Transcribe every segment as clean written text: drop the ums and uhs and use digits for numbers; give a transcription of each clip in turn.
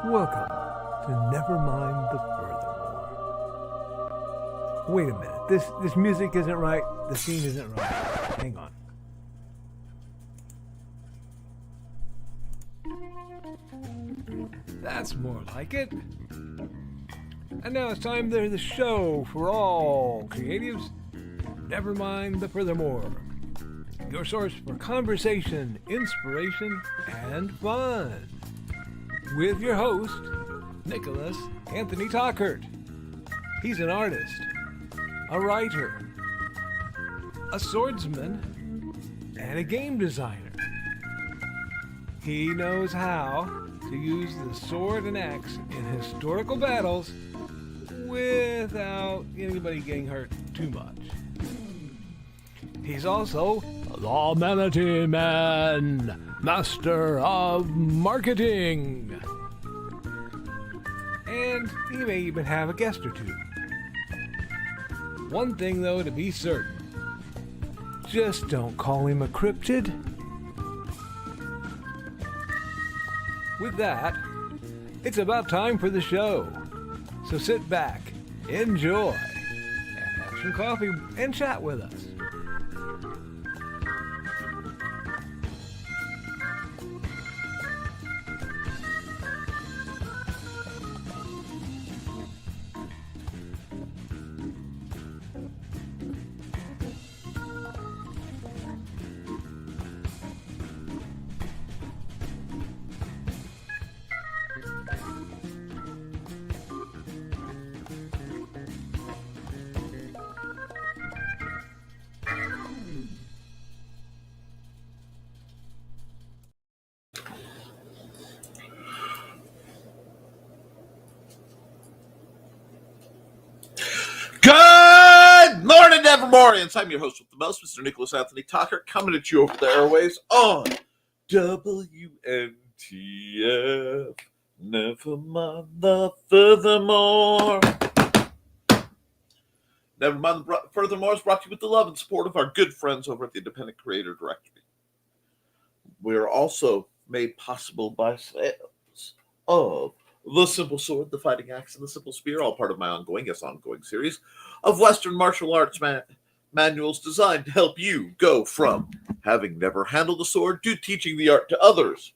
Welcome to Nevermind the Furthermore. Wait a minute. This music isn't right. The scene isn't right. Hang on. That's more like it. And now it's time for the show for all creatives. Nevermind the Furthermore. Your source for conversation, inspiration, and fun. With your host, Nicholas Anthony Tockert. He's an artist, a writer, a swordsman, and a game designer. He knows how to use the sword and axe in historical battles without anybody getting hurt too much. He's also the Manatee Man, master of marketing. And he may even have a guest or two. One thing, though, to be certain. Just don't call him a cryptid. With that, it's about time for the show. So sit back, enjoy, and have some coffee and chat with us. Good morning, Nevermorians. I'm your host with the most, Mr. Nicholas Anthony Tockert, coming at you over the airways on WNTF. Nevermind the Furthermore. Nevermind the Furthermore is brought to you with the love and support of our good friends over at the Independent Creator Directory. We're also made possible by sales of The Simple Sword, The Fighting Axe, and The Simple Spear, all part of my ongoing series of Western martial arts manuals designed to help you go from having never handled a sword to teaching the art to others.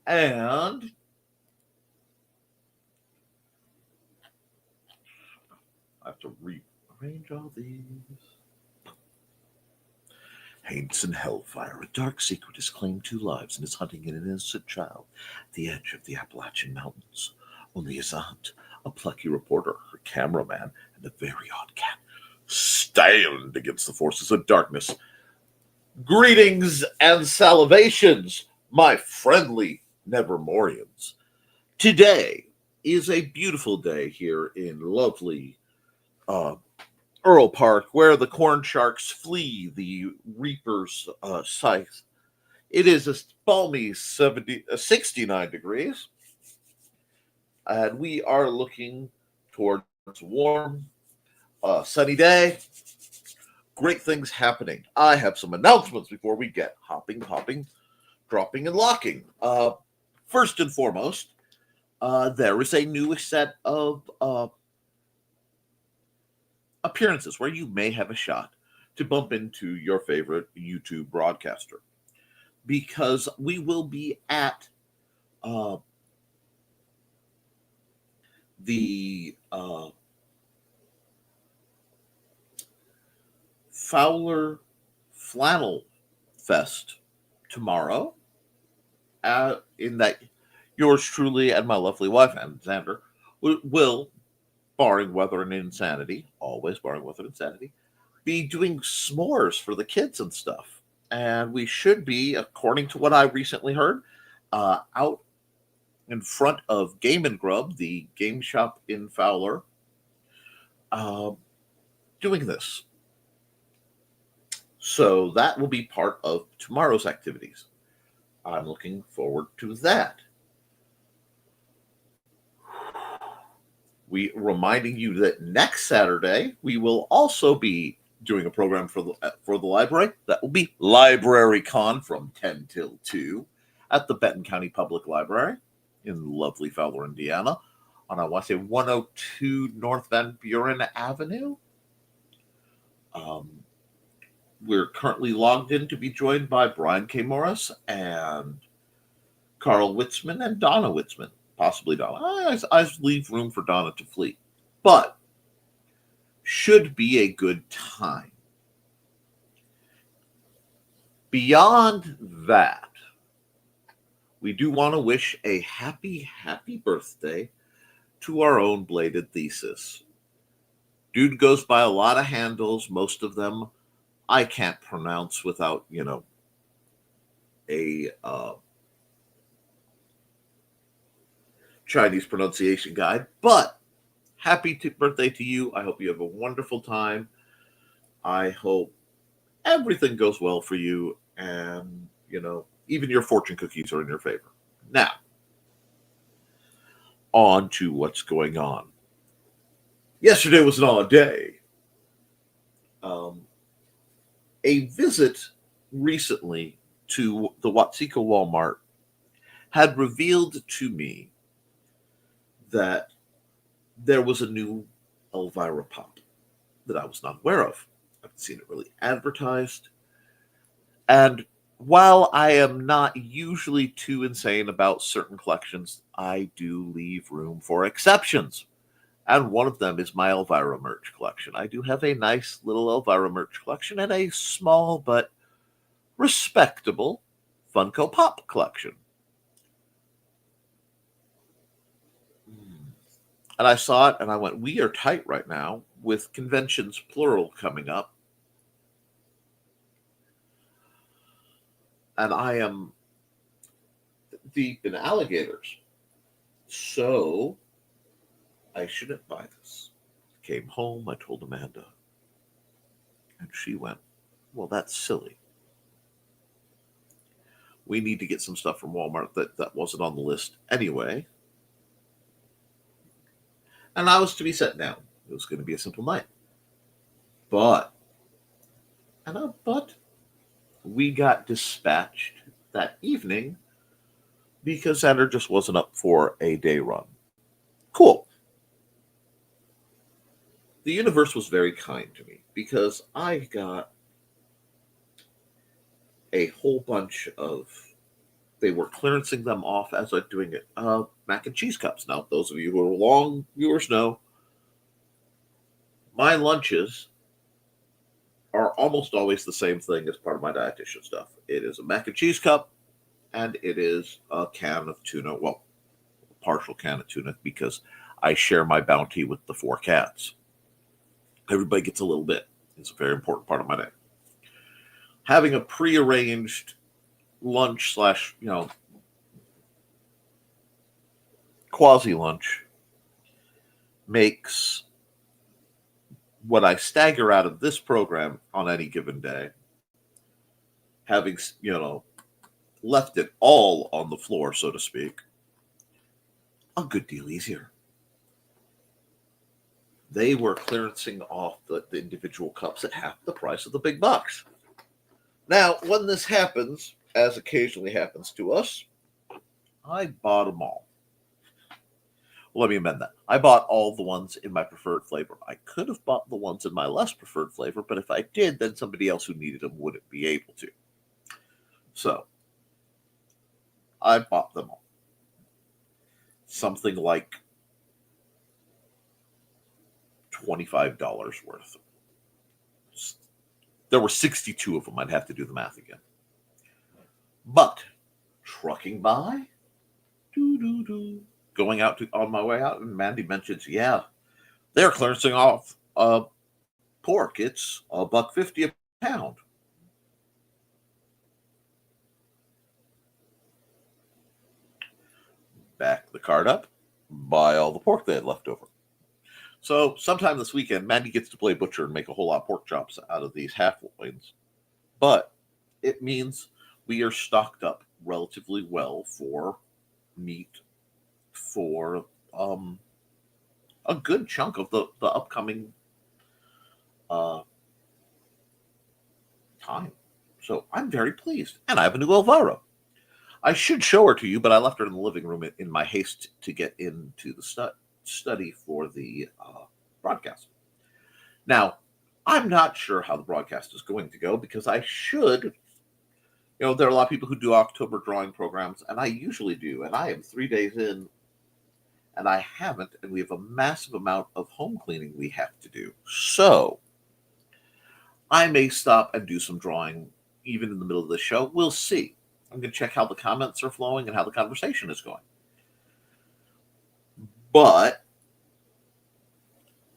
And I have to rearrange all these. Hates and hellfire. A dark secret has claimed 2 lives and is hunting an innocent child at the edge of the Appalachian Mountains. Only his aunt, a plucky reporter, her cameraman, and a very odd cat stand against the forces of darkness. Greetings and salutations, my friendly Nevermorians. Today is a beautiful day here in lovely Earl Park, where the corn sharks flee the reaper's scythe. It is a balmy 69 degrees, and we are looking towards a warm, sunny day. Great things happening. I have some announcements before we get hopping, dropping, and locking. First and foremost, there is a new set of appearances where you may have a shot to bump into your favorite YouTube broadcaster, because we will be at the Fowler Flannel Fest tomorrow, in that yours truly and my lovely wife, Xander, will, barring weather and insanity, always barring weather and insanity, be doing s'mores for the kids and stuff. And we should be, according to what I recently heard, out in front of Game and Grub, the game shop in Fowler, doing this. So that will be part of tomorrow's activities. I'm looking forward to that. We reminding you that next Saturday we will also be doing a program for the library. That will be Library Con from 10 till 2. at the Benton County Public Library in lovely Fowler, Indiana, on, I want to say, 102 North Van Buren Avenue. We're currently logged in to be joined by Brian K. Morris and Carl Witzman and Donna Witzman, possibly Donna. I leave room for Donna to flee, but should be a good time. Beyond that, we do want to wish a happy birthday to our own Bladed Thesis. Dude goes by a lot of handles, most of them I can't pronounce without, a Chinese pronunciation guide. But happy birthday to you. I hope you have a wonderful time. I hope everything goes well for you. And, even your fortune cookies are in your favor. Now, on to what's going on. Yesterday was an odd day. A visit recently to the Watseka Walmart had revealed to me that there was a new Elvira pop that I was not aware of. I haven't seen it really advertised. And while I am not usually too insane about certain collections, I do leave room for exceptions. And one of them is my Elvira merch collection. I do have a nice little Elvira merch collection and a small but respectable Funko Pop collection. And I saw it and I went, we are tight right now with conventions plural coming up. And I am deep in alligators. So I shouldn't buy this. Came home, I told Amanda. And she went, well, that's silly. We need to get some stuff from Walmart that wasn't on the list anyway. And I was to be set down. It was going to be a simple night. But we got dispatched that evening because Xander just wasn't up for a day run. Cool. The universe was very kind to me because I got a whole bunch of, they were clearancing them off as I'm doing it, mac and cheese cups. Now, those of you who are long viewers know, my lunches are almost always the same thing as part of my dietitian stuff. It is a mac and cheese cup, and it is a can of tuna, well, a partial can of tuna, because I share my bounty with the 4 cats. Everybody gets a little bit. It's a very important part of my day. Having a prearranged lunch / quasi-lunch makes what I stagger out of this program on any given day, having, left it all on the floor, so to speak, a good deal easier. They were clearancing off the individual cups at half the price of the big box. Now, when this happens, as occasionally happens to us, I bought them all. Let me amend that. I bought all the ones in my preferred flavor. I could have bought the ones in my less preferred flavor, but if I did, then somebody else who needed them wouldn't be able to. So, I bought them all. Something like $25 worth. There were 62 of them. I'd have to do the math again. But, trucking by, going out on my way out, and Mandy mentions, yeah, they're clearancing off pork. It's $1.50 a pound. Back the cart up, buy all the pork they had left over. So sometime this weekend, Mandy gets to play butcher and make a whole lot of pork chops out of these half loins. But it means we are stocked up relatively well for meat for a good chunk of the upcoming time. So I'm very pleased. And I have a new Elvira. I should show her to you, but I left her in the living room in my haste to get into the study for the broadcast. Now, I'm not sure how the broadcast is going to go because I should. There are a lot of people who do October drawing programs, and I usually do, and I am 3 days in, and I haven't, and we have a massive amount of home cleaning we have to do. So, I may stop and do some drawing even in the middle of the show. We'll see. I'm going to check how the comments are flowing and how the conversation is going. But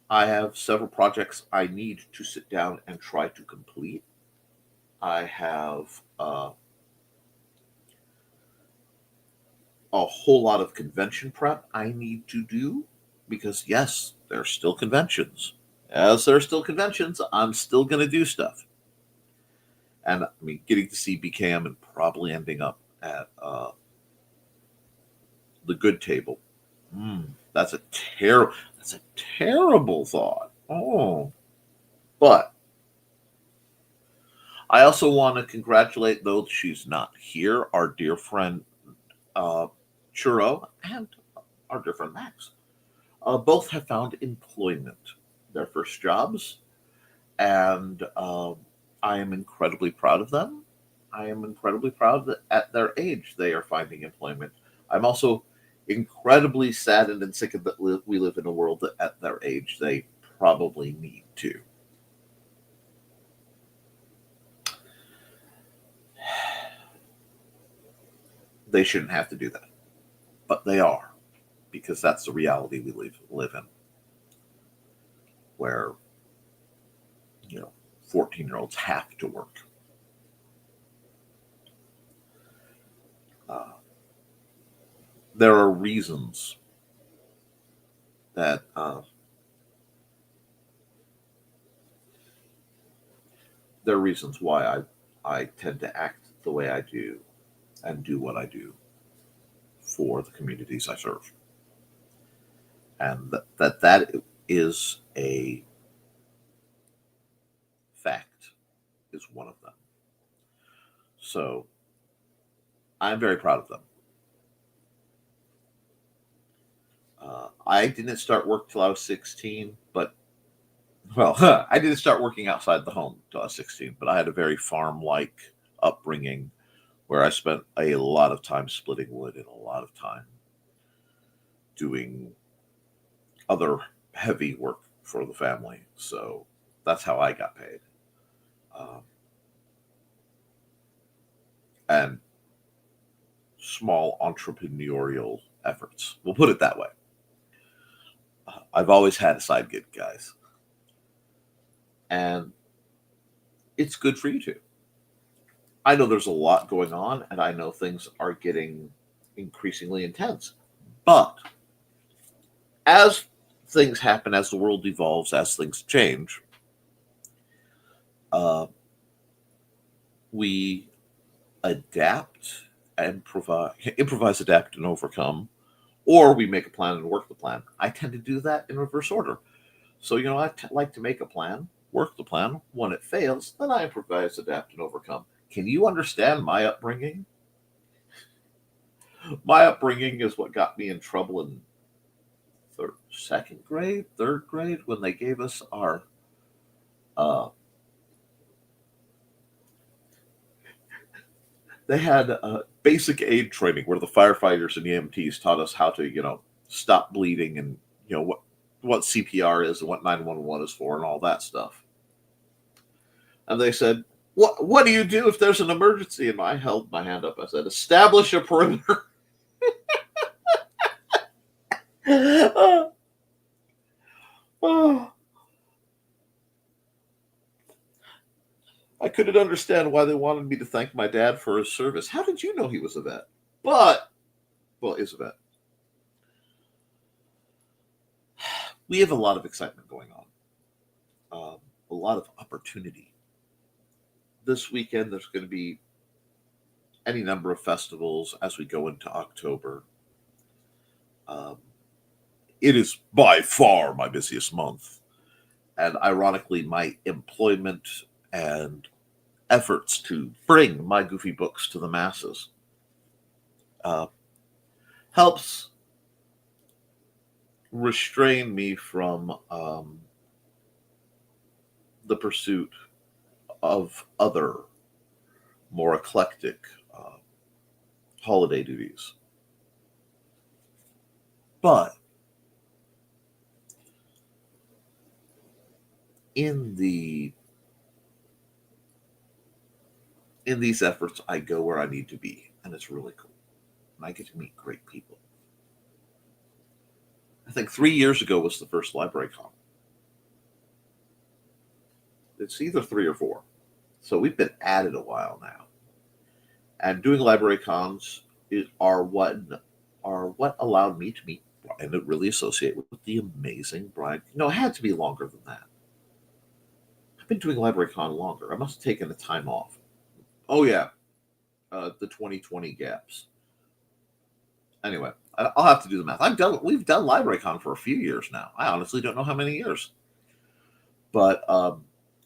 I have several projects I need to sit down and try to complete. I have a whole lot of convention prep I need to do because, yes, there are still conventions. As there are still conventions, I'm still going to do stuff. And I mean, getting to see BKM and probably ending up at the good table. That's a terrible thought. Oh, but I also want to congratulate, though she's not here, our dear friend Churro and our dear friend Max. Both have found employment, their first jobs, and I am incredibly proud of them. I am incredibly proud that at their age they are finding employment. I'm also incredibly saddened and sickened that we live in a world that at their age they probably need to. They shouldn't have to do that, but they are, because that's the reality we live in, where 14-year-olds have to work. There are reasons that there are reasons why I tend to act the way I do and do what I do for the communities I serve. And that is a fact, is one of them. So I'm very proud of them. I didn't start work till I was 16, but I didn't start working outside the home till I was 16, but I had a very farm-like upbringing where I spent a lot of time splitting wood and a lot of time doing other heavy work for the family. So that's how I got paid. And small entrepreneurial efforts. We'll put it that way. I've always had a side gig, guys. And it's good for you too. I know there's a lot going on, and I know things are getting increasingly intense. But as things happen, as the world evolves, as things change, we adapt and improvise, adapt, and overcome, or we make a plan and work the plan. I tend to do that in reverse order. So, I like to make a plan, work the plan. When it fails, then I improvise, adapt, and overcome. Can you understand my upbringing? My upbringing is what got me in trouble in second grade, third grade, when they gave us our they had basic aid training where the firefighters and EMTs taught us how to, stop bleeding and, what CPR is and what 911 is for and all that stuff. And they said, what do you do if there's an emergency? And I held my hand up. I said, establish a perimeter. I couldn't understand why they wanted me to thank my dad for his service. How did you know he was a vet? Is a vet. We have a lot of excitement going on, a lot of opportunity. This weekend, there's going to be any number of festivals as we go into October. It is by far my busiest month. And ironically, my employment and efforts to bring my goofy books to the masses helps restrain me from the pursuit of other more eclectic holiday duties. But in these efforts, I go where I need to be, and it's really cool. And I get to meet great people. I think 3 years ago was the first library con. It's either 3 or 4. So we've been at it a while now. And doing library cons are what allowed me to meet Brian and really associate with the amazing Brian. No, it had to be longer than that. I've been doing library con longer. I must have taken the time off. Oh yeah, the 2020 gaps. Anyway, I'll have to do the math. We've done LibraryCon for a few years now. I honestly don't know how many years. But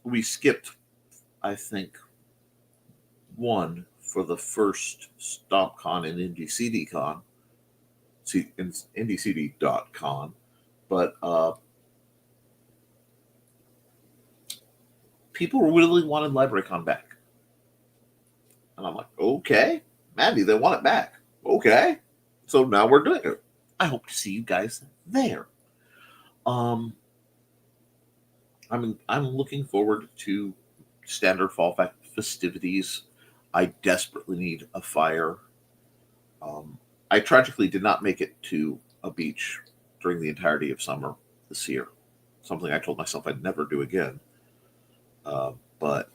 we skipped, I think, one for the first StompCon and IndieCD.con. IndieCD.con. But people really wanted LibraryCon back. And I'm like, okay, Mandy, they want it back. Okay. So now we're doing it. I hope to see you guys there. I'm looking forward to standard fall festivities. I desperately need a fire. I tragically did not make it to a beach during the entirety of summer this year. Something I told myself I'd never do again. But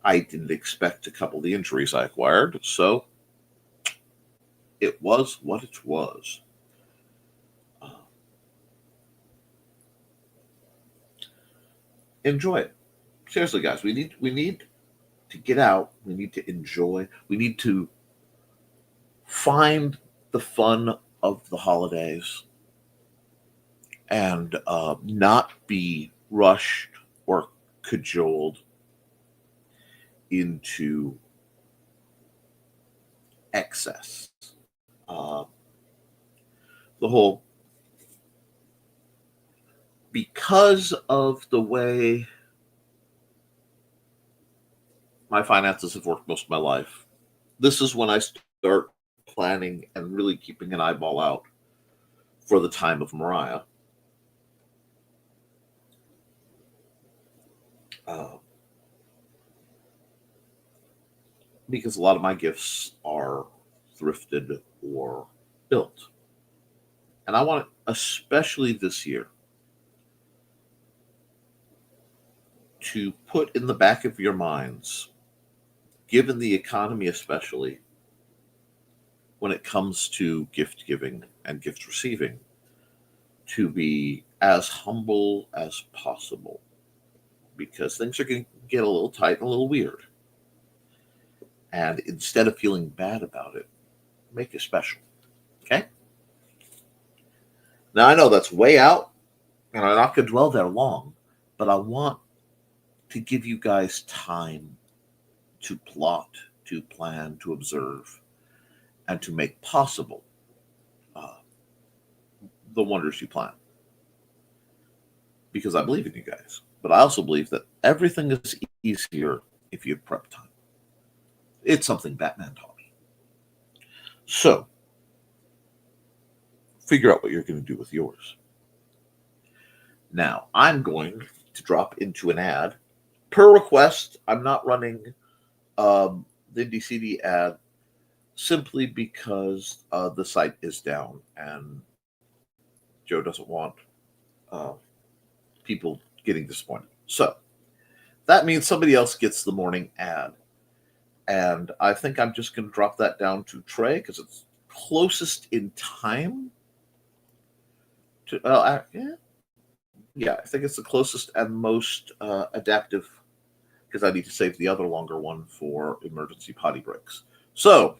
I didn't expect to couple the injuries I acquired, so it was what it was. Enjoy it. Seriously, guys, we need to get out. We need to enjoy. We need to find the fun of the holidays and not be rushed or cajoled into excess. Because of the way my finances have worked most of my life, this is when I start planning and really keeping an eyeball out for the time of Mariah. Because a lot of my gifts are thrifted or built. And I want, especially this year, to put in the back of your minds, given the economy especially, when it comes to gift giving and gift receiving, to be as humble as possible, because things are going to get a little tight and a little weird. And instead of feeling bad about it, make it special. Okay? Now, I know that's way out, and I'm not going to dwell there long, but I want to give you guys time to plot, to plan, to observe, and to make possible the wonders you plan. Because I believe in you guys. But I also believe that everything is easier if you have prep time. It's something Batman taught me. So, figure out what you're going to do with yours. Now, I'm going to drop into an ad. Per request, I'm not running the IndieCD ad simply because the site is down and Joe doesn't want people getting disappointed. So, that means somebody else gets the morning ad. And I think I'm just going to drop that down to Trey because it's closest in time to, I think it's the closest and most adaptive, because I need to save the other longer one for emergency potty breaks. So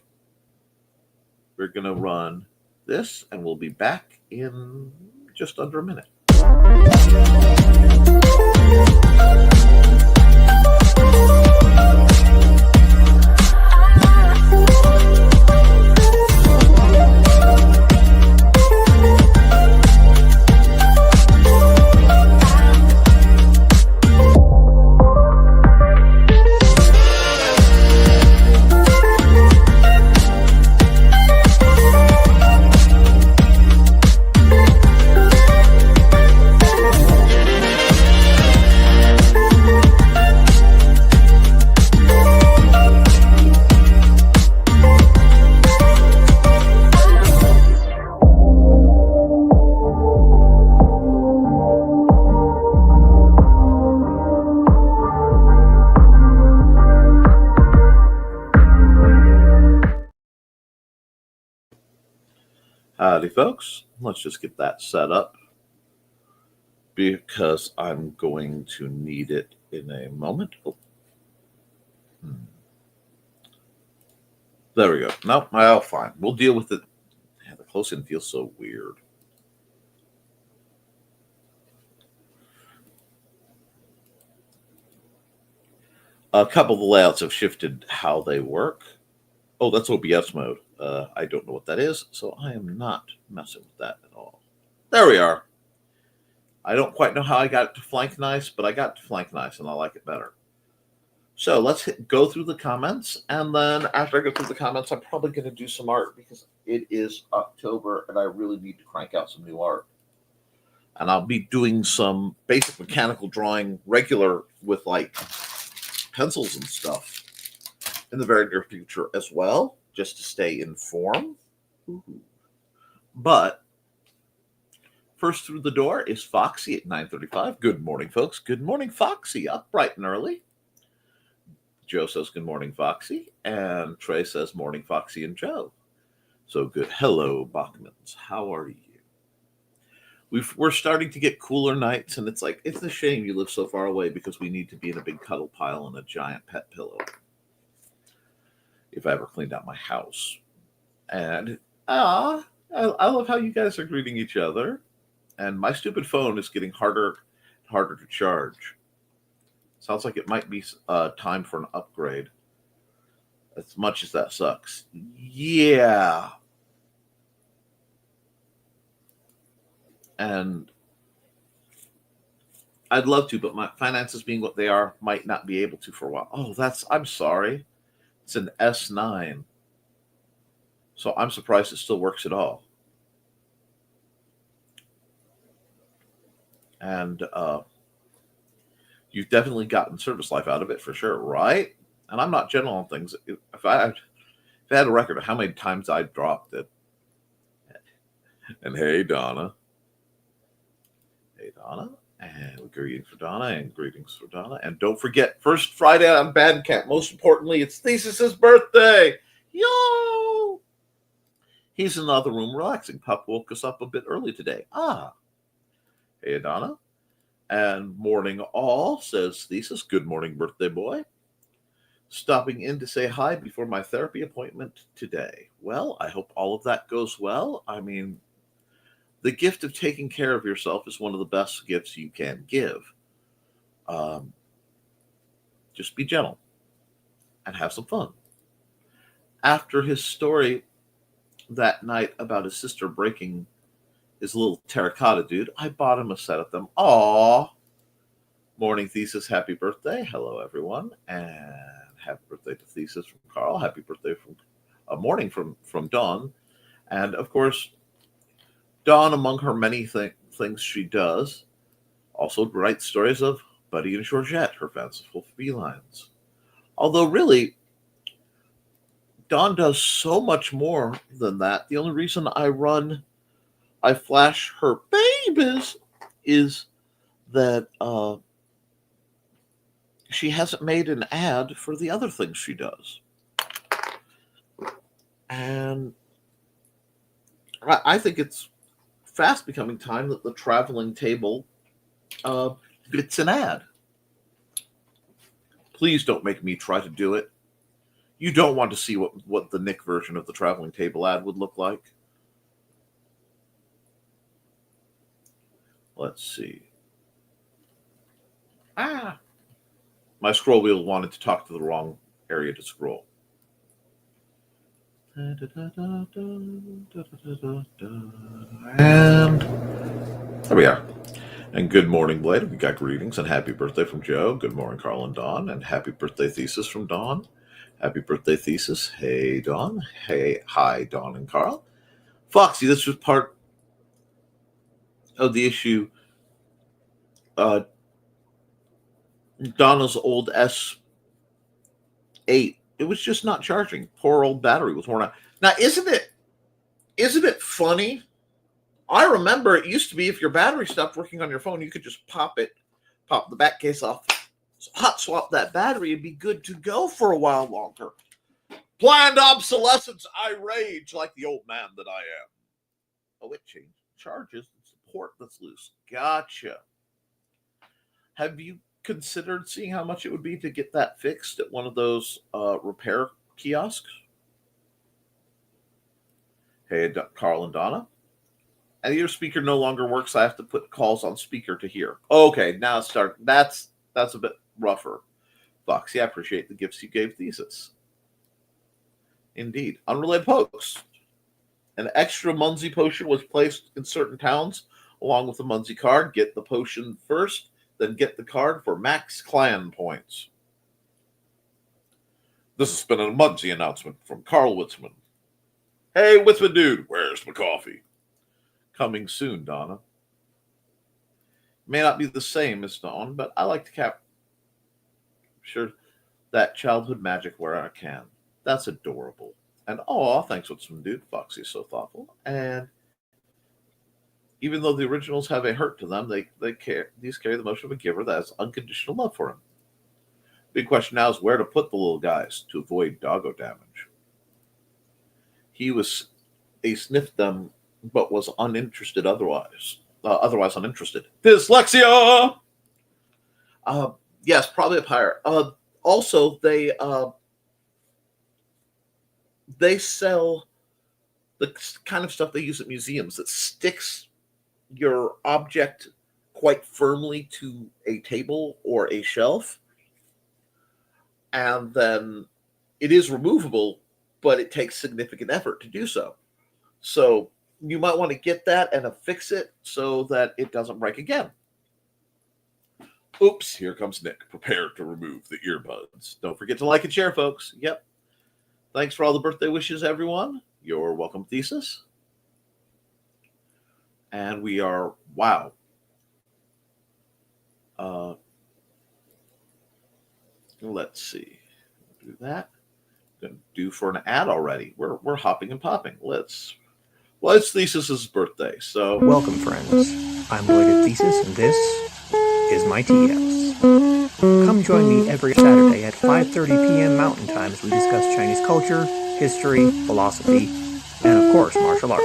we're going to run this and we'll be back in just under a minute. Howdy, folks. Let's just get that set up because I'm going to need it in a moment. Oh. There we go. No, well, fine. We'll deal with it. Yeah, the close-in feels so weird. A couple of the layouts have shifted how they work. Oh, that's OBS mode. I don't know what that is, so I am not messing with that at all. There we are. I don't quite know how I got it to flank nice, but I got it to flank nice, and I like it better. So let's go through the comments, and then after I go through the comments, I'm probably going to do some art because it is October, and I really need to crank out some new art. And I'll be doing some basic mechanical drawing regular with like pencils and stuff in the very near future as well, just to stay in form. But first through the door is Foxy at 9:35. Good morning, folks. Good morning, Foxy. Up bright and early. Joe says good morning, Foxy. And Trey says morning, Foxy and Joe. So good. Hello, Bachmans. How are you? We're starting to get cooler nights, and it's like, it's a shame you live so far away because we need to be in a big cuddle pile and a giant pet pillow. If I ever cleaned out my house. And I love how you guys are greeting each other. And my stupid phone is getting harder and harder to charge. Sounds like it might be time for an upgrade. As much as that sucks. Yeah. And I'd love to, but my finances being what they are, might not be able to for a while. Oh, I'm sorry. It's an S9. So I'm surprised it still works at all. And you've definitely gotten service life out of it for sure, right? And I'm not gentle on things. If I had a record of how many times I dropped it. And hey, Donna. Hey, Donna. And greetings for Donna, and greetings for Donna. And don't forget, first Friday on Bandcamp. Most importantly, it's Thesis's birthday. Yo! He's in the other room relaxing. Pup woke us up a bit early today. Hey, Donna. And morning all, says Thesis. Good morning, birthday boy. Stopping in to say hi before my therapy appointment today. Well, I hope all of that goes well. I mean, the gift of taking care of yourself is one of the best gifts you can give. Just be gentle and have some fun. After his story that night about his sister breaking his little terracotta dude, I bought him a set of them. Aww. Morning, Thesis. Happy birthday. Hello, everyone. And happy birthday to Thesis from Carl. Happy birthday from morning from Dawn. And, of course, Dawn, among her many things she does, also writes stories of Buddy and Georgette, her fanciful felines. Although, really, Dawn does so much more than that. The only reason I flash her babies is that she hasn't made an ad for the other things she does. And I think it's fast becoming time that the traveling table gets an ad. Please don't make me try to do it. You don't want to see what the Nick version of the traveling table ad would look like. Let's see. My scroll wheel wanted to talk to the wrong area to scroll. And there we are. And good morning, Blade. We got greetings and happy birthday from Joe. Good morning, Carl and Dawn. And happy birthday, Thesis from Dawn. Happy birthday, Thesis. Hey, Dawn. Hey, hi, Dawn and Carl. Foxy, this was part of the issue. Donna's old S8. It was just not charging. Poor old battery was worn out. Now, isn't it funny? I remember it used to be if your battery stopped working on your phone, you could just pop the back case off, hot swap that battery, and be good to go for a while longer. Planned obsolescence, I rage like the old man that I am. Oh, it changed charges. It's the port that's loose. Gotcha. Have you considered seeing how much it would be to get that fixed at one of those repair kiosks? Hey, Carl and Donna. And your speaker no longer works. I have to put calls on speaker to hear. Okay, now it's start. That's a bit rougher. Foxy, I appreciate the gifts you gave Thesis. Indeed. Unrelated post. An extra Munsey potion was placed in certain towns along with the Munsey card. Get the potion first, then get the card for max clan points. This has been a Munsey announcement from Carl Witzman. Hey, Witzman dude, where's my coffee? Coming soon, Donna. May not be the same as Dawn, but I like to capture that childhood magic where I can. That's adorable. And thanks, Witzman dude. Foxy's so thoughtful. And even though the originals have a hurt to them, they care. These carry the motion of a giver that has unconditional love for him. Big question now is where to put the little guys to avoid doggo damage. He sniffed them, but was uninterested otherwise. Otherwise uninterested. Dyslexia! Yes, probably a pirate. Also, they sell the kind of stuff they use at museums that sticks your object quite firmly to a table or a shelf. And then it is removable, but it takes significant effort to do so. So you might want to get that and affix it so that it doesn't break again. Oops, here comes Nick, prepared to remove the earbuds. Don't forget to like and share, folks. Yep. Thanks for all the birthday wishes, everyone. You're welcome, Thesis. And we are, wow. Let's see. Do that. Gonna do for an ad already. We're hopping and popping. It's Thesis's birthday, so welcome, friends. I'm Lloyd Thesis, and this is my tea house. Come join me every Saturday at 5:30 p.m. Mountain Time as we discuss Chinese culture, history, philosophy, and of course, martial arts.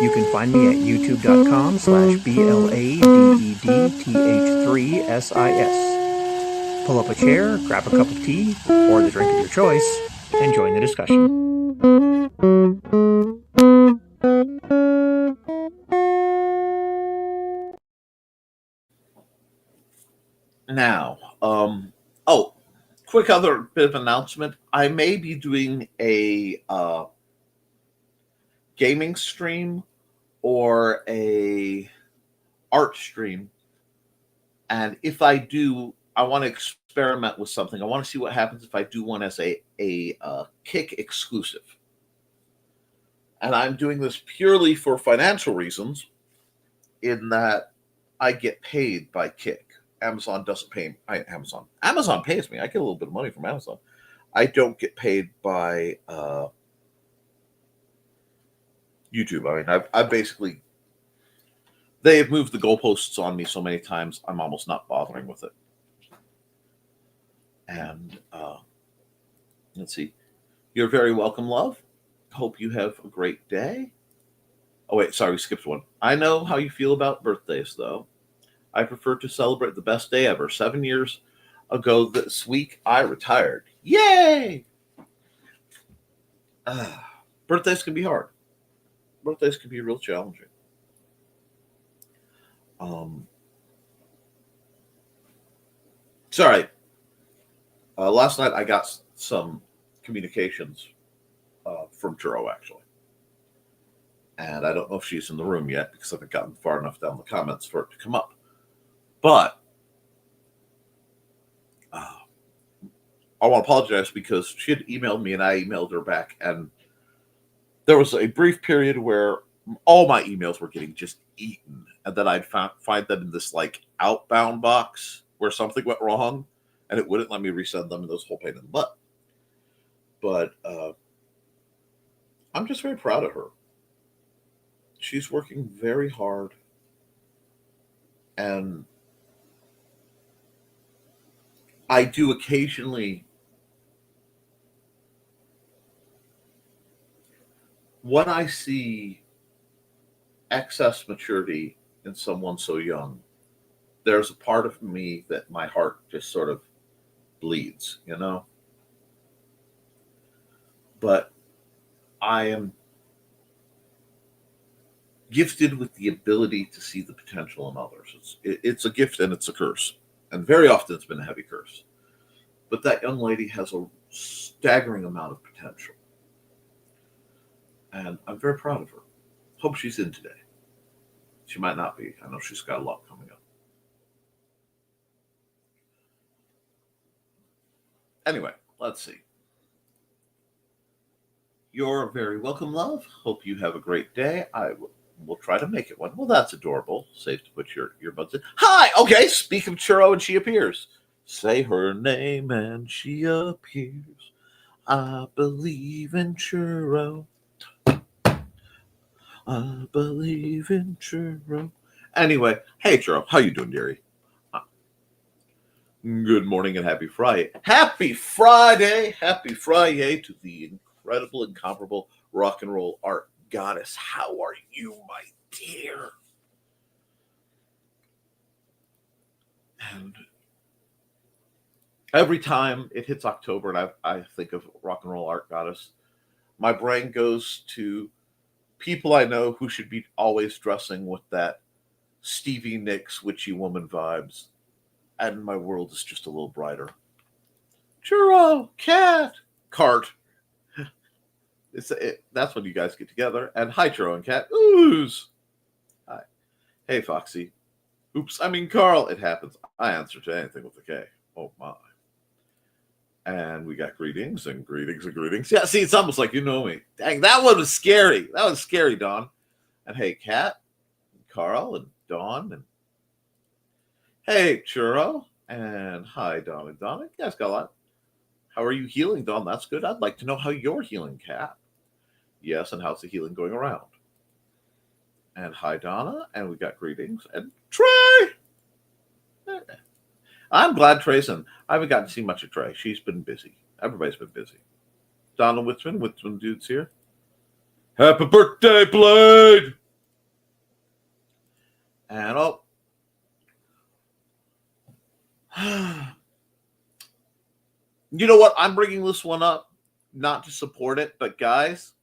You can find me at youtube.com/BLADEDTH3SIS. Pull up a chair, grab a cup of tea, or the drink of your choice, and join the discussion. now, quick other bit of announcement. I may be doing a gaming stream or a art stream, and if I do, I want to experiment with something. I want to see what happens if I do one as a Kick exclusive. And I'm doing this purely for financial reasons, in that I get paid by Kick. Amazon doesn't pay me. Amazon pays me. I get a little bit of money from Amazon. I don't get paid by YouTube. I mean, I've basically, they have moved the goalposts on me so many times, I'm almost not bothering with it. And let's see. You're very welcome, love. Hope you have a great day. Oh, wait, sorry, we skipped one. I know how you feel about birthdays, though. I prefer to celebrate the best day ever. 7 years ago this week, I retired. Yay! Birthdays can be hard. Birthdays can be real challenging. Sorry. Last night I got some communications from Churro, actually. And I don't know if she's in the room yet because I haven't gotten far enough down the comments for it to come up. But I want to apologize because she had emailed me and I emailed her back. And there was a brief period where all my emails were getting just eaten. And then I'd find them in this like outbound box where something went wrong. And it wouldn't let me resend them. And those whole pain in the butt. But I'm just very proud of her. She's working very hard. And I do occasionally, when I see excess maturity in someone so young, there's a part of me that my heart just sort of bleeds, you know? But I am gifted with the ability to see the potential in others. It's a gift and it's a curse. And very often it's been a heavy curse. But that young lady has a staggering amount of potential. And I'm very proud of her. Hope she's in today. She might not be. I know she's got a lot coming up. Anyway, let's see. You're very welcome, love. Hope you have a great day. We'll try to make it one. Well, that's adorable. Safe to put your earbuds in. Hi! Okay, speak of Churro and she appears. Say her name and she appears. I believe in Churro. I believe in Churro. Anyway, hey Churro, how you doing, dearie? Good morning and happy Friday. Happy Friday! Happy Friday to the incredible, incomparable rock and roll art goddess. How are you, my dear? And every time it hits October and I think of rock and roll art goddess, my brain goes to people I know who should be always dressing with that Stevie Nicks witchy woman vibes. And my world is just a little brighter. Churro, cat, cart. That's when you guys get together. And hi, Churro and cat. Ooze. Hi. Hey, Foxy. Oops, I mean Carl. It happens. I answer to anything with a K. Oh, my. And we got greetings and greetings and greetings. Yeah, see, it's almost like you know me. Dang, that one was scary. That was scary, Dawn. And hey, Kat, and Carl, and Dawn, and hey, Churro, and hi, Dawn and Donna. You guys got a lot. How are you healing, Dawn? That's good. I'd like to know how you're healing, Kat. Yes, and how's the healing going around? And hi, Donna, and we got greetings. And Trey! I'm glad Trey's in. I haven't gotten to see much of Trey. She's been busy. Everybody's been busy. Donald Whitman dude's here. Happy birthday, Blade! And you know what? I'm bringing this one up not to support it, but guys,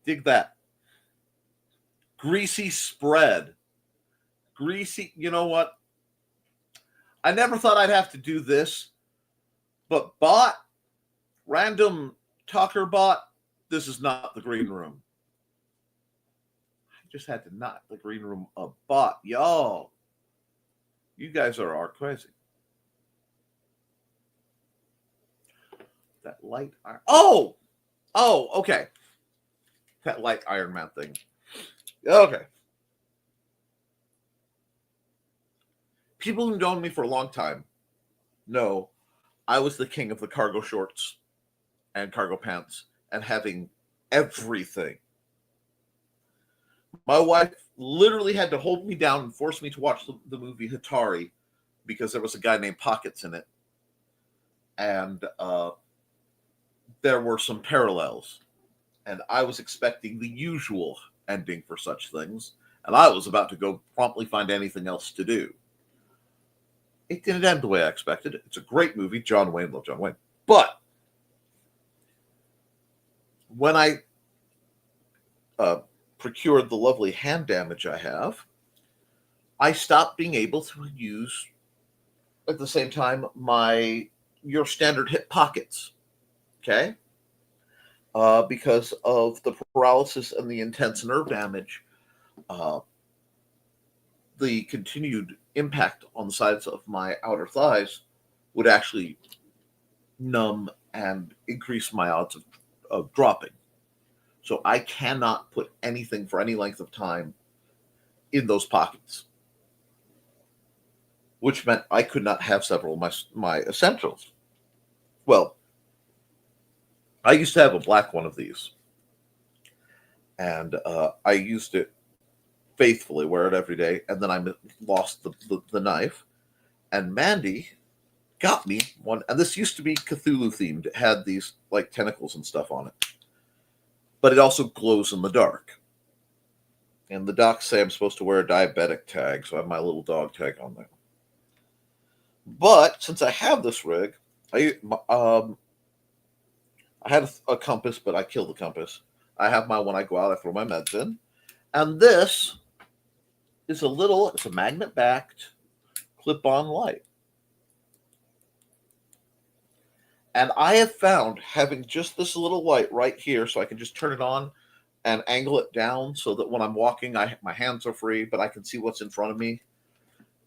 dig that. Greasy spread. Greasy, you know what? I never thought I'd have to do this, but random talker bot, this is not the green room. I just had to knock the green room a bot. Y'all, you guys are crazy. That light iron. Oh, okay. That light Iron Man thing. Okay. People who've known me for a long time know I was the king of the cargo shorts and cargo pants and having everything. My wife literally had to hold me down and force me to watch the movie Hatari because there was a guy named Pockets in it. And there were some parallels. And I was expecting the usual ending for such things. And I was about to go promptly find anything else to do. It didn't end the way I expected. It's a great movie. John Wayne, love John Wayne. But when I procured the lovely hand damage I have, I stopped being able to use, at the same time, your standard hip pockets. Okay? Because of the paralysis and the intense nerve damage, the continued impact on the sides of my outer thighs would actually numb and increase my odds of dropping. So I cannot put anything for any length of time in those pockets, which meant I could not have several of my essentials. Well, I used to have a black one of these, and I used it faithfully, wear it every day, and then I lost the knife, and Mandy got me one, and this used to be Cthulhu themed. It had these like tentacles and stuff on it, but it also glows in the dark. And the docs say I'm supposed to wear a diabetic tag, so I have my little dog tag on there. But since I have this rig, I had a compass, but I killed the compass. I have my when I go out, I throw my meds in. And this is it's a magnet-backed clip-on light. And I have found having just this little light right here, so I can just turn it on and angle it down so that when I'm walking, my hands are free, but I can see what's in front of me.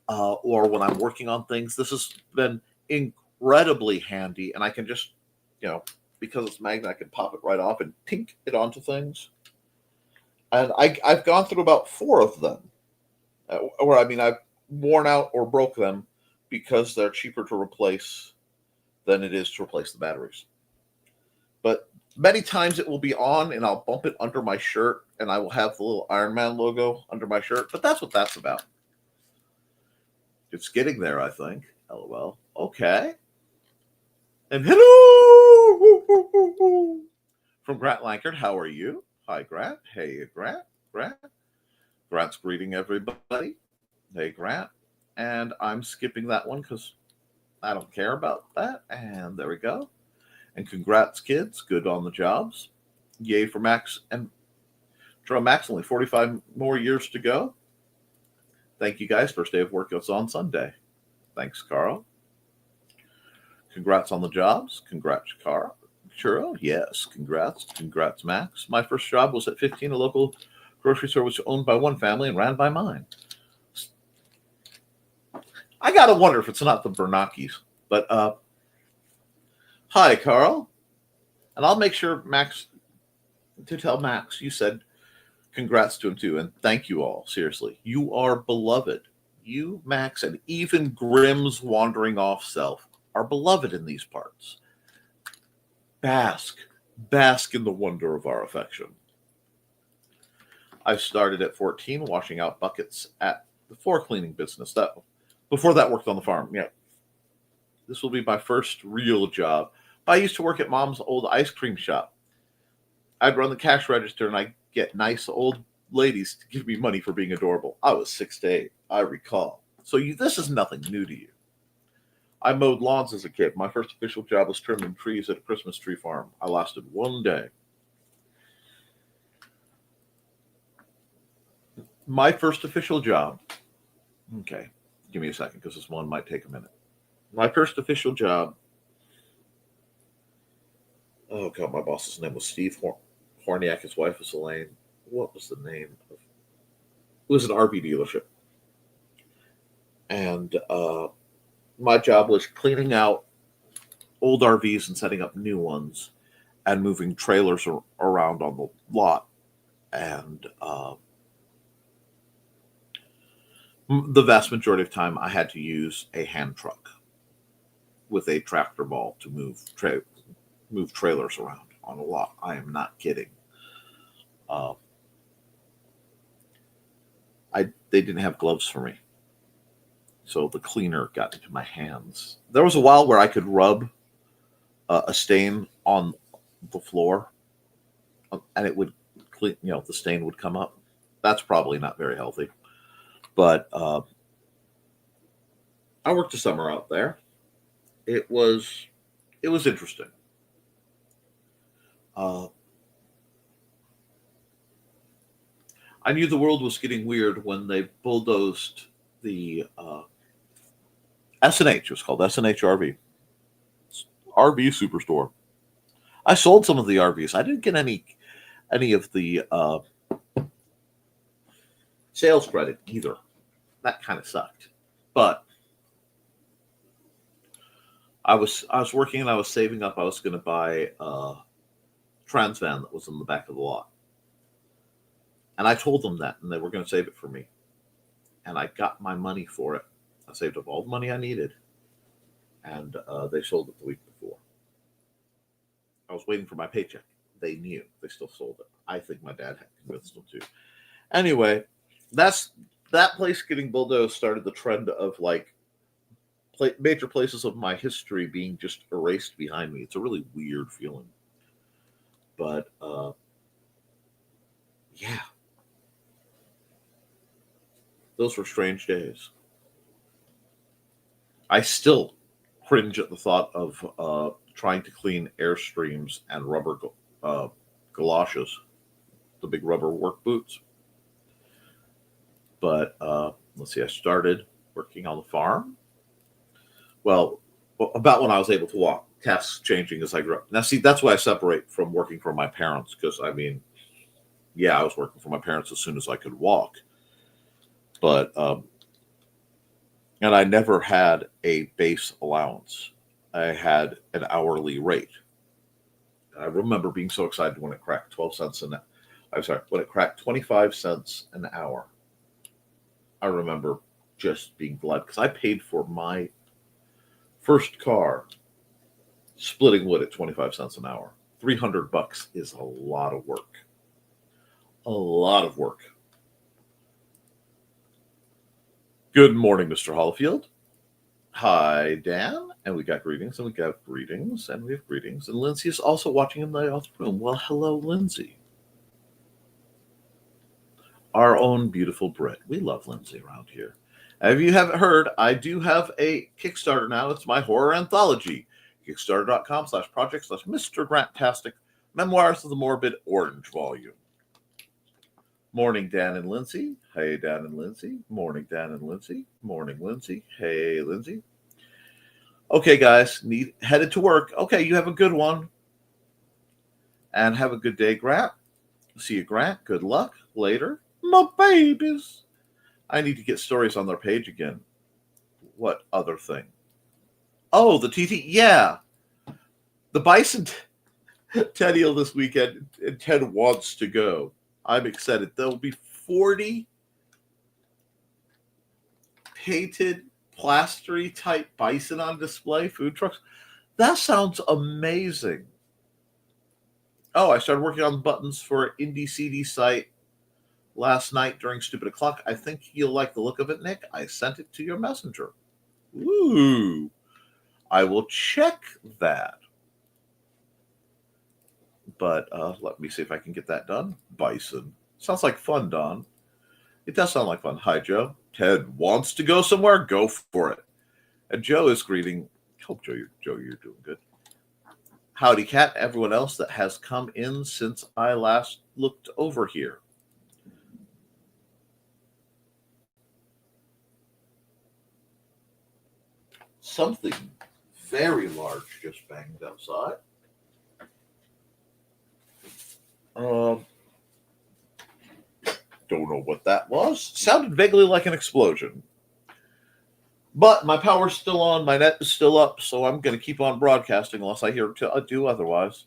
Or when I'm working on things, this has been incredibly handy, and I can just, because it's magnet, I can pop it right off and tink it onto things. And I've gone through about 4 of them, I've worn out or broke them because they're cheaper to replace than it is to replace the batteries. But many times it will be on, and I'll bump it under my shirt, and I will have the little Iron Man logo under my shirt. But that's what that's about. It's getting there, I think. LOL. Okay. And hello from Grant Lankard. How are you? Hi, Grant. Hey, Grant. Grant's greeting everybody. Hey, Grant. And I'm skipping that one because I don't care about that. And there we go. And congrats, kids. Good on the jobs. Yay for Max and Max. Only 45 more years to go. Thank you, guys. First day of work is on Sunday. Thanks, Carl. Congrats on the jobs. Congrats, Carl. Churro, yes. Congrats, Max. My first job was at 15, a local grocery store which was owned by one family and ran by mine. I gotta wonder if it's not the Bernanke's. But hi, Carl. And I'll make sure Max to tell Max you said congrats to him too, and thank you all. Seriously, you are beloved. You, Max, and even Grimm's wandering off self are beloved in these parts. Bask in the wonder of our affection. I started at 14 washing out buckets at the floor cleaning business. Before that, worked on the farm. Yeah, this will be my first real job. I used to work at Mom's old ice cream shop. I'd run the cash register, and I'd get nice old ladies to give me money for being adorable. I was 6 to 8, I recall. So this is nothing new to you. I mowed lawns as a kid. My first official job was trimming trees at a Christmas tree farm. I lasted 1 day. My first official job. Okay, give me a second because this one might take a minute. My first official job. Oh, God, my boss's name was Steve Horniak. His wife was Elaine. What was the name? It was an RV dealership. And my job was cleaning out old RVs and setting up new ones and moving trailers around on the lot. And the vast majority of time, I had to use a hand truck with a tractor ball to move trailers around on a lot. I am not kidding. They didn't have gloves for me, so the cleaner got into my hands. There was a while where I could rub a stain on the floor, and it would clean. The stain would come up. That's probably not very healthy, but I worked a summer out there. It was interesting. I knew the world was getting weird when they bulldozed the S&H. It was called S&H RV. RV Superstore. I sold some of the RVs. I didn't get any of the sales credit either. That kind of sucked. But I was working and I was saving up. I was going to buy a Trans van that was in the back of the lot. And I told them that, and they were going to save it for me. And I got my money for it. I saved up all the money I needed. And they sold it the week before. I was waiting for my paycheck. They knew. They still sold it. I think my dad had convinced them to. Anyway, that place getting bulldozed started the trend of major places of my history being just erased behind me. It's a really weird feeling. But, yeah. Those were strange days. I still cringe at the thought of trying to clean Airstreams and rubber galoshes, the big rubber work boots. But let's see, I started working on the farm. Well, about when I was able to walk. Tasks changing as I grew up. Now, see, that's why I separate from working for my parents, because, I mean, yeah, I was working for my parents as soon as I could walk. But, and I never had a base allowance. I had an hourly rate. I remember being so excited when it cracked 12 cents an hour. I'm sorry, when it cracked 25 cents an hour. I remember just being glad because I paid for my first car splitting wood at 25 cents an hour. $300 is a lot of work. A lot of work. Good morning, Mr. Hollifield. Hi, Dan. And we got greetings, and we got greetings, and we have greetings. And Lindsay is also watching in the other room. Well, hello, Lindsay. Our own beautiful Brit. We love Lindsay around here. If you haven't heard, I do have a Kickstarter now. It's my horror anthology. Kickstarter.com/project/Mr. Grantastic Memoirs of the Morbid Orange Volume. Morning, Dan and Lindsay. Hey, Dan and Lindsay. Morning, Dan and Lindsay. Morning, Lindsay. Hey, Lindsay. Okay, guys, headed to work. Okay, you have a good one. And have a good day, Grant. See you, Grant. Good luck. Later. My babies. I need to get stories on their page again. What other thing? Oh, the TT. Yeah. The Bison Tennial this weekend, and Ted wants to go. I'm excited. There will be 40 painted, plastery type bison on display, food trucks. That sounds amazing. Oh, I started working on the buttons for an Indie CD site last night during Stupid O'Clock. I think you'll like the look of it, Nick. I sent it to your messenger. Ooh. I will check that. But let me see if I can get that done. Bison. Sounds like fun, Don. It does sound like fun. Hi, Joe. Ted wants to go somewhere. Go for it. And Joe is greeting. Hope, Joe, you're doing good. Howdy, Cat. Everyone else that has come in since I last looked over here. Something very large just banged outside. Don't know what that was. Sounded vaguely like an explosion. But my power's still on. My net is still up, so I'm going to keep on broadcasting unless I hear do otherwise.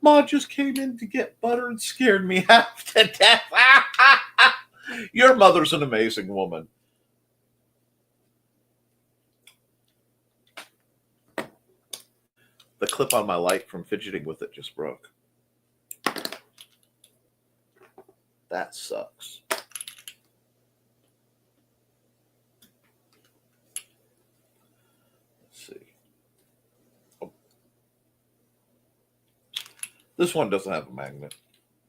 Ma just came in to get butter and scared me half to death. Your mother's an amazing woman. The clip on my light from fidgeting with it just broke. That sucks. Let's see. Oh. This one doesn't have a magnet.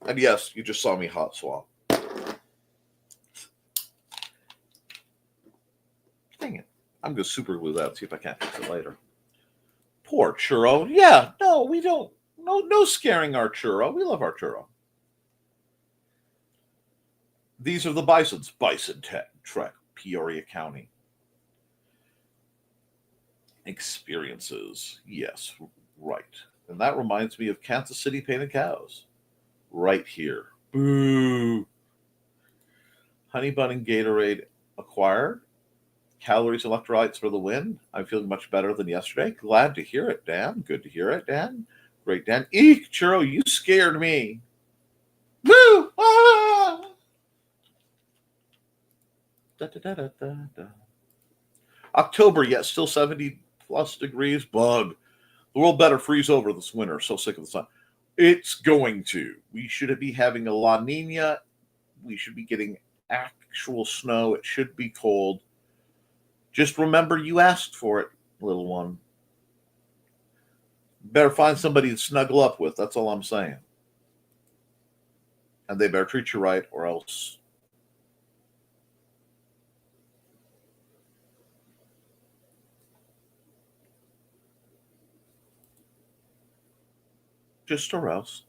And yes, you just saw me hot swap. Dang it. I'm going to super glue that and see if I can't fix it later. Poor churro. Yeah, no, we don't. No scaring our churro. We love our churro. These are the Bisons. Bison Trek, Peoria County. Experiences. Yes, right. And that reminds me of Kansas City Painted Cows. Right here. Boo. Honey Bun and Gatorade acquired. Calories, electrolytes for the win. I'm feeling much better than yesterday. Glad to hear it, Dan. Good to hear it, Dan. Great, Dan. Eek, churro, you scared me. Woo! Ah! Da, da, da, da, da, da. October, yet still 70 plus degrees. Bug. The world better freeze over this winter. So sick of the sun. It's going to. We should be having a La Nina. We should be getting actual snow. It should be cold. Just remember you asked for it, little one. Better find somebody to snuggle up with. That's all I'm saying. And they better treat you right or else Just arouse.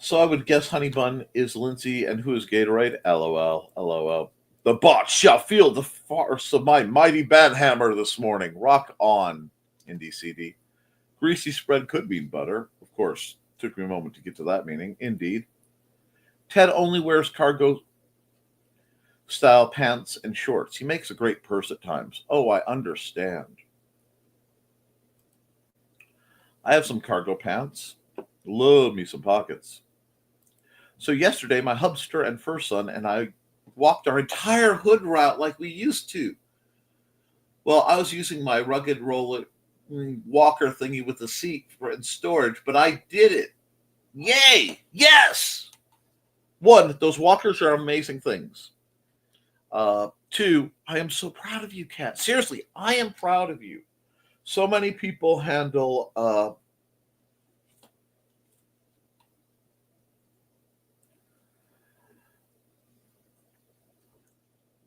So I would guess Honey Bun is Lindsay, and who is Gatorade? LOL, LOL. The bot shall feel the force of my mighty banhammer this morning. Rock on, Indy CD. Greasy spread could mean butter. Of course, took me a moment to get to that meaning. Indeed. Ted only wears cargo style pants and shorts. He makes a great purse at times. Oh, I understand. I have some cargo pants. Love me some pockets. So yesterday, my hubster and first son and I walked our entire hood route like we used to. Well, I was using my rugged roller walker thingy with the seat for in storage, but I did it. Yay! Yes! One, those walkers are amazing things. Two, I am so proud of you, Kat. Seriously, I am proud of you. So many people handle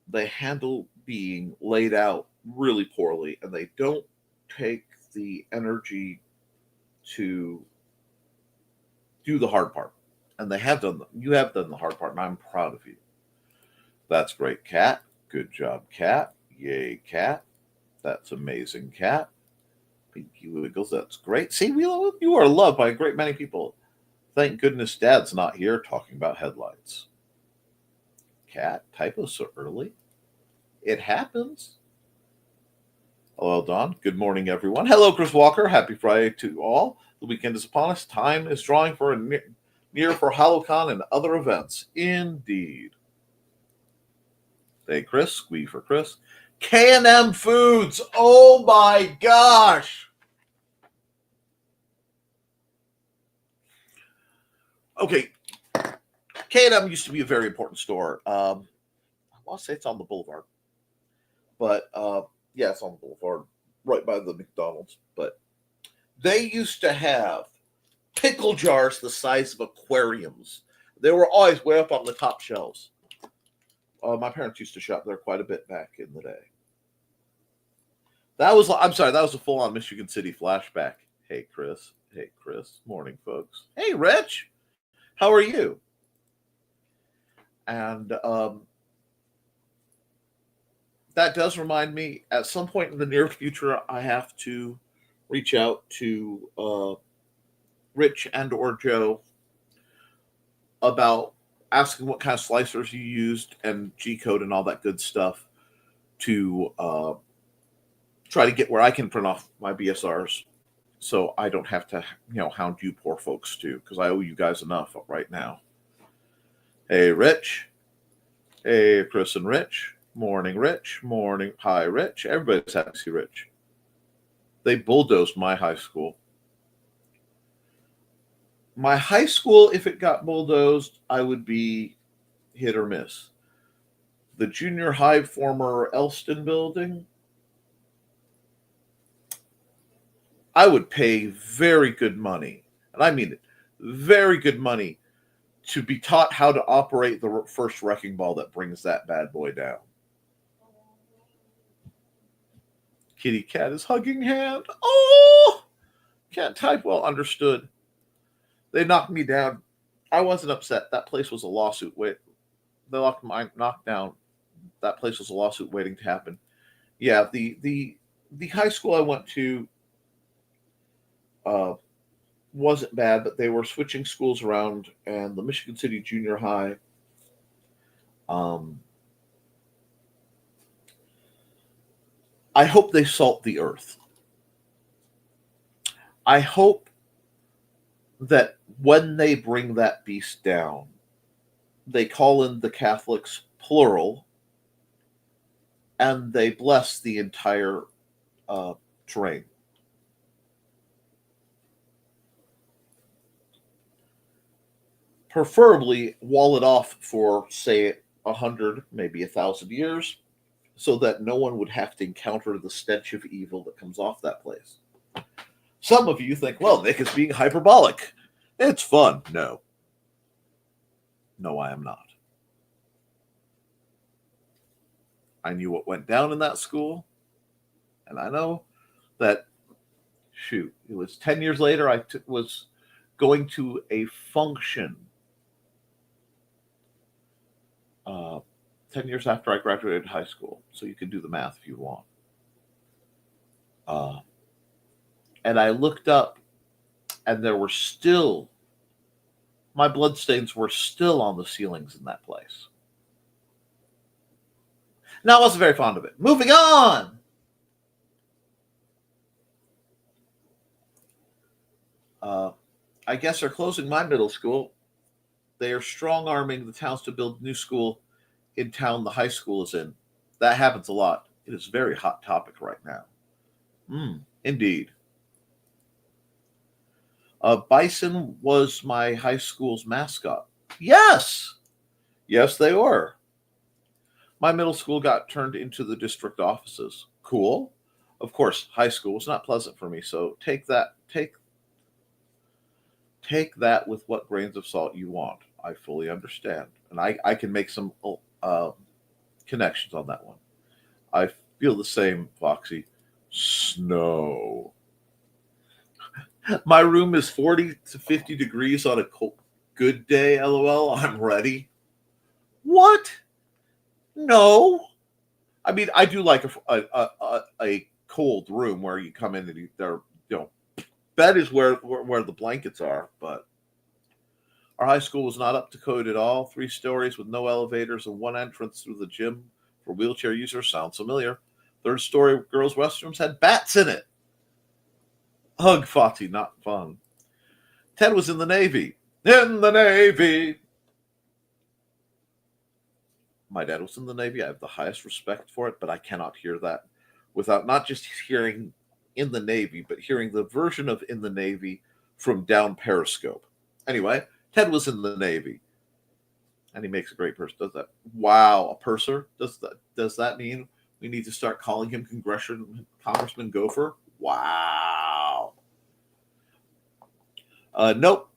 they handle being laid out really poorly, and they don't take the energy to do the hard part. And they have done you have done the hard part, and I'm proud of you. That's great, Kat. Good job, Kat. Yay, Kat. That's amazing, Kat. Pinky Wiggles, that's great. See, you are loved by a great many people. Thank goodness Dad's not here talking about headlights. Kat, typo so early? It happens. Hello, Don. Good morning, everyone. Hello, Chris Walker. Happy Friday to all. The weekend is upon us. Time is drawing for near for HallowCon and other events. Indeed. Hey, Chris. Squee for Chris. K&M Foods. Oh, my gosh. Okay. K&M used to be a very important store. I want to say it's on the boulevard. But, yeah, it's on the boulevard, right by the McDonald's. But they used to have pickle jars the size of aquariums. They were always way up on the top shelves. My parents used to shop there quite a bit back in the day. That was a full-on Michigan City flashback. Hey, Chris. Hey, Chris. Morning, folks. Hey, Rich. How are you? And that does remind me, at some point in the near future, I have to reach out to Rich and or Joe about asking what kind of slicers you used and G-code and all that good stuff to try to get where I can print off my BSRs so I don't have to, hound you poor folks too, because I owe you guys enough right now. Hey, Rich. Hey, Chris and Rich. Morning, Rich. Morning. Hi, Rich. Everybody's happy to see Rich. They bulldozed my high school. My high school, if it got bulldozed, I would be hit or miss. The junior high former Elston building, I would pay very good money, and I mean it, very good money, to be taught how to operate the first wrecking ball that brings that bad boy down. Kitty Cat is hugging hand. Oh! Can't type well. Understood. They knocked me down. I wasn't upset. That place was a lawsuit. They knocked down. That place was a lawsuit waiting to happen. Yeah, the high school I went to wasn't bad, but they were switching schools around, and the Michigan City Junior High I hope they salt the earth. I hope that when they bring that beast down, they call in the Catholics plural, and they bless the entire terrain. Preferably wall it off for, say, 100, maybe 1,000 years, so that no one would have to encounter the stench of evil that comes off that place. Some of you think, well, Nick is being hyperbolic. It's fun. No. No, I am not. I knew what went down in that school. And I know that, shoot, it was 10 years later, I was going to a function 10 years after I graduated high school. So you can do the math if you want. And I looked up, and there were still, my bloodstains were still on the ceilings in that place. Now, I wasn't very fond of it. Moving on. I guess they're closing my middle school. They are strong-arming the towns to build new school in town the high school is in. That happens a lot. It is a very hot topic right now. Indeed. Bison was my high school's mascot. Yes! Yes, they were. My middle school got turned into the district offices. Cool. Of course, high school was not pleasant for me, so take that with what grains of salt you want. I fully understand. And I can make some connections on that one. I feel the same, Foxy. Snow. My room is 40 to 50 degrees on a good day, LOL. I'm ready. What? No. I mean, I do like a cold room where you come in and bed is where the blankets are, but our high school was not up to code at all. 3 stories with no elevators and 1 entrance through the gym for wheelchair users. Sounds familiar. 3rd story girls' restrooms had bats in it. Ugh, Fati, not fun. Ted was in the Navy. In the Navy. My dad was in the Navy. I have the highest respect for it, but I cannot hear that without not just hearing in the Navy, but hearing the version of in the Navy from down Periscope. Anyway, Ted was in the Navy. And he makes a great person. Does that? Wow, a purser? Does that mean we need to start calling him Congressman Gopher? Wow. Nope.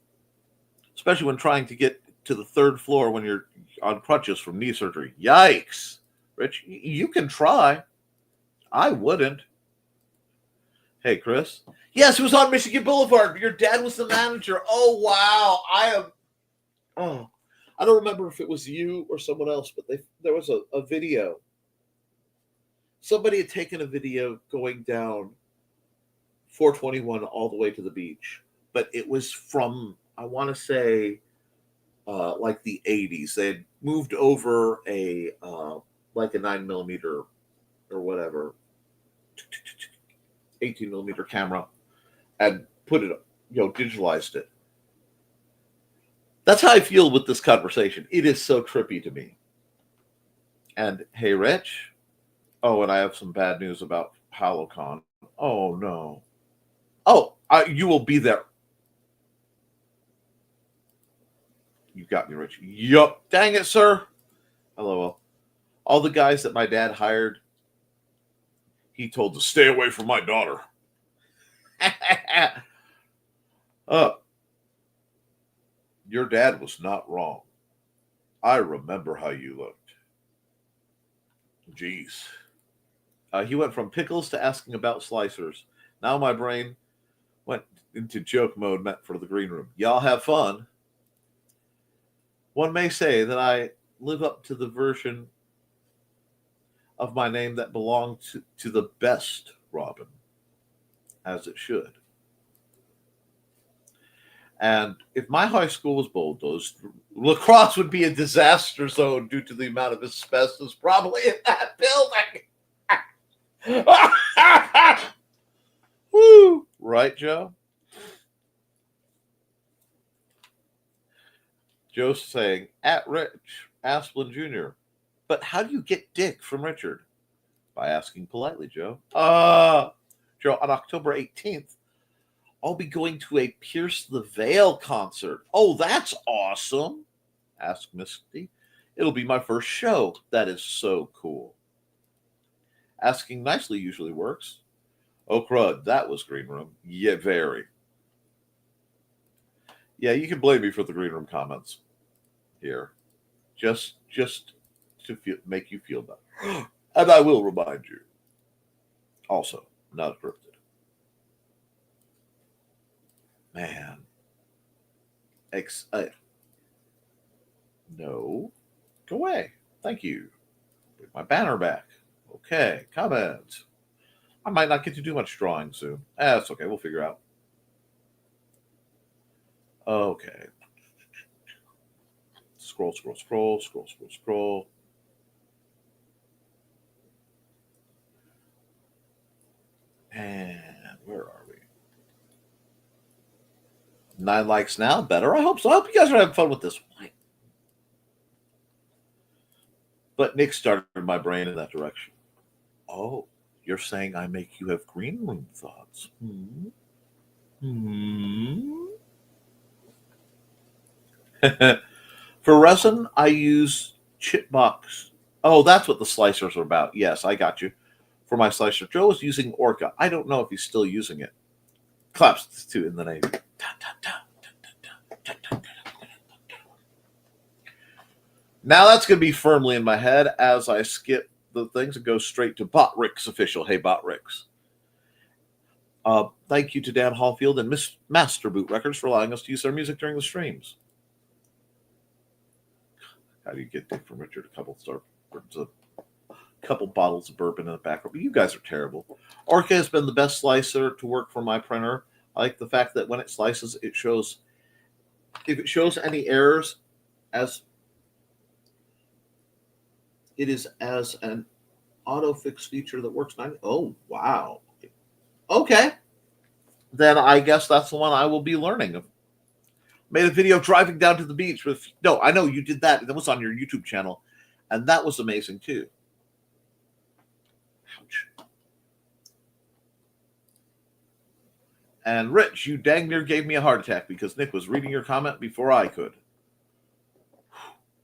Especially when trying to get to the 3rd floor when you're on crutches from knee surgery. Yikes. Rich, you can try. I wouldn't. Hey, Chris. Yes, it was on Michigan Boulevard. Your dad was the manager. Oh, wow. I don't remember if it was you or someone else, but there was a video. Somebody had taken a video going down 421 all the way to the beach, but it was from, I want to say, like the 80s. They had moved over like a 9mm or whatever, 18mm camera, and put it, digitalized it. That's how I feel with this conversation. It is so trippy to me. And hey, Rich. Oh, and I have some bad news about HoloCon. Oh, no. Oh, you will be there. You got me, Rich. Yup. Dang it, sir. LOL. All the guys that my dad hired, he told to stay away from my daughter. Your dad was not wrong. I remember how you looked. Jeez. He went from pickles to asking about slicers. Now my brain went into joke mode meant for the green room. Y'all have fun. One may say that I live up to the version of my name that belonged to the best Robin, as it should. And if my high school was bulldozed, lacrosse would be a disaster zone due to the amount of asbestos probably in that building. Woo! Right, Joe? Joe's saying, at Rich Asplin Jr., but how do you get dick from Richard? By asking politely, Joe. Joe, on October 18th, I'll be going to a Pierce the Veil concert. Oh, that's awesome, asked Misty. It'll be my first show. That is so cool. Asking nicely usually works. Oh, crud, that was green room. Yeah, very. Yeah, you can blame me for the green room comments here. Just to make you feel better. And I will remind you, also, not encrypted. Man. No. Go away. Thank you. Bring my banner back. Okay. Comment. I might not get to do much drawing soon. That's okay. We'll figure out. Okay. Scroll, scroll, scroll, scroll, scroll, scroll. And where are we? 9 likes now. Better. I hope so. I hope you guys are having fun with this. But Nick started my brain in that direction. Oh, you're saying I make you have green room thoughts. For resin, I use chipbox. Oh, that's what the slicers are about. Yes, I got you. For my slicer, Joe is using Orca. I don't know if he's still using it. Claps to in the Navy. Now that's going to be firmly in my head as I skip the things and go straight to Botrix official. Hey, Botrix. Thank you to Dan Hallfield and Miss Master Boot Records for allowing us to use their music during the streams. How do you get Dick from Richard a couple bottles of bourbon in the background? But you guys are terrible. Orca has been the best slicer to work for my printer. I like the fact that when it slices, it shows. If it shows any errors, as it is as an autofix feature that works 90. Oh, wow. Okay. Then I guess that's the one I will be learning. Made a video driving down to the beach with. No, I know you did that. That was on your YouTube channel. And that was amazing too. Ouch. And Rich, you dang near gave me a heart attack because Nick was reading your comment before I could.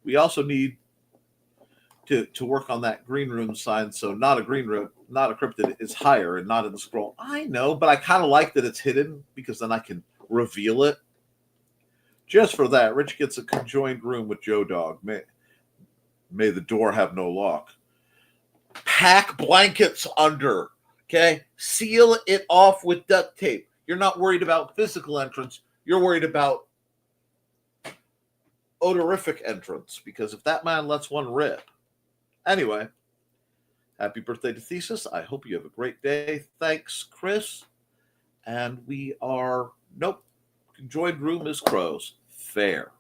We also need to work on that green room sign, so not a green room, not a cryptid is higher and not in the scroll. I know, but I kind of like that it's hidden because then I can reveal it. Just for that, Rich gets a conjoined room with Joe Dog. May the door have no lock. Pack blankets under, okay? Seal it off with duct tape. You're not worried about physical entrance. You're worried about odorific entrance because if that man lets one rip. Anyway, happy birthday to Thesis. I hope you have a great day. Thanks, Chris. And we are, nope, conjoined room is crows. Fair.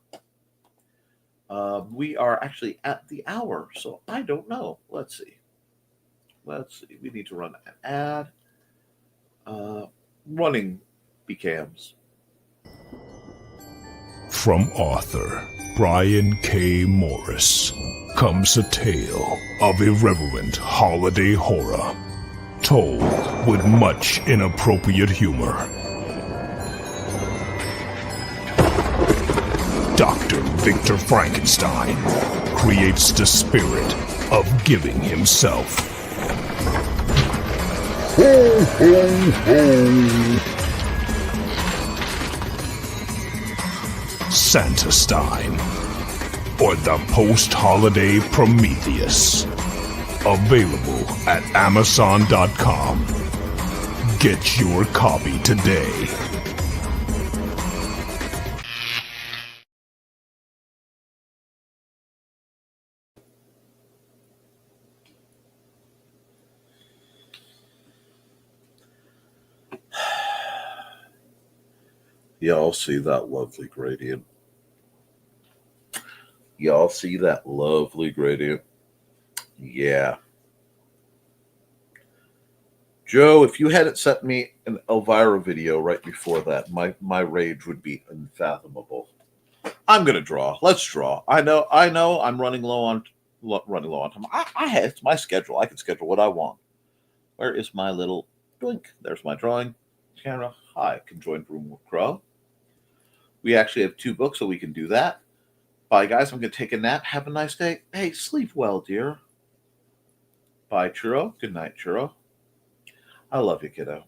We are actually at the hour, so I don't know. Let's see. We need to run an ad. Running becams. From author Brian K. Morris comes a tale of irreverent holiday horror, told with much inappropriate humor. Dr. Victor Frankenstein creates the spirit of giving himself. Ho, ho, ho. Santastein, or the post-holiday Prometheus. Available at Amazon.com. Get your copy today. Y'all see that lovely gradient? Y'all see that lovely gradient? Yeah. Joe, if you hadn't sent me an Elvira video right before that, my rage would be unfathomable. I'm gonna draw. Let's draw. I know. I'm running low on time. It's my schedule. I can schedule what I want. Where is my little doink? There's my drawing camera. Hi, conjoined room with Crow. We actually have 2 books, so we can do that. Bye, guys. I'm going to take a nap. Have a nice day. Hey, sleep well, dear. Bye, Churro. Good night, Churro. I love you, kiddo.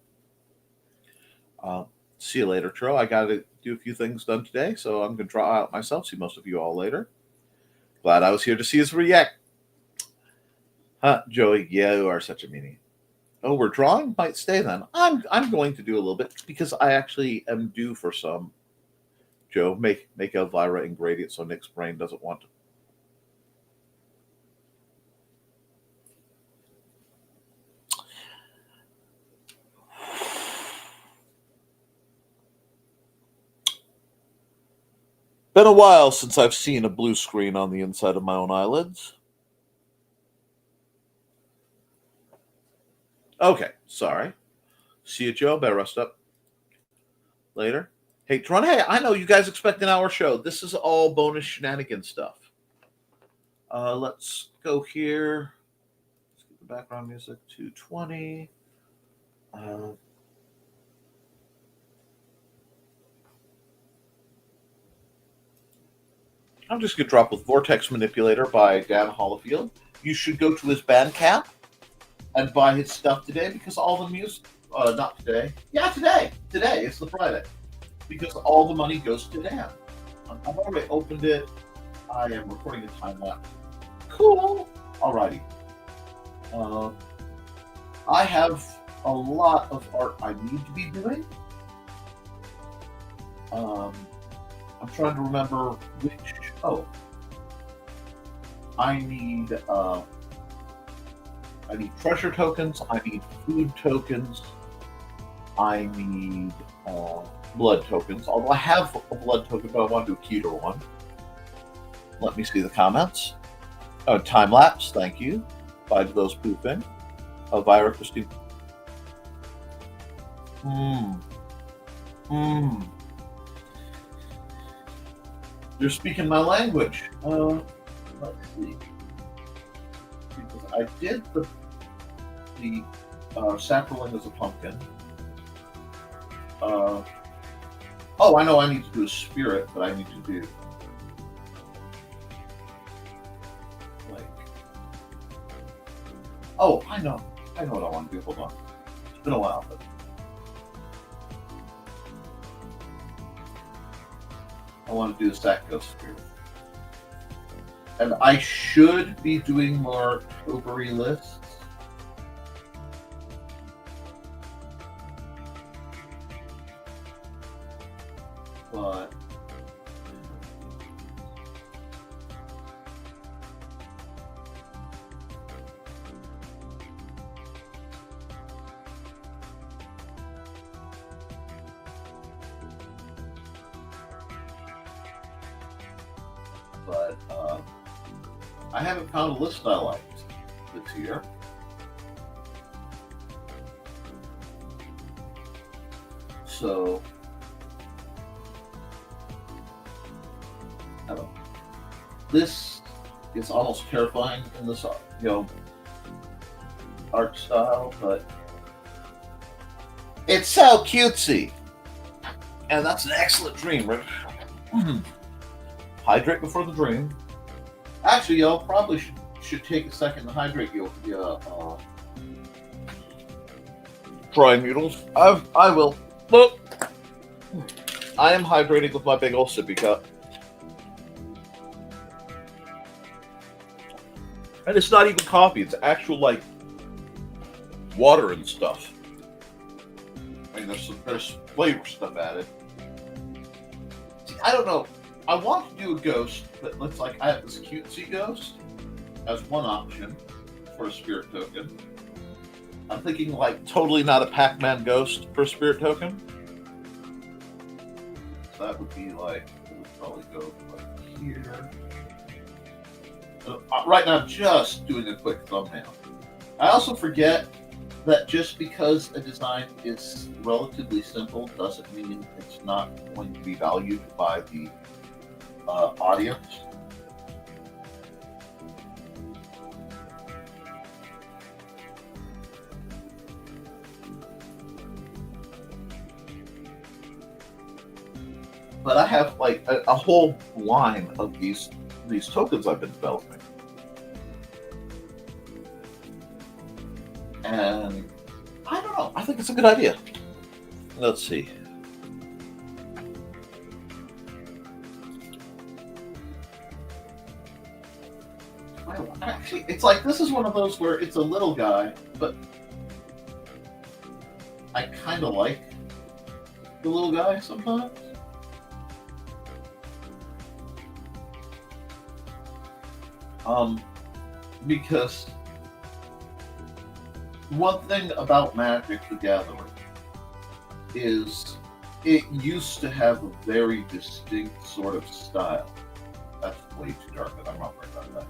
See you later, Churro. I got to do a few things done today, so I'm going to draw out myself. See most of you all later. Glad I was here to see his react. Joey, yeah, you are such a meanie. Oh, we're drawing? Might stay then. I'm going to do a little bit because I actually am due for some. Joe, make Elvira ingredient so Nick's brain doesn't want to. Been a while since I've seen a blue screen on the inside of my own eyelids. Okay, sorry. See you, Joe. Better rest up. Later. Hey, Tron, hey, I know you guys expect an hour show. This is all bonus shenanigans stuff. Let's go here. Let's get the background music to 20. I'm just going to drop with Vortex Manipulator by Dan Hollifield. You should go to his Bandcamp and buy his stuff today because all the music, not today. Yeah, today. Today. It's the Friday. Because all the money goes to Dan. I've already opened it. I am recording a time lapse. Cool. Alrighty. I have a lot of art I need to be doing. I'm trying to remember which. Oh, I need treasure tokens. I need food tokens. I need blood tokens. Although I have a blood token, but I want to do a cuter one. Let me see the comments. Oh, time lapse. Thank you. Bye to those pooping. Elvira Christine. You're speaking my language. Let's see. Because I did the sapperling as a pumpkin. Oh, I know I need to do a spirit, but I need to do like. Oh, I know what I want to do. Hold on. It's been a while, but. I want to do the Sacco Spirit. And I should be doing more October lists. But I haven't found a list I liked this year. So I don't know. This is almost terrifying in this, art style, but it's so cutesy, and that's an excellent dream, right? Hydrate before the dream. Actually, y'all probably should take a second to hydrate your dry noodles. I will. Look, I am hydrating with my big old sippy cup. And it's not even coffee, it's actual, like, water and stuff. I mean, there's flavor stuff added. See, I don't know. I want to do a ghost that looks like I have this cutesy ghost as one option for a spirit token. I'm thinking, like, totally not a Pac-Man ghost for a spirit token. So that would be like, it would probably go like here. Right now, I'm just doing a quick thumbnail. I also forget that just because a design is relatively simple doesn't mean it's not going to be valued by the audience. But I have like a whole line of these tokens I've been developing. And I don't know, I think it's a good idea. Let's see. Actually, it's like this is one of those where it's a little guy, but I kind of like the little guy sometimes. Because one thing about Magic the Gathering is it used to have a very distinct sort of style. That's way too dark, but I'm not worried about that.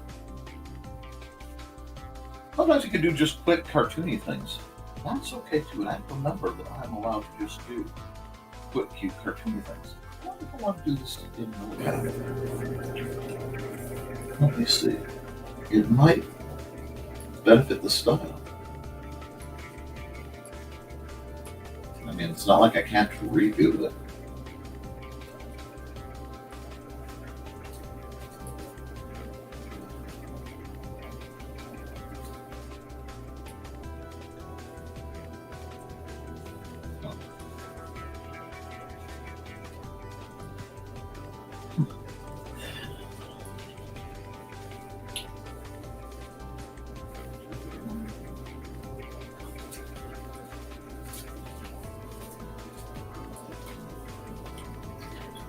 Sometimes you can do just quick cartoony things. That's okay too, and I remember that I'm allowed to just do quick, cute, cartoony things. I wonder if I want to do this in the Let me see. It might benefit the style. I mean, it's not like I can't redo it.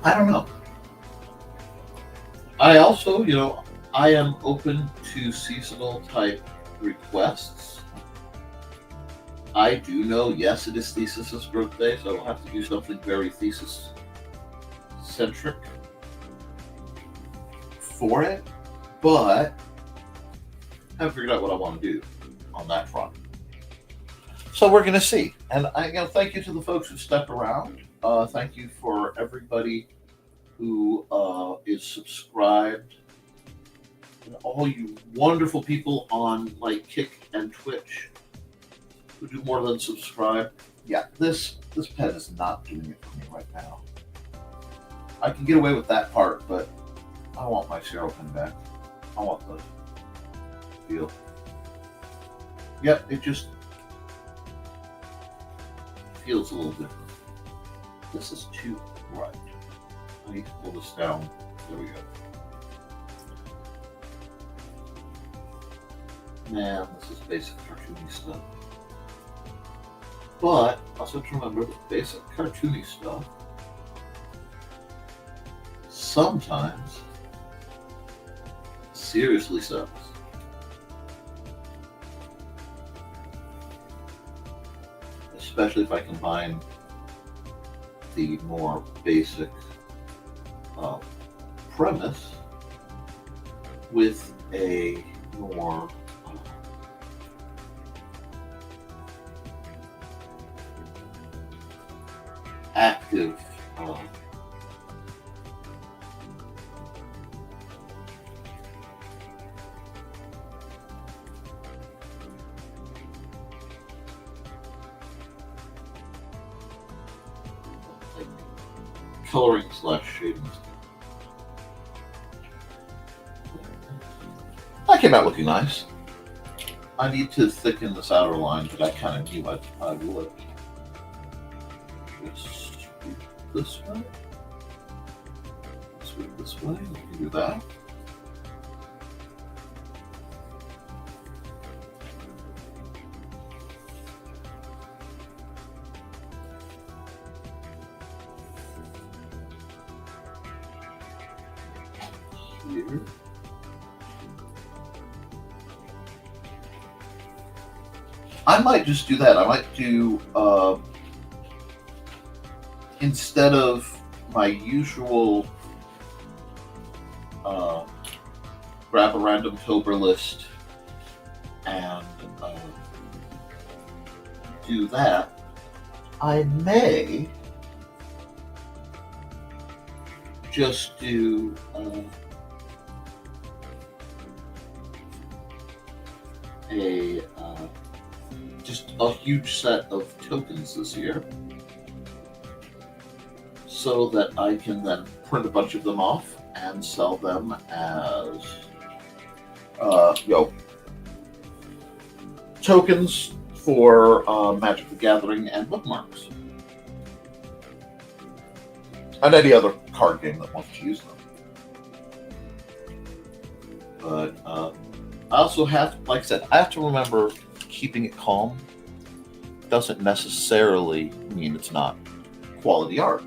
I don't know. I also, I am open to seasonal type requests. I do know, yes, it is Thesis' birthday, so I'll have to do something very Thesis-centric for it, but I haven't figured out what I want to do on that front. So we're going to see. And thank you to the folks who stuck around. Thank you for everybody who is subscribed, and all you wonderful people on Kick and Twitch who do more than subscribe. Yeah, this pet is not doing it for me right now. I can get away with that part, but I want my Zero Pin back. I want the feel. Yep, it just feels a little different. This is too bright. I need to pull this down. There we go. Man, this is basic cartoony stuff. But also to remember that basic cartoony stuff sometimes seriously sucks. Especially if I combine the more basic premise with a more active coloring / shading. That came out looking nice. I need to thicken this outer line, but I kind of knew I would. Sweep this way. Sweep this way. We can do that. Here. I might just do that. I might do, instead of my usual grab a random Tober list and do that, I may just do just a huge set of tokens this year, so that I can then print a bunch of them off and sell them as tokens for Magic the Gathering and bookmarks, and any other card game that wants to use them. But I also have, like I said, I have to remember keeping it calm doesn't necessarily mean it's not quality art.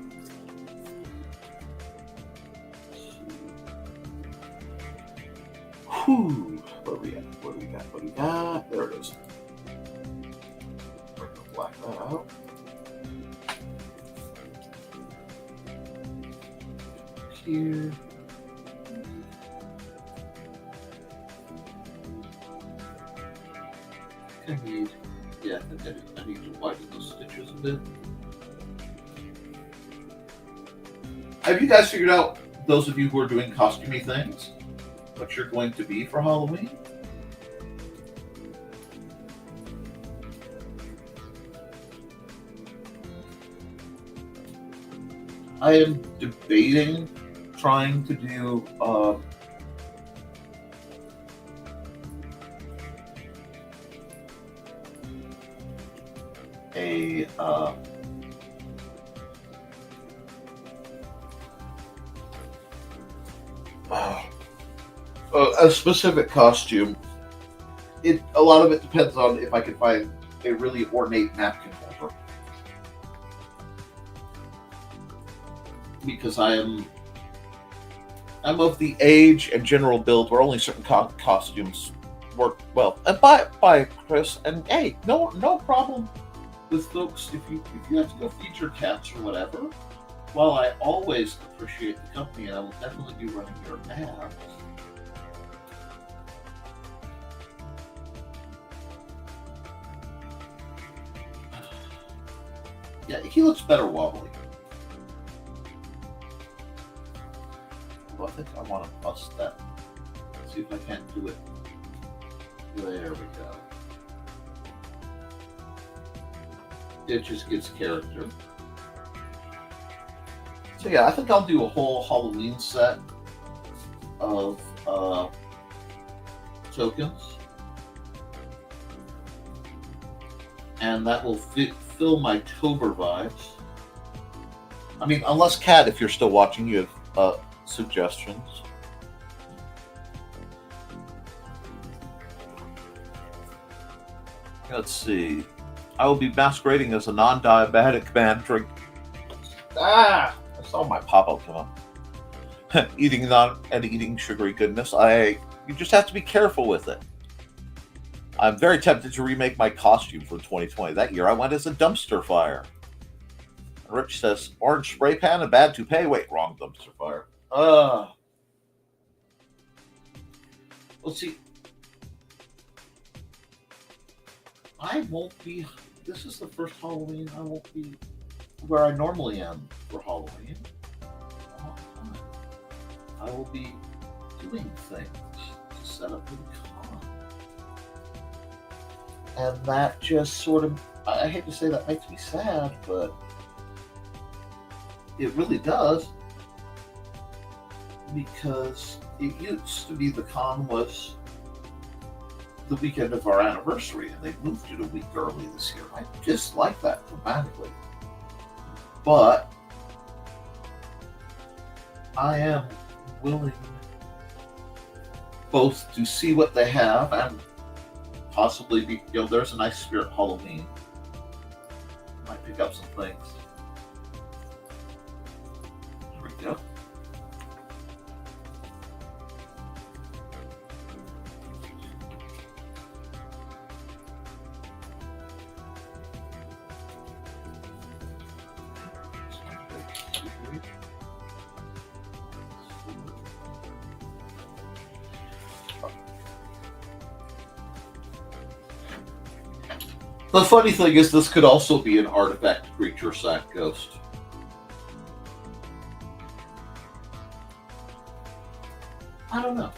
Whew. What do we got? What do we got? What do we got? There it is. We're going to black that out. Here. I think I need to widen those stitches a bit. Have you guys figured out, those of you who are doing costumey things, what you're going to be for Halloween? I am debating trying to do a specific costume. A lot of it depends on if I can find a really ornate napkin holder, because I'm of the age and general build where only certain costumes work well. And bye, Chris. And hey, no problem with folks if you have to go feed your cats or whatever. While I always appreciate the company, and I will definitely be running your ads. Yeah, he looks better wobbly. Well, I think I want to bust that. Let's see if I can't do it. There we go. It just gives character. So yeah, I think I'll do a whole Halloween set of tokens. And that will fill my Tober vibes. I mean, unless Kat, if you're still watching, you have suggestions. Let's see. I will be masquerading as a non-diabetic man I saw my pop-up come up. Eating sugary goodness. You just have to be careful with it. I'm very tempted to remake my costume from 2020. That year I went as a dumpster fire. Rich says, orange spray pan and bad toupee. Wait, wrong dumpster fire. Let's see. I won't be... This is the first Halloween I won't be where I normally am for Halloween. I will be doing things to set up the con. And that just sort of, I hate to say that makes me sad, but it really does. Because it used to be the con was the weekend of our anniversary, and they moved it a week early this year. I just like that dramatically. But I am willing both to see what they have and possibly be, there's a nice Spirit Halloween. Might pick up some things. There we go. The funny thing is, this could also be an artifact creature sack ghost. I don't know.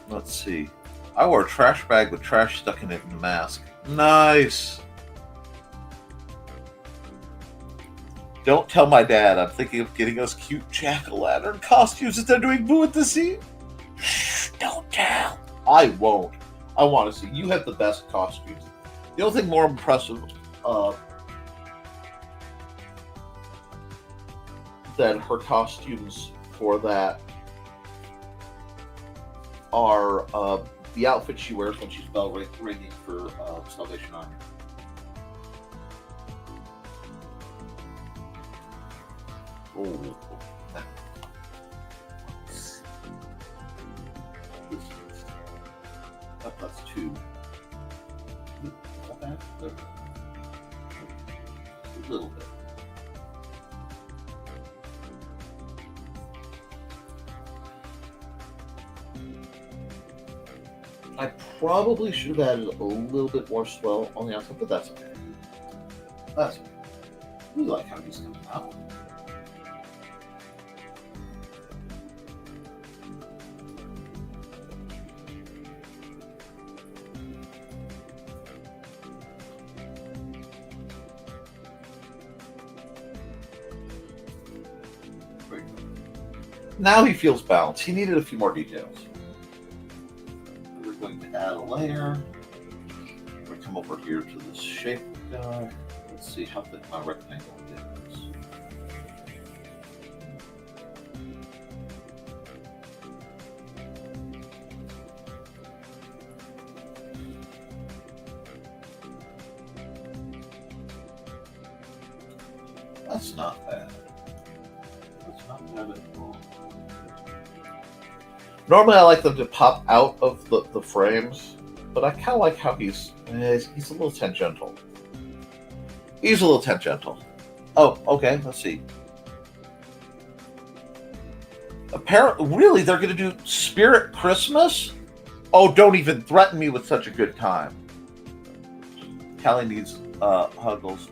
Let's see. I wore a trash bag with trash stuck in it and a mask. Nice. Don't tell my dad. I'm thinking of getting us cute jack-o'-lantern costumes instead of doing Boo at the Sea. Shh, don't tell. I won't. I want to see. You have the best costumes. The only thing more impressive then her costumes for that are the outfit she wears when she's bell ringing for Salvation Army. Oh, that's two. Not bad. A little bit. I probably should have added a little bit more swell on the outside, but that's okay. That's okay. We like how he's coming out. Now he feels balanced. He needed a few more details. We're going to add a layer. We're going to come over here to this shape guy. Let's see how thick my rectangle is. That's not bad. That's not bad at all. Normally I like them to pop out of the frames, but I kind of like how he's a little tangential. He's a little tangential. Oh, okay, let's see. Apparently, really, they're going to do Spirit Christmas? Oh, don't even threaten me with such a good time. Callie needs Huggles.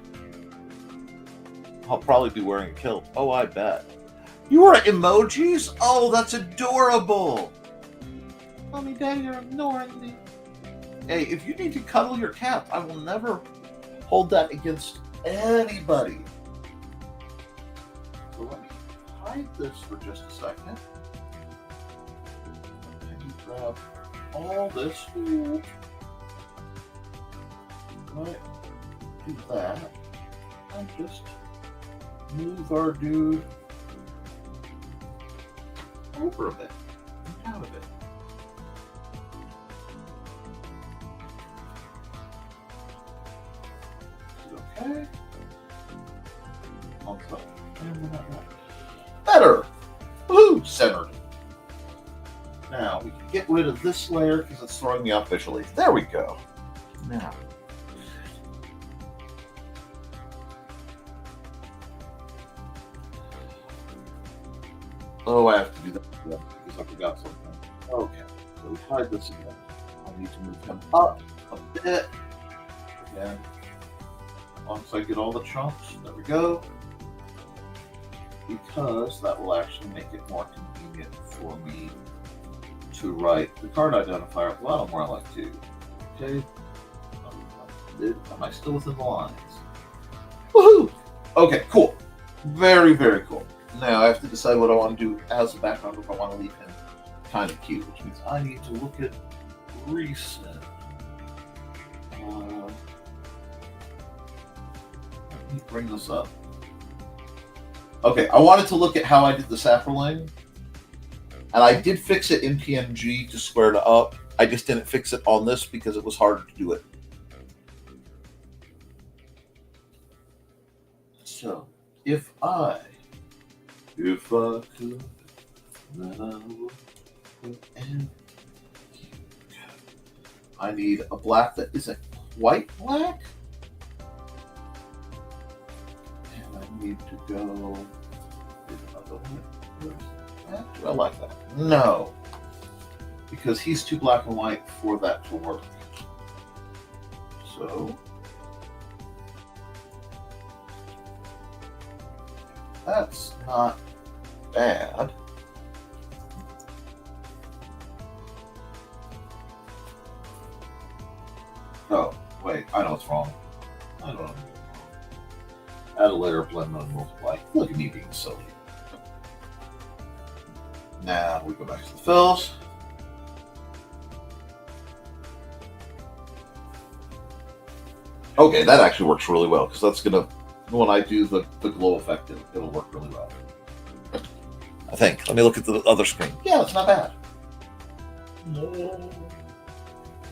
I'll probably be wearing a kilt. Oh, I bet. You are emojis? Oh, that's adorable. Mommy, Daddy, you're ignoring me. Hey, if you need to cuddle your cat, I will never hold that against anybody. So let me hide this for just a second. And you grab all this here. Right. Do that. And just move our dude over a bit, out of it. Okay. On top. Better! Woo! Centered. Now we can get rid of this layer because it's throwing me off visually. There we go. Now. Oh, I have to do that again because I forgot something. Okay, so we hide this again. I need to move him up a bit. Again. Once I get all the chunks, there we go. Because that will actually make it more convenient for me to write the card identifier at the bottom where I like to. Okay. Am I still within the lines? Woohoo! Okay, cool. Very, very cool. Now I have to decide what I want to do as a background if I want to leave him kind of cute, which means I need to look at recent. Let me bring this up. Okay, I wanted to look at how I did the sapperling, and I did fix it in PNG to square it up. I just didn't fix it on this because it was harder to do it. So, if I could, then I would. And I need a black that isn't quite black. And I need to go get another one. Do I like that? No. Because he's too black and white for that to work. So that's not bad. Oh, wait, I know what's wrong. I don't know. Add a layer of blend mode and multiply. Look at me being silly. Now we go back to the fills. Okay, that actually works really well because that's gonna, when I do the glow effect, it'll work really well. I think. Let me look at the other screen. Yeah, it's not bad.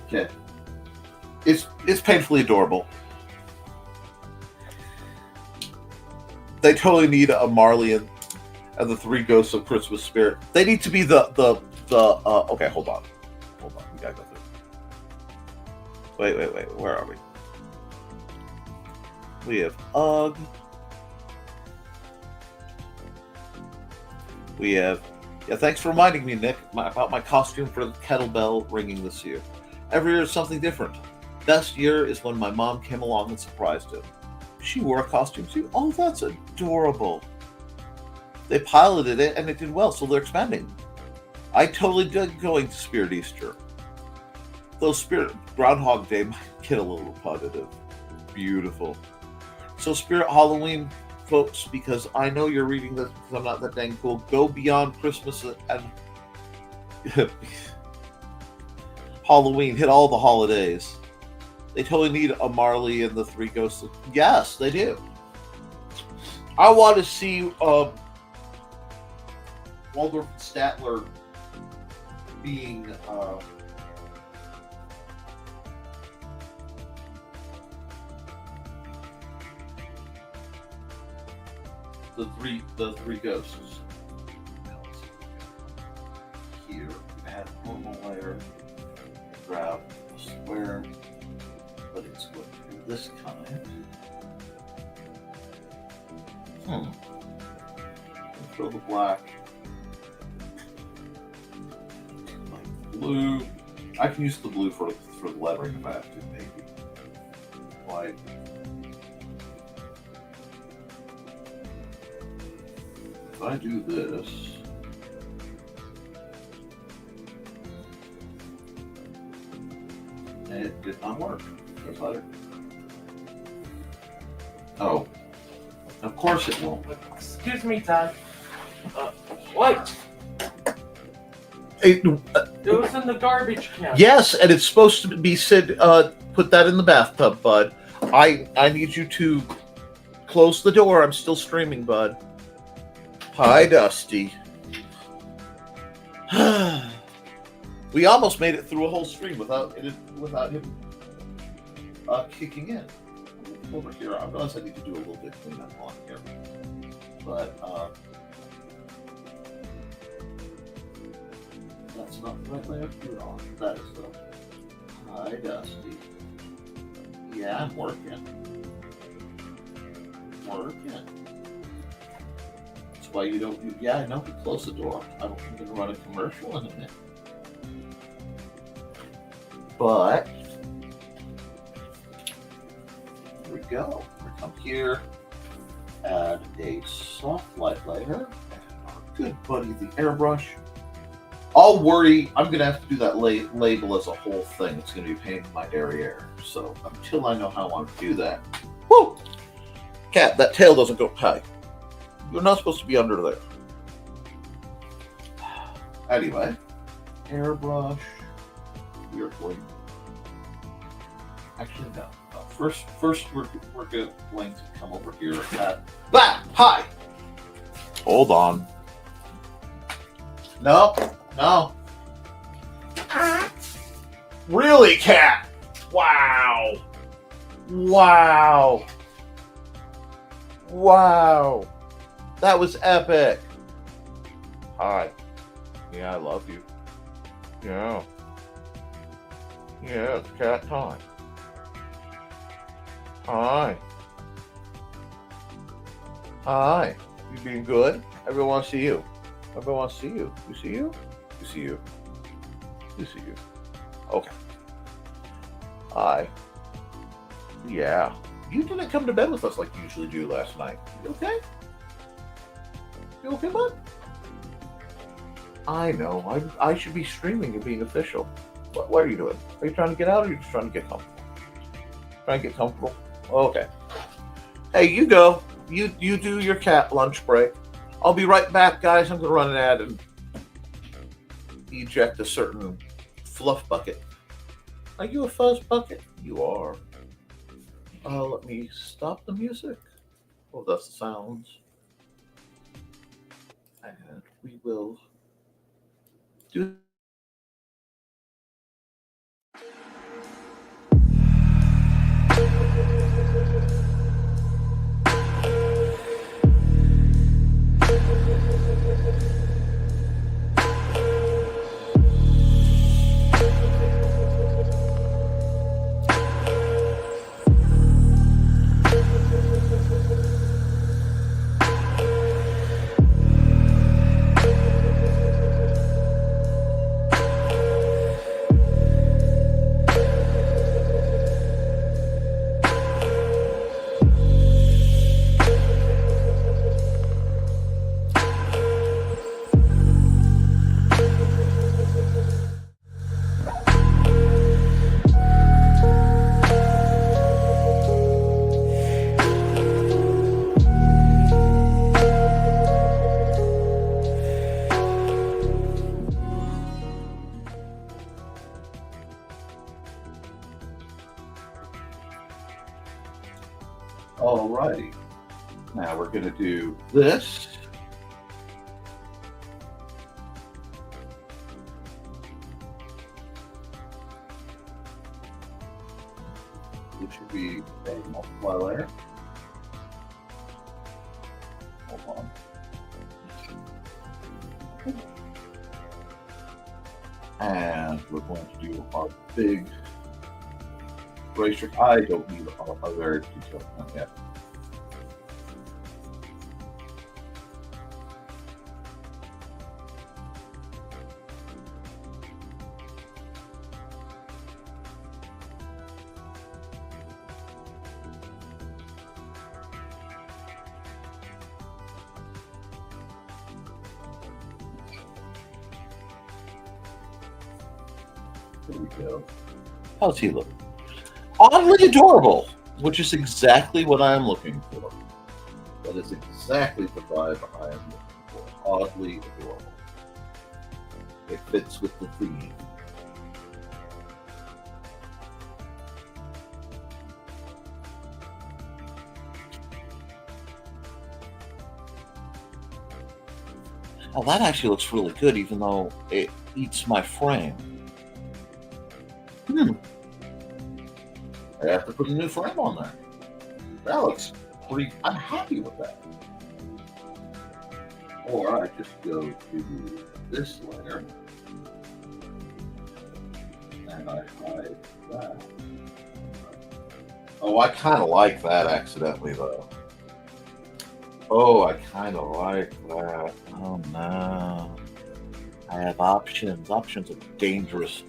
Okay. It's painfully adorable. They totally need a Marley and the Three Ghosts of Christmas Spirit. They need to be the okay, hold on. We gotta go through. Wait. Where are we? We have Ugg. We have, thanks for reminding me, Nick, about my costume for the kettlebell ringing this year. Every year is something different. Best year is when my mom came along and surprised him. She wore a costume too. Oh, that's adorable. They piloted it and it did well, so they're expanding. I totally did going to Spirit Easter. Though Spirit Groundhog Day might get a little repetitive. Beautiful. So Spirit Halloween, folks, because I know you're reading this because I'm not that dang cool. Go beyond Christmas and Halloween. Hit all the holidays. They totally need a Marley and the Three Ghosts. Yes, they do. I want to see Waldorf and Statler being the three ghosts. Here, add normal layer, grab a square, but it's going to be this kind. Throw the black, like blue. I can use the blue for the lettering if I have to, maybe. White. If I do this, it did not work. There's letter. Oh, of course it won't. Excuse me, Todd. What? It was in the garbage can. Yes, and it's supposed to be said, put that in the bathtub, bud. I need you to close the door. I'm still streaming, bud. Hi, Dusty. We almost made it through a whole stream without him kicking in. Over here, I realize I need to do a little bit of cleanup on here, but that's not the right layer to do it on. That is the hi, Dusty. Yeah, I'm working. That's why you don't do. Yeah, I know. You close the door. I don't think I'm gonna run a commercial in a minute. But here we go. We come here, add a soft light layer, and our good buddy the airbrush. I'll worry. I'm gonna have to do that label as a whole thing. It's gonna be a pain in my derriere. So until I know how I want to do that, whoo, cat, that tail doesn't go high. You're not supposed to be under there. Anyway, airbrush. We are going. Actually, no. First, we're going to come over here at that. Hi. Hold on. No. Really, cat? Wow. That was epic. Hi. Yeah, I love you. Yeah. Yeah, it's cat time. Hi. You being good? Everyone wants to see you. You see you? Okay. Hi. Yeah. You didn't come to bed with us like you usually do last night. You okay? You okay, bud? I know. I should be streaming and being official. What are you doing? Are you trying to get out or are you just trying to get comfortable? Trying to get comfortable? Okay. Hey, you go. You do your cat lunch break. I'll be right back, guys. I'm going to run an ad and eject a certain fluff bucket. Are you a fuzz bucket? You are. Let me stop the music. Oh, that's the sounds. And we will do. Alrighty. Now we're going to do this. This should be a multiply layer. Hold on. And we're going to do our big eraser. I don't need a very detailed one yet. There we go. How's he look? Oddly adorable, which is exactly what I am looking for. That is exactly the vibe I am looking for. Oddly adorable. It fits with the theme. Now that actually looks really good, even though it eats my frame. I have to put a new frame on there. That looks pretty. I'm happy with that. Or I just go to this layer and I hide that. Oh, I kind of like that accidentally though. Oh, I kind of like that. Oh no. I have options. Options are dangerous.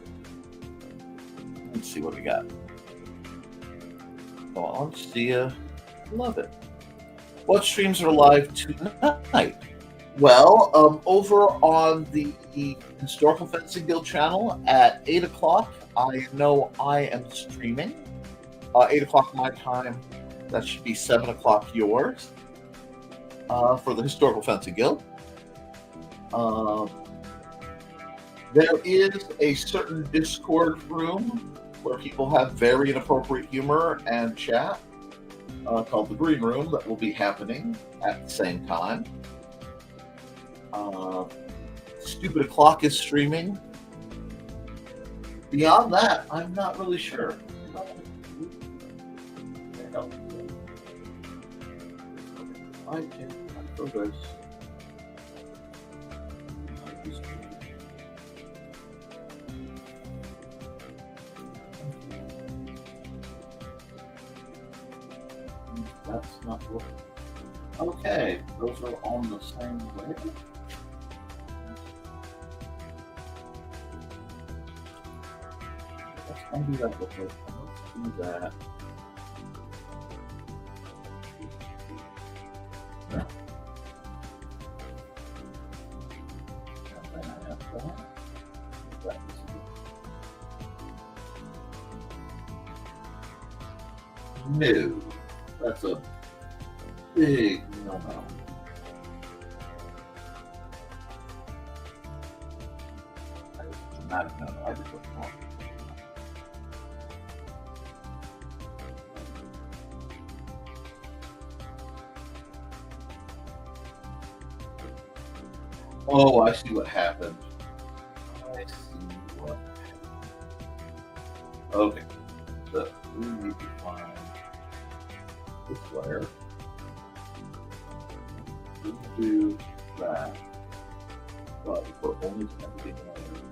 Let's see what we got. Go on, see ya. Love it. What streams are live tonight? Well, over on the Historical Fencing Guild channel at 8 o'clock, I know I am streaming. 8 o'clock my time. That should be 7 o'clock yours. For the Historical Fencing Guild. There is a certain Discord room where people have very inappropriate humor and chat called the Green Room that will be happening at the same time. Stupid O'Clock is streaming. Beyond that, I'm not really sure. I can for this. That's not cool. Okay, those are on the same layer. Let's undo that real quick. Let's do that. And then I have that. That is good. No. That's a big no-no. That is a dramatic no-no. I just looked wrong. Oh, I see what happened. I see what happened. Okay. So we need to find this layer. We can do that. But if we're only connecting layers,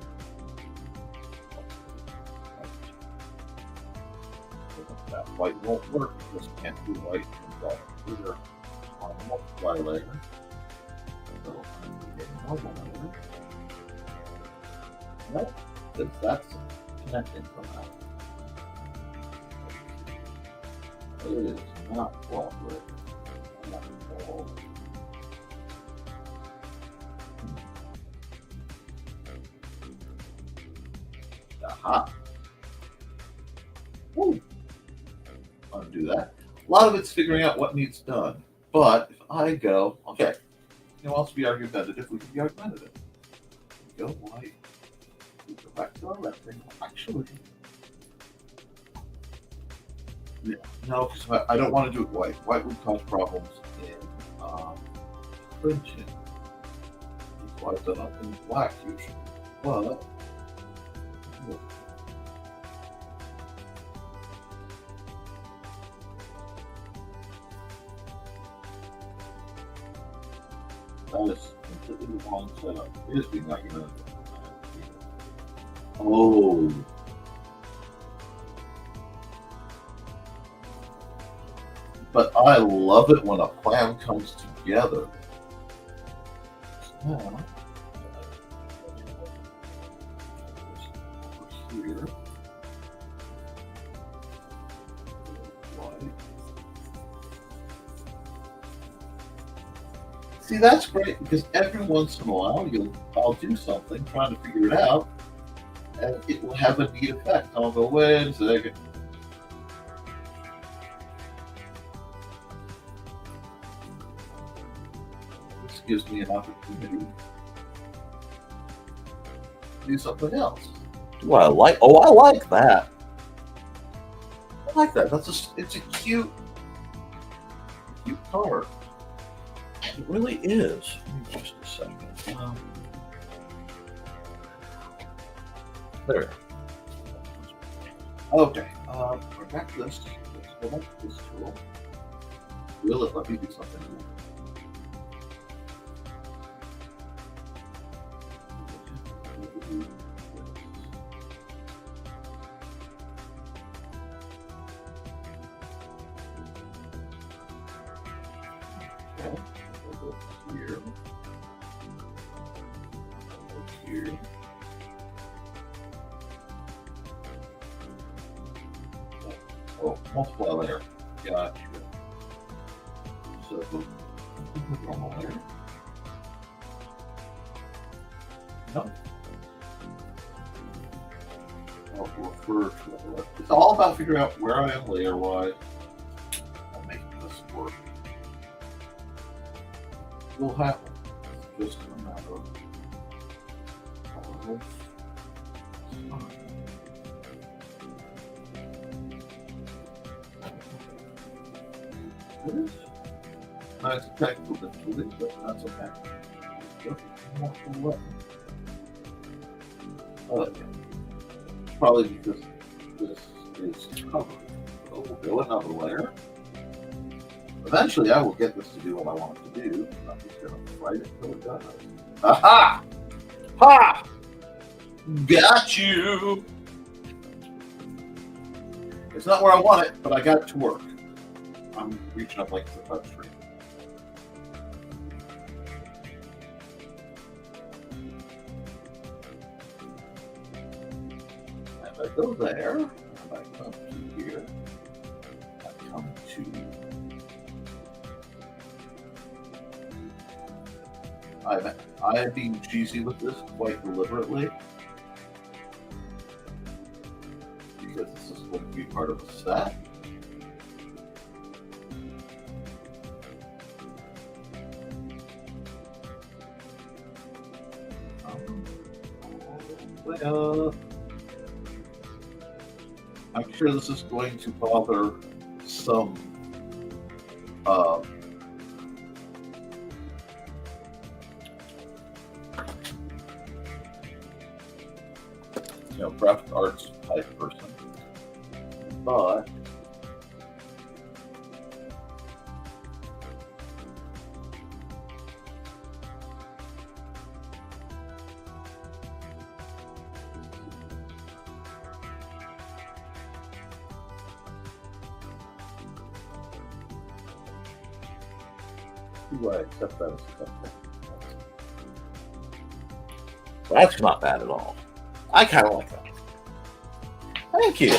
that white won't work because we can't do white and black. We're on a multiply layer. So I'm getting normal layer. Nope, because that's connecting from that. It is not cooperating. Not at all. Aha. Woo. Undo that. A lot of it's figuring out what needs done. But if I go, okay, you know, also be argumentative, we can be argumentative. We go white. We go back to our rectangle. Actually, yeah, no, because I don't want to do it white. White would cause problems in printing. That's why I've done it in black usually. But that is completely the wrong setup. It is being argumentative. Oh. But I love it when a plan comes together. Now, over here. See, that's great because every once in a while I'll do something trying to figure it out, and it will have a neat effect. I'll go, wait a second. This gives me an opportunity to do something else. Do I like? Oh, I like that. I like that. It's a cute card. It really is. Give me just a second. There. Okay. Forget this. Let's go back to this tool. Will it let me do something? Here. Oh, multiply layer. Gotcha. So, normal layer. No. I'll refer to it. It's all about figuring out where I am layer-wise and making this work. It will happen. It's just a matter of it's a technical difficulty, but that's okay. Okay. Probably because this is covered. So we'll go another layer. Eventually I will get this to do what I want it to do. I'm just going to write it until it does. Aha! Ha! Got you! It's not where I want it, but I got it to work. I'm reaching up like the touch screen. And I go there, and I come to here. I come to... I'm being cheesy with this quite deliberately. Because this is going to be part of a set. I'm sure this is going to bother some graphic arts type person. But do I accept that as acceptable? That's not bad at all. I kind of like that. Thank you.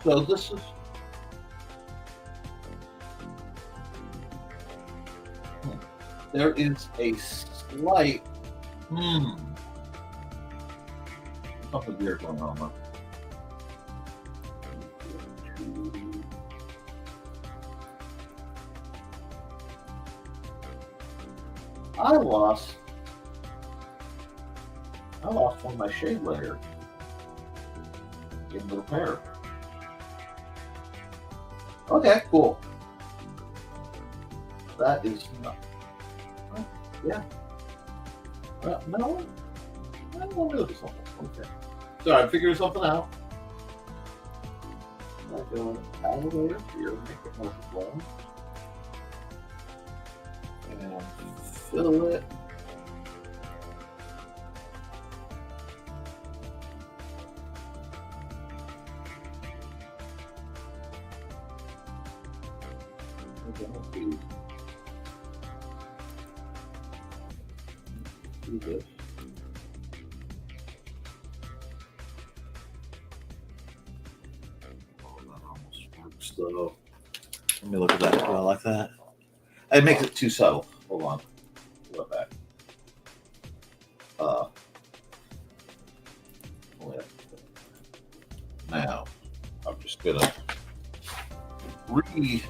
So this is there is a slight something weird going on there. I lost one of my shade layers in the repair. Okay, cool. That is not. Yeah. No. I don't want to do something. Okay. So I'm figuring something out. I'm going out of the layer here, make it more flow. And fill it. Do this. Oh, that almost works though. Let me look at that. Do I like that? It makes it too subtle. Hold on. Go back. Now, I'm just gonna redo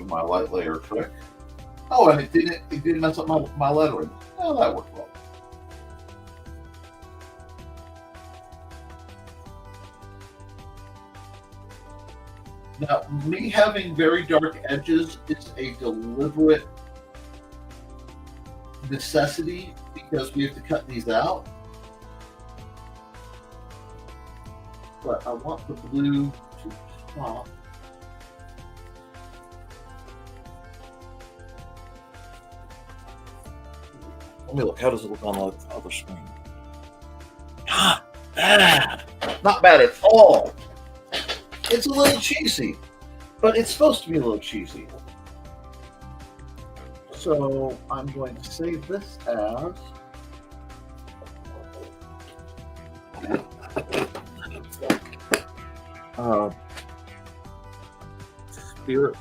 my light layer trick. Oh, and it didn't mess up my lettering. Oh, that worked well. Now, me having very dark edges is a deliberate necessity because we have to cut these out. But I want the blue to stop. Let me look. How does it look on the other screen? Not bad. Not bad at all. It's a little cheesy, but it's supposed to be a little cheesy. So I'm going to save this as Spirit.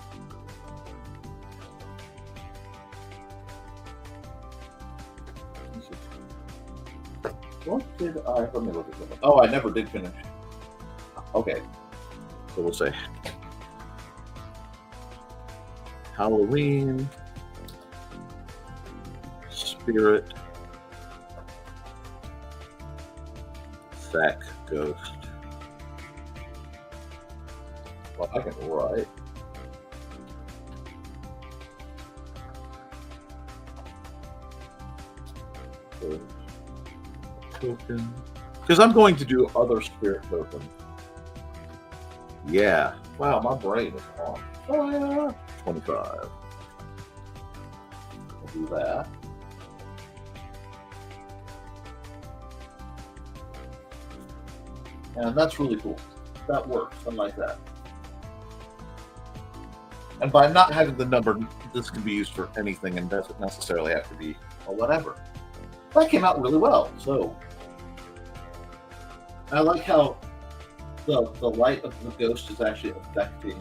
What did I? Let me look at that. Oh, I never did finish. Okay, so we'll say Halloween, Spirit, Sack Ghost. Well, I can write. Token. Because I'm going to do other spirit tokens. Yeah. Wow, my brain is on. Oh, yeah. 25. We'll do that. And that's really cool. That works. I like that. And by not having the number, this can be used for anything and doesn't necessarily have to be or whatever. That came out really well. So I like how the light of the ghost is actually affecting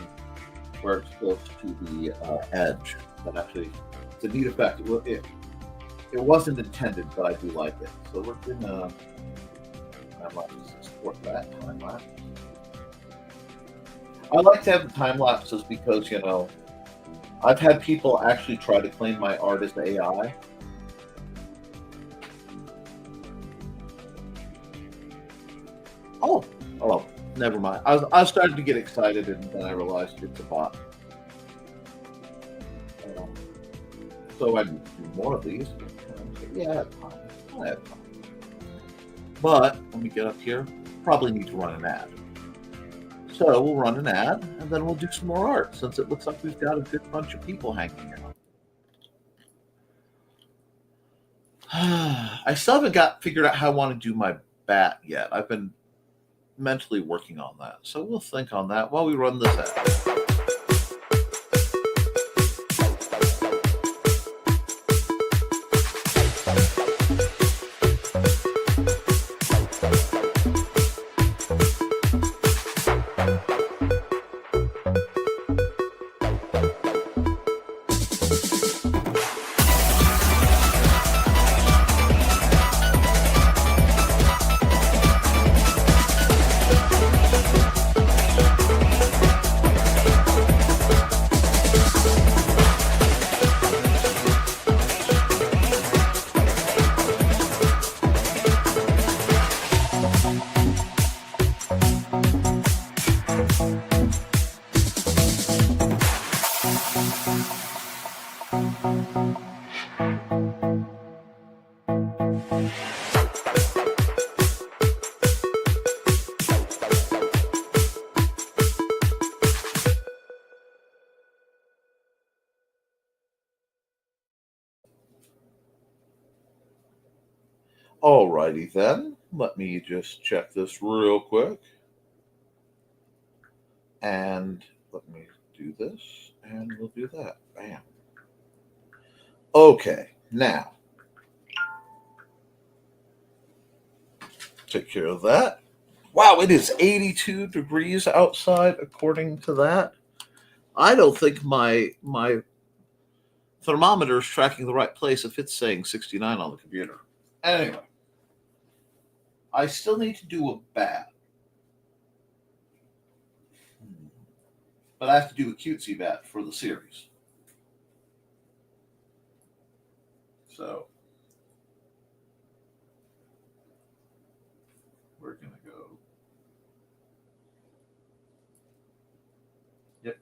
where it's close to the edge. That actually, it's a neat effect. It wasn't intended, but I do like it. So we're gonna time lapse to support that time lapse. I like to have the time lapses because I've had people actually try to claim my art as AI. Oh, never mind. I was starting to get excited, and then I realized it's a bot. So I do more of these. Yeah, I have time. But when we get up here, probably need to run an ad. So we'll run an ad, and then we'll do some more art, since it looks like we've got a good bunch of people hanging out. I still haven't got figured out how I want to do my bat yet. I've been mentally working on that. So we'll think on that while we run this ad. Alrighty then, let me just check this real quick. And let me do this, and we'll do that. Bam. Okay, now, take care of that. Wow, it is 82 degrees outside, according to that. I don't think my thermometer is tracking the right place if it's saying 69 on the computer. Anyway, I still need to do a bat. But I have to do a cutesy bat for the series. So we're going to go. Yep.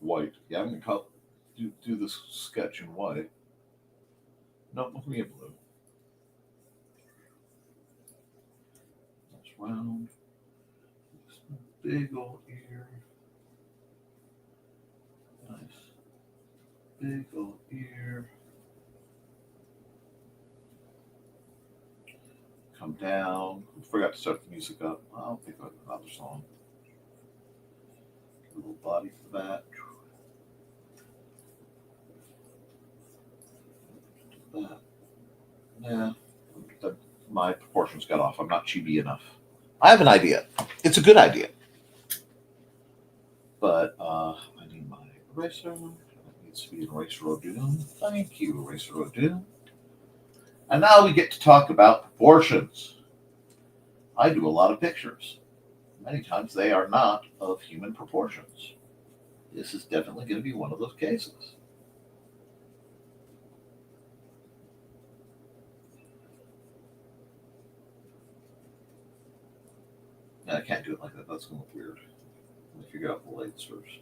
White. Yeah, I'm going to do this sketch in white. No, give me a blue. That's round. This big old ear. Nice. Big old ear. Come down. Forgot to start the music up. I'll pick up another song. Little body for that. That. Yeah. My proportions got off. I'm not chibi enough. I have an idea. It's a good idea. But I need my eraser. It needs to be an eraser O'Doom. Thank you, eraser O'Doom. And now we get to talk about proportions. I do a lot of pictures. Many times they are not of human proportions. This is definitely going to be one of those cases. I can't do it like that. That's going to look weird. Let me figure out the lights first.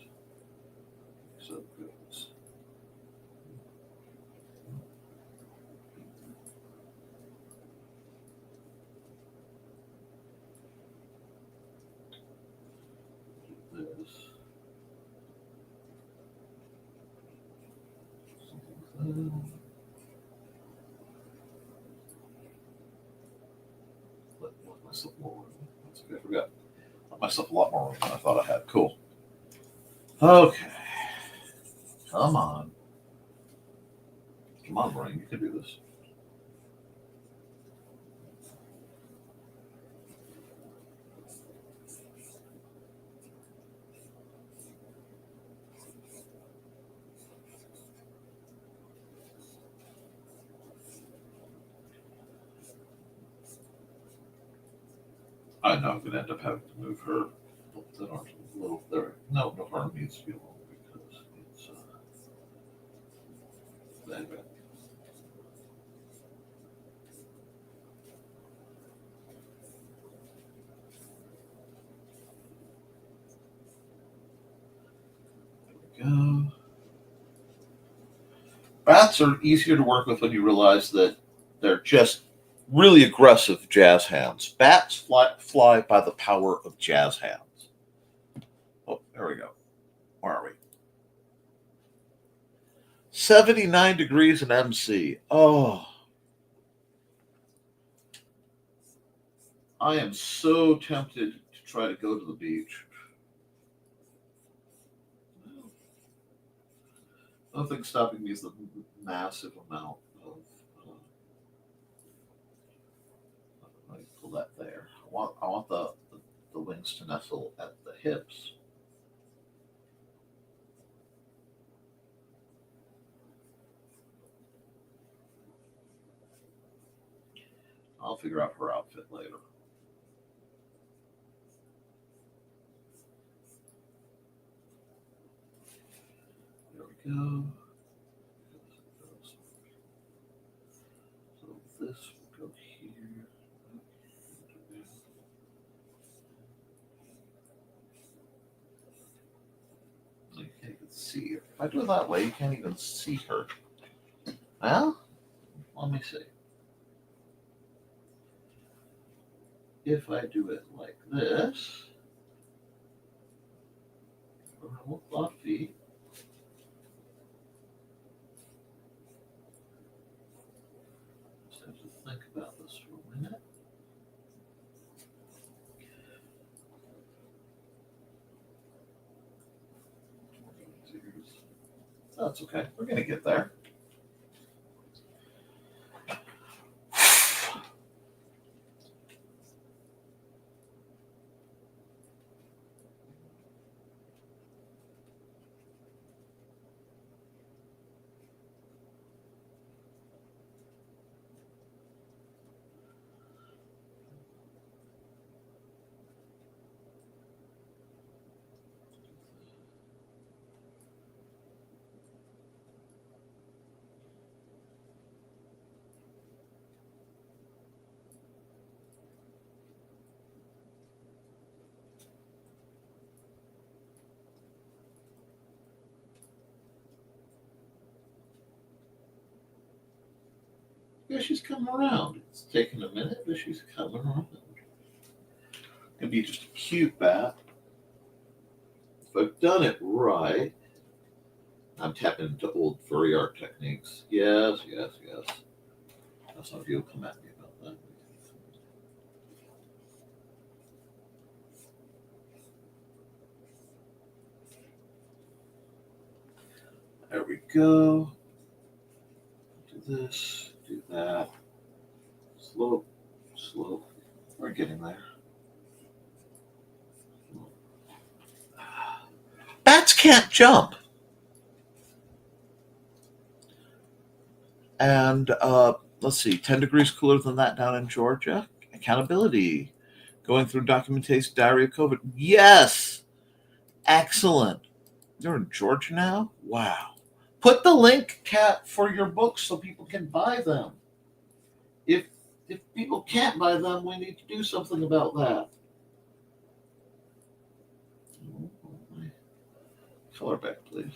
So good. This. Something like that. Let myself more room. That's okay. I forgot. Let myself a lot more room than I thought I had. Cool. Okay. Come on. Come on, brain. You can do this. I know I'm going to end up having to move her. That arm's a little there. No, no arm needs to be long because it's anyway. There we go. Bats are easier to work with when you realize that they're just really aggressive jazz hands. Bats fly by the power of jazz hands. Oh, there we go. Where are we? 79 degrees in MC. Oh. I am so tempted to try to go to the beach. Nothing stopping me is the massive amount of. Let me pull that there. I want the wings to nestle at the hips. I'll figure out her outfit later. There we go. So this will go here. You can't even see her. If I do it that way, you can't even see her. Well, let me see. If I do it like this, a feet. Just have to think about this for a minute. That's okay. We're going to get there. Yeah, she's coming around. It's taking a minute, but she's coming around. It'd be just a cute bat. If I've done it right, I'm tapping into old furry art techniques. Yes. Some of you will come at me about that. There we go. Do this, do that. Slope. We're getting there. Bats can't jump. And let's see, 10 degrees cooler than that down in Georgia. Accountability. Going through documentation, diary of COVID. Yes. Excellent. You're in Georgia now? Wow. Put the link, Kat, for your books so people can buy them. If people can't buy them, we need to do something about that. Color back, please.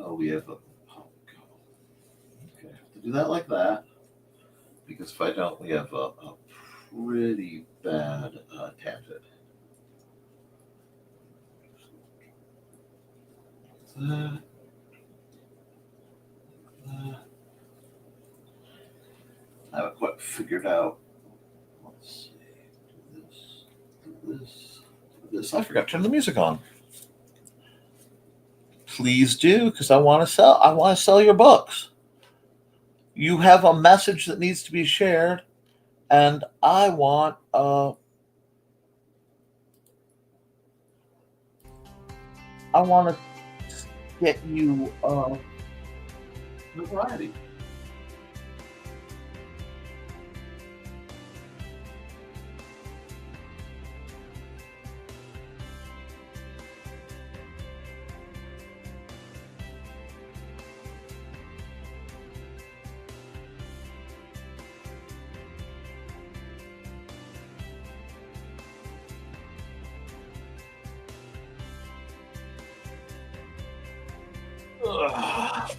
Oh, we have a. Oh, okay, have to do that like that. Because if I don't, we have a pretty bad tangent. That. I haven't quite figured out. Let's see. Do this. I forgot to turn the music on. Please do, because I want to sell your books. You have a message that needs to be shared, and I want to get you notoriety. Ugh.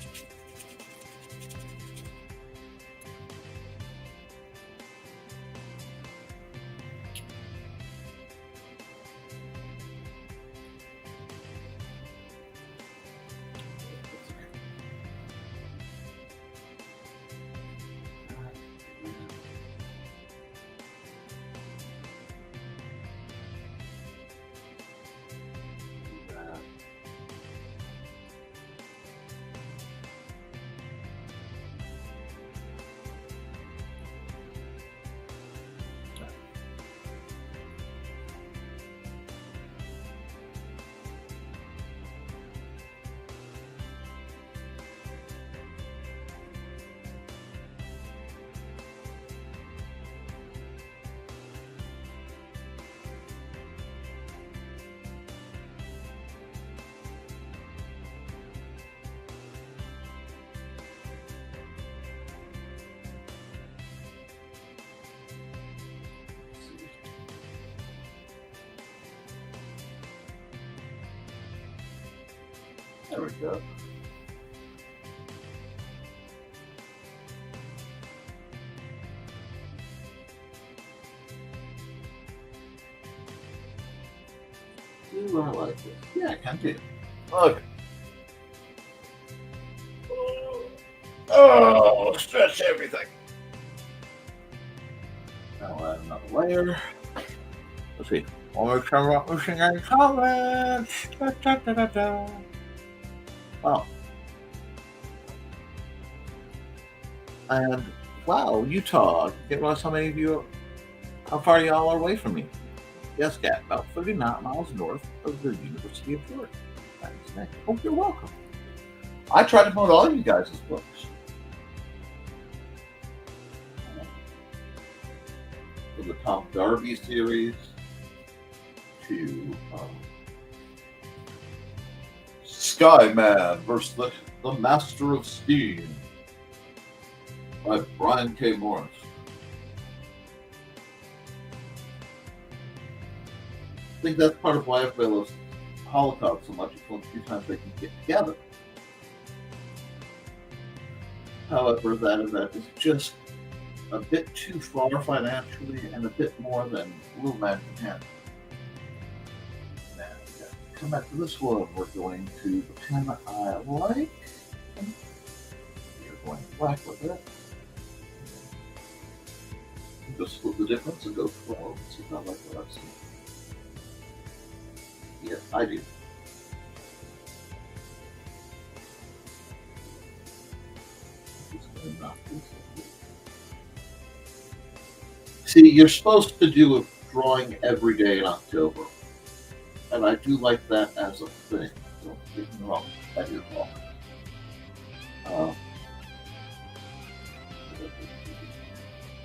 There we go. Do I like this? Yeah, I can do. Okay. Oh, stretch everything. Now I'll add another layer. Let's see. One more time, rock pushing and comments. Da, da, da, da, da. Wow. And wow, Utah. I didn't realize how many of you, how far y'all are away from me. Yes, Cat, about 39 miles north of the University of Georgia. Thanks, Nick. Hope you're welcome. I try to promote all of you guys' books. From the Tom Darby series to Skyman versus the Master of Steam by Brian K. Morris. I think that's part of why everybody loves Holocaust so much. It's one of the few times they can get together. However, that is just a bit too far financially and a bit more than Blue Man can handle. Come back to this one. We're going to the pen I like. We're going black with it. Just split the difference and go 12. See if I like what I've seen. Yes, I do. Just going to knock this up. See, you're supposed to do a drawing every day in October. And I do like that as a thing. Don't get me wrong. That is wrong.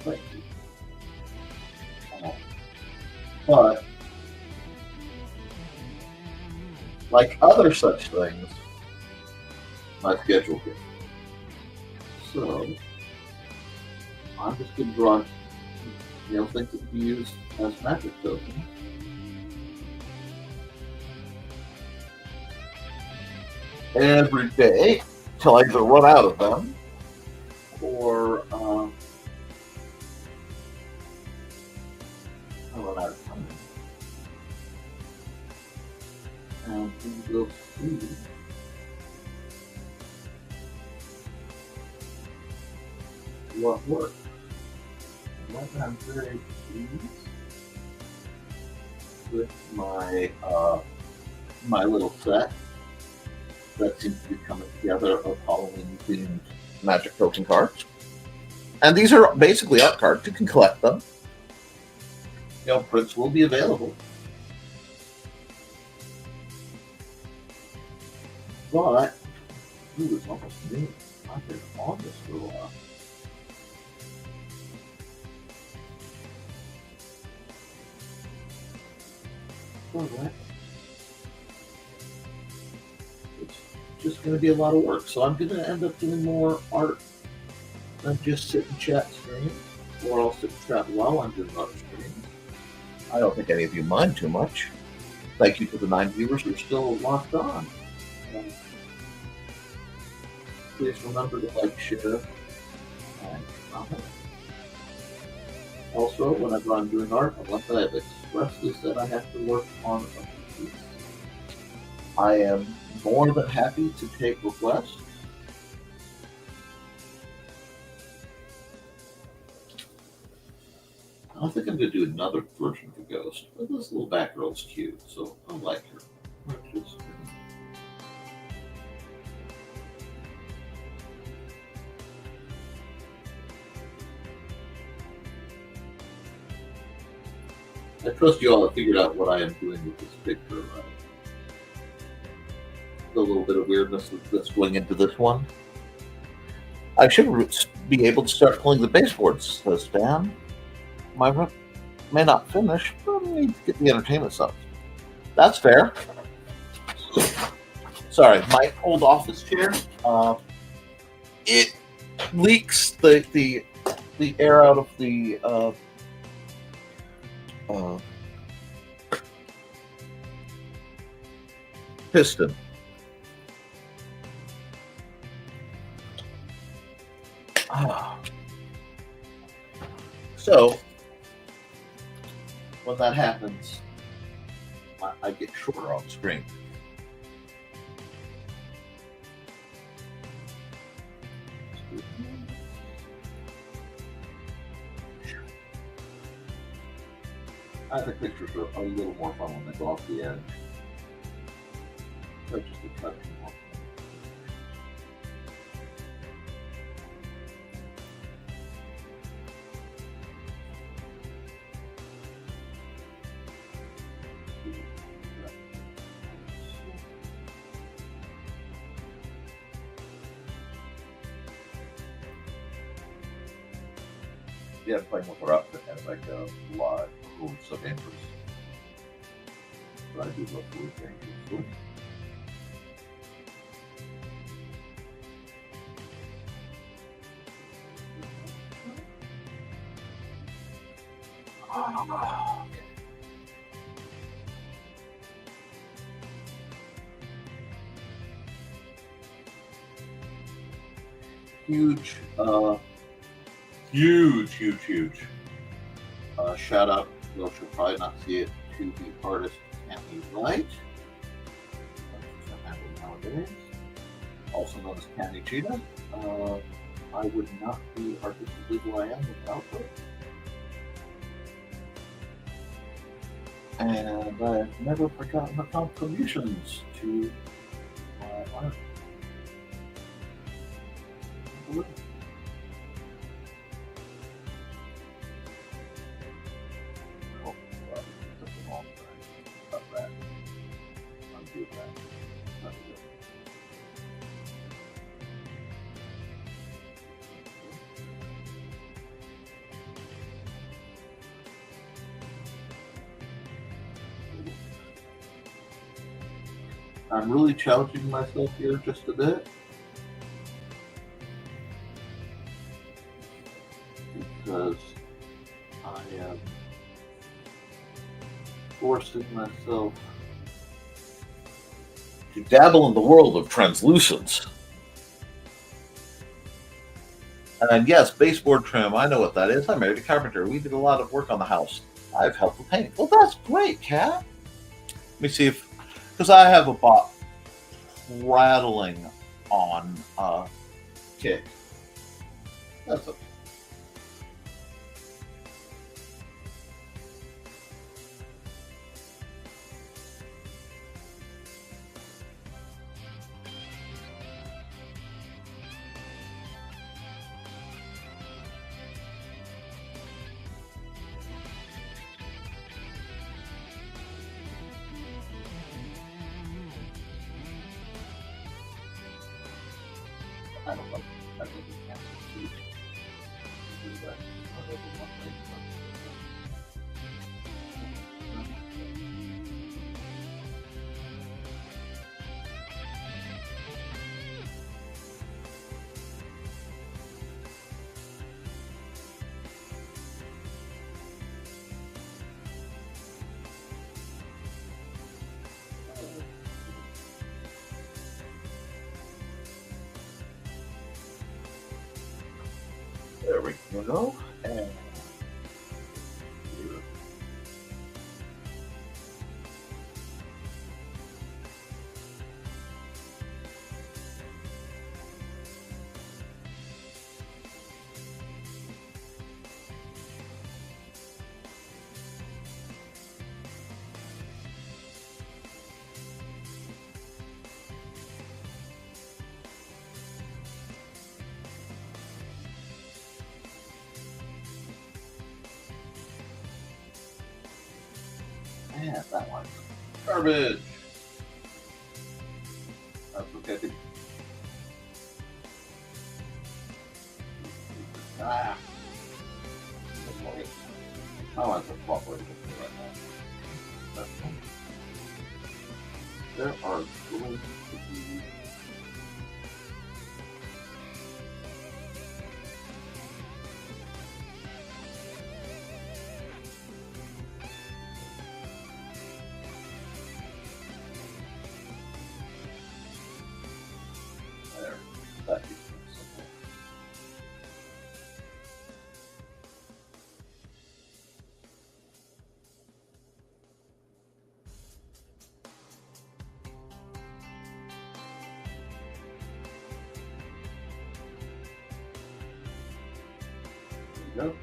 Thank you. But, like other such things, my schedule gets. So, I'm just going to draw, things that we use as magic tokens. Every day till I either run out of them or I run out of time. And we will see what works. And I'm very pleased with my my little set that seems to be coming together of Halloween themed magic token cards. And these are basically art cards. You can collect them. Prints will be available. But, ooh, it's almost new. I've been on this for a while. Alright. Just going to be a lot of work. So I'm going to end up doing more art than just sit and chat streams, or I'll sit and chat while I'm doing other streams. I don't think any of you mind too much. Thank you to the 9 viewers who are still locked on. Please remember to like, share, and comment. Also, whenever I'm doing art, unless I have expressly said I have to work on a piece, I am more than happy to take requests. I think I'm going to do another version of the ghost, but this little back girl's cute, so I like her. I trust you all have figured out what I am doing with this picture. The little bit of weirdness that's going into this one. I should be able to start pulling the baseboards, says Dan. My room may not finish, but I need to get the entertainment stuff. That's fair. Sorry, my old office chair. It leaks the air out of the piston. So when that happens, I get shorter on screen. I think pictures are a little more fun when they go off the edge. That's just a touch more. Yeah, playing with her outfit and like a lot of so dangerous. But I do love the dangerous. Huge, huge. Shout out, though she'll probably not see it, to the artist Tammy Wright, nowadays, also known as Tammy Cheetah. I would not be artistically who I am without her. And I've never forgotten her contributions to my art. I'm really challenging myself here just a bit. Because I am forcing myself to dabble in the world of translucence. And yes, baseboard trim, I know what that is. I married a carpenter. We did a lot of work on the house. I've helped with painting. Well, that's great, Kat. Let me see if, because I have a bot rattling on kick. That's okay. I don't know. I think we can't do that. Here we go. And here. Yeah, that one. Garbage. That's okay. Ah. I want to properly right now. That's fine. There are going to be there. That is simple. There you go.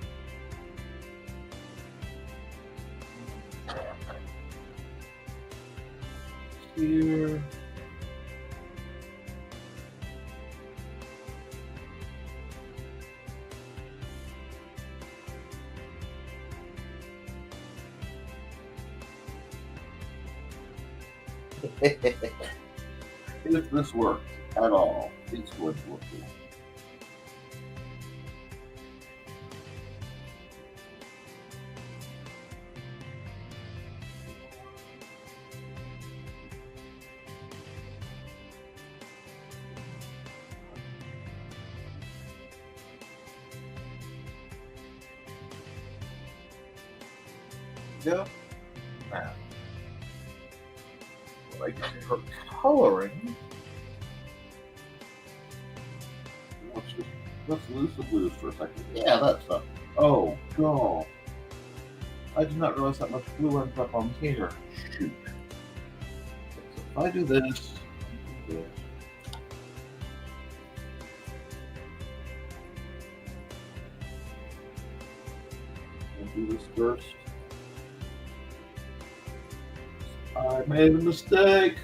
Here. If this works at all, it's going to look cool. Go. Now, like her coloring. Let's lose the blues for a second. Yeah, that's stuff. Oh god. I did not realize that much blue ends up on here. Shoot. So if I do this, and do this first. I made a mistake.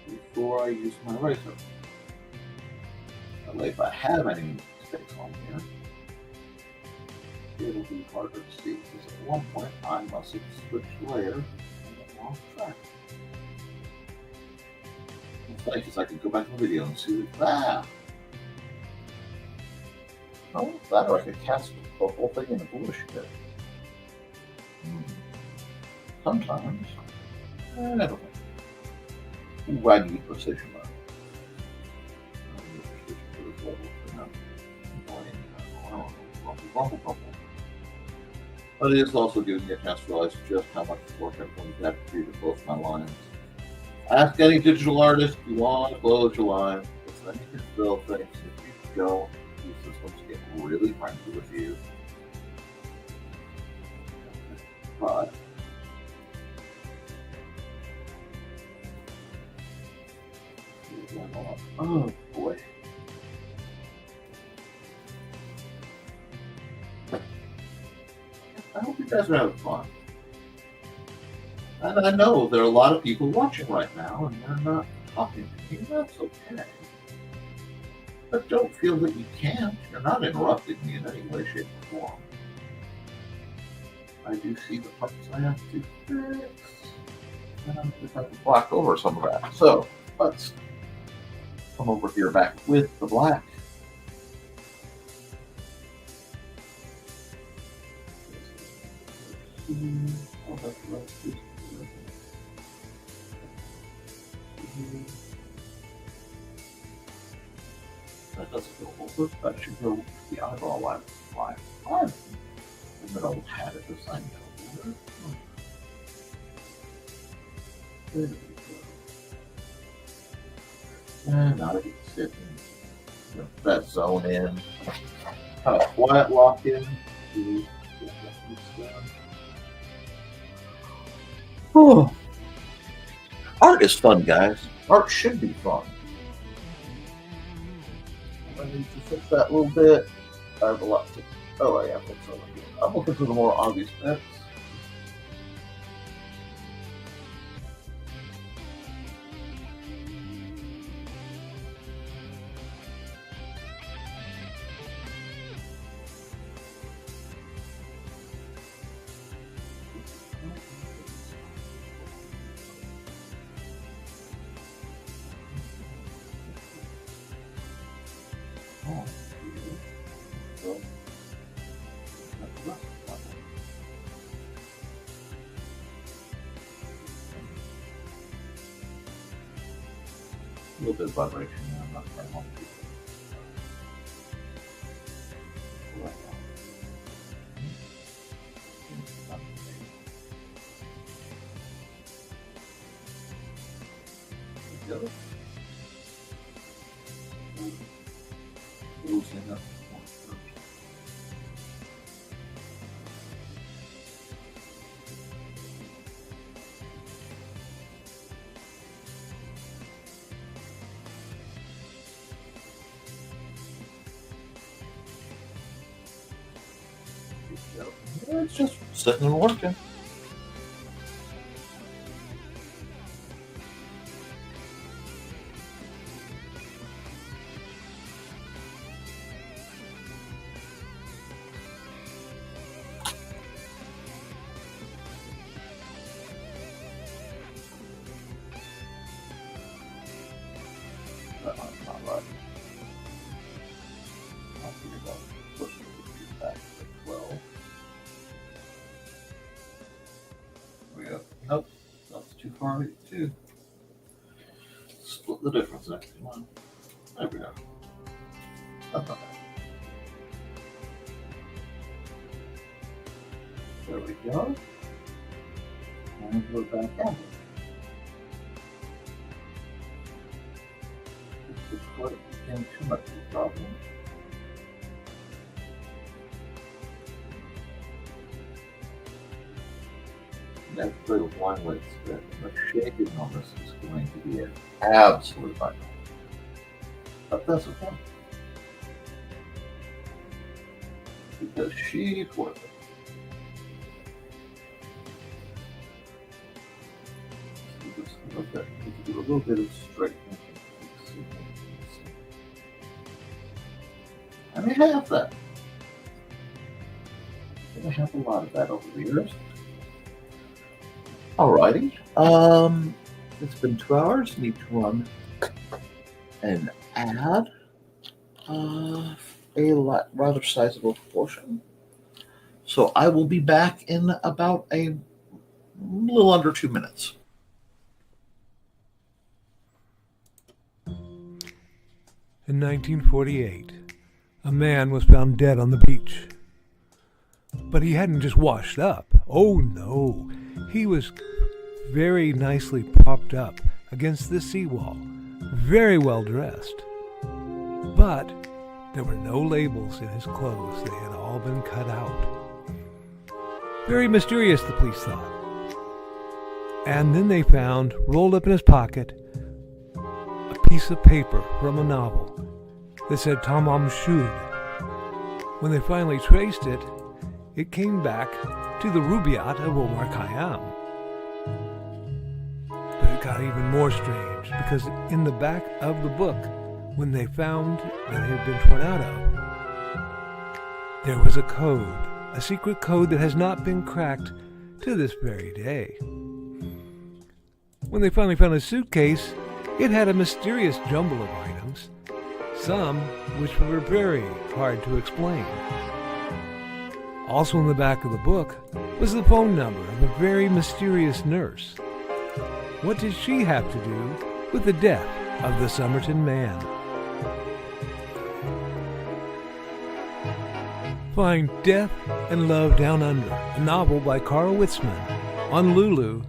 Before I use my eraser. That way, if I have any mistakes on here, it'll be harder to see because at one point I must have switched layers and then lost track. It's funny because I could go back in the video and see that. Oh, that or I could cast the whole thing in a bush bit. Sometimes. I don't know. Ooh, I need precision though. But it is also giving me a chance to realize just how much work I'm going to have to do to both my lines. Ask any digital artist if you want to close your line. Because then you can build things. If you don't, these systems get really friendly with you. But oh boy. I hope you guys are having fun. And I know there are a lot of people watching right now and they're not talking to me. That's okay. But don't feel that you can't. You're not interrupting me in any way, shape, or form. I do see the parts I have to fix. And I'm just have to block over some of that. So let's come over here back with the black. That doesn't go over. That should go the eyeball line. In the middle had it the same. There we go. And now I can sit and let that zone in. Kind of quiet lock in. Oh. Art is fun, guys. Art should be fun. I need to fix that a little bit. I have a lot to. Oh, yeah, fix that. I'm looking for the more obvious bits. A little bit of vibration there, I'm not quite home. Loosen up. It's just sitting and working. That one's not right. I'll figure it out. Push it back to 12. There we go. Nope, that's too far. Too. Split the difference next one. There we go. That's not bad. There we go. And go back in. This foot became too much of a problem. That's good with one way split. The shaping on this is going to be an absolute nightmare. But that's okay. Because she's worth it. So just look at do a little bit of straightening. I may have that. I have a lot of that over the years. Alrighty. It's been 2 hours. Need to run an ad. A rather sizable portion. So I will be back in about a little under 2 minutes. In 1948, a man was found dead on the beach. But he hadn't just washed up. Oh no, he was very nicely propped up against the seawall, very well dressed. But there were no labels in his clothes. They had all been cut out. Very mysterious, the police thought. And then they found, rolled up in his pocket, a piece of paper from a novel that said Tamam Shud. When they finally traced it, it came back to the Rubaiyat of Omar Khayyam. But it got even more strange, because in the back of the book, when they found that it had been torn out of, there was a code, a secret code that has not been cracked to this very day. When they finally found a suitcase, it had a mysterious jumble of items, some which were very hard to explain. Also in the back of the book was the phone number of a very mysterious nurse. What did she have to do with the death of the Somerton man? find Death and Love Down Under, a novel by Carl Witzman, on Lulu.com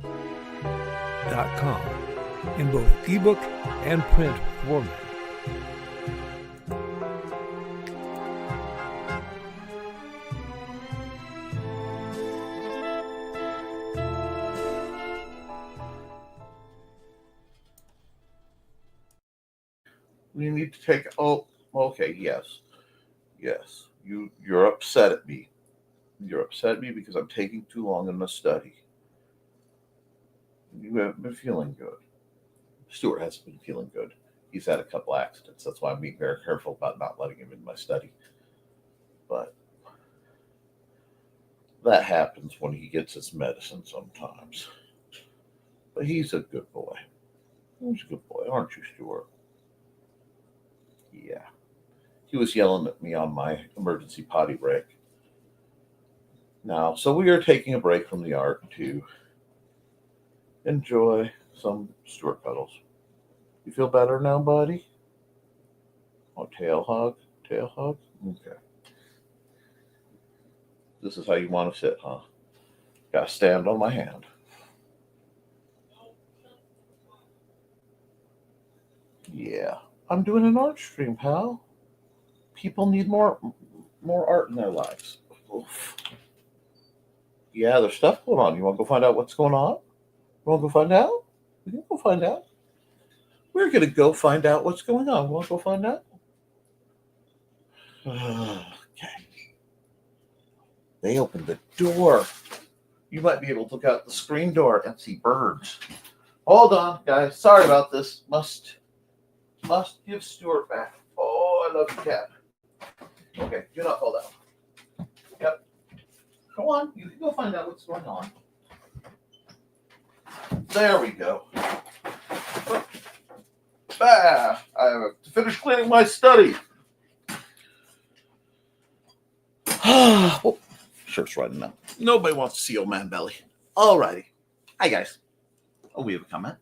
in both ebook and print format. We need to take. Oh, okay. Yes. You're upset at me. You're upset at me because I'm taking too long in my study. You haven't been feeling good. Stuart hasn't been feeling good. He's had a couple accidents. That's why I'm being very careful about not letting him in my study. But that happens when he gets his medicine sometimes. But he's a good boy. He's a good boy, aren't you, Stuart? Yeah. He was yelling at me on my emergency potty break. Now, so we are taking a break from the art to enjoy some Stuart cuddles. You feel better now, buddy? Oh, tail hug? Tail hug? Okay. This is how you want to sit, huh? Gotta stand on my hand. Yeah. I'm doing an art stream, pal. People need more art in their lives. Oof. Yeah, there's stuff going on. You want to go find out what's going on? You want to go find out? We can go find out. We're going to go find out what's going on. Want to go find out? Okay. They opened the door. You might be able to look out the screen door and see birds. Hold on, guys. Sorry about this. Must give Stuart back. Oh, I love you, cat. Okay, do not fall down. Yep. Come on, you can go find out what's going on. There we go. I have to finish cleaning my study. Oh, shirt's right now. Nobody wants to see old man belly. Alrighty. Hi, guys. Oh, we have a comment.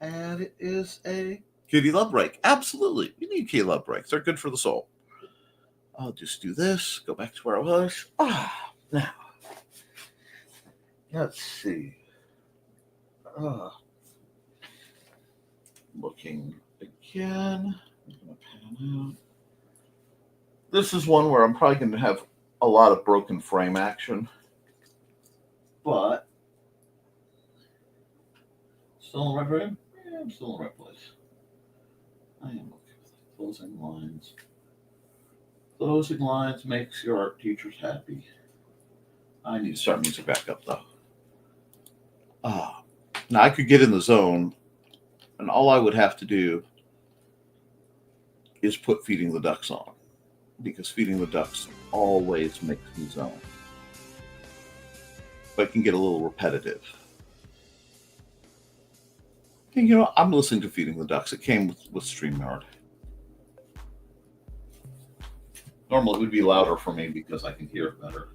And it is a kitty love break. Absolutely. We need kitty love breaks. They're good for the soul. I'll just do this. Go back to where I was. Now. Let's see. Looking again. I'm going to pan out. This is one where I'm probably going to have a lot of broken frame action. But still in the right frame? Yeah, I'm still in the right place. I am okay with that. Closing lines. Closing lines makes your art teachers happy. I need to start music back up though. Now I could get in the zone, and all I would have to do is put Feeding the Ducks on, because Feeding the Ducks always makes me zone. But it can get a little repetitive. And, you know, I'm listening to Feeding the Ducks. It came with StreamYard. Normally it would be louder for me because I can hear it better.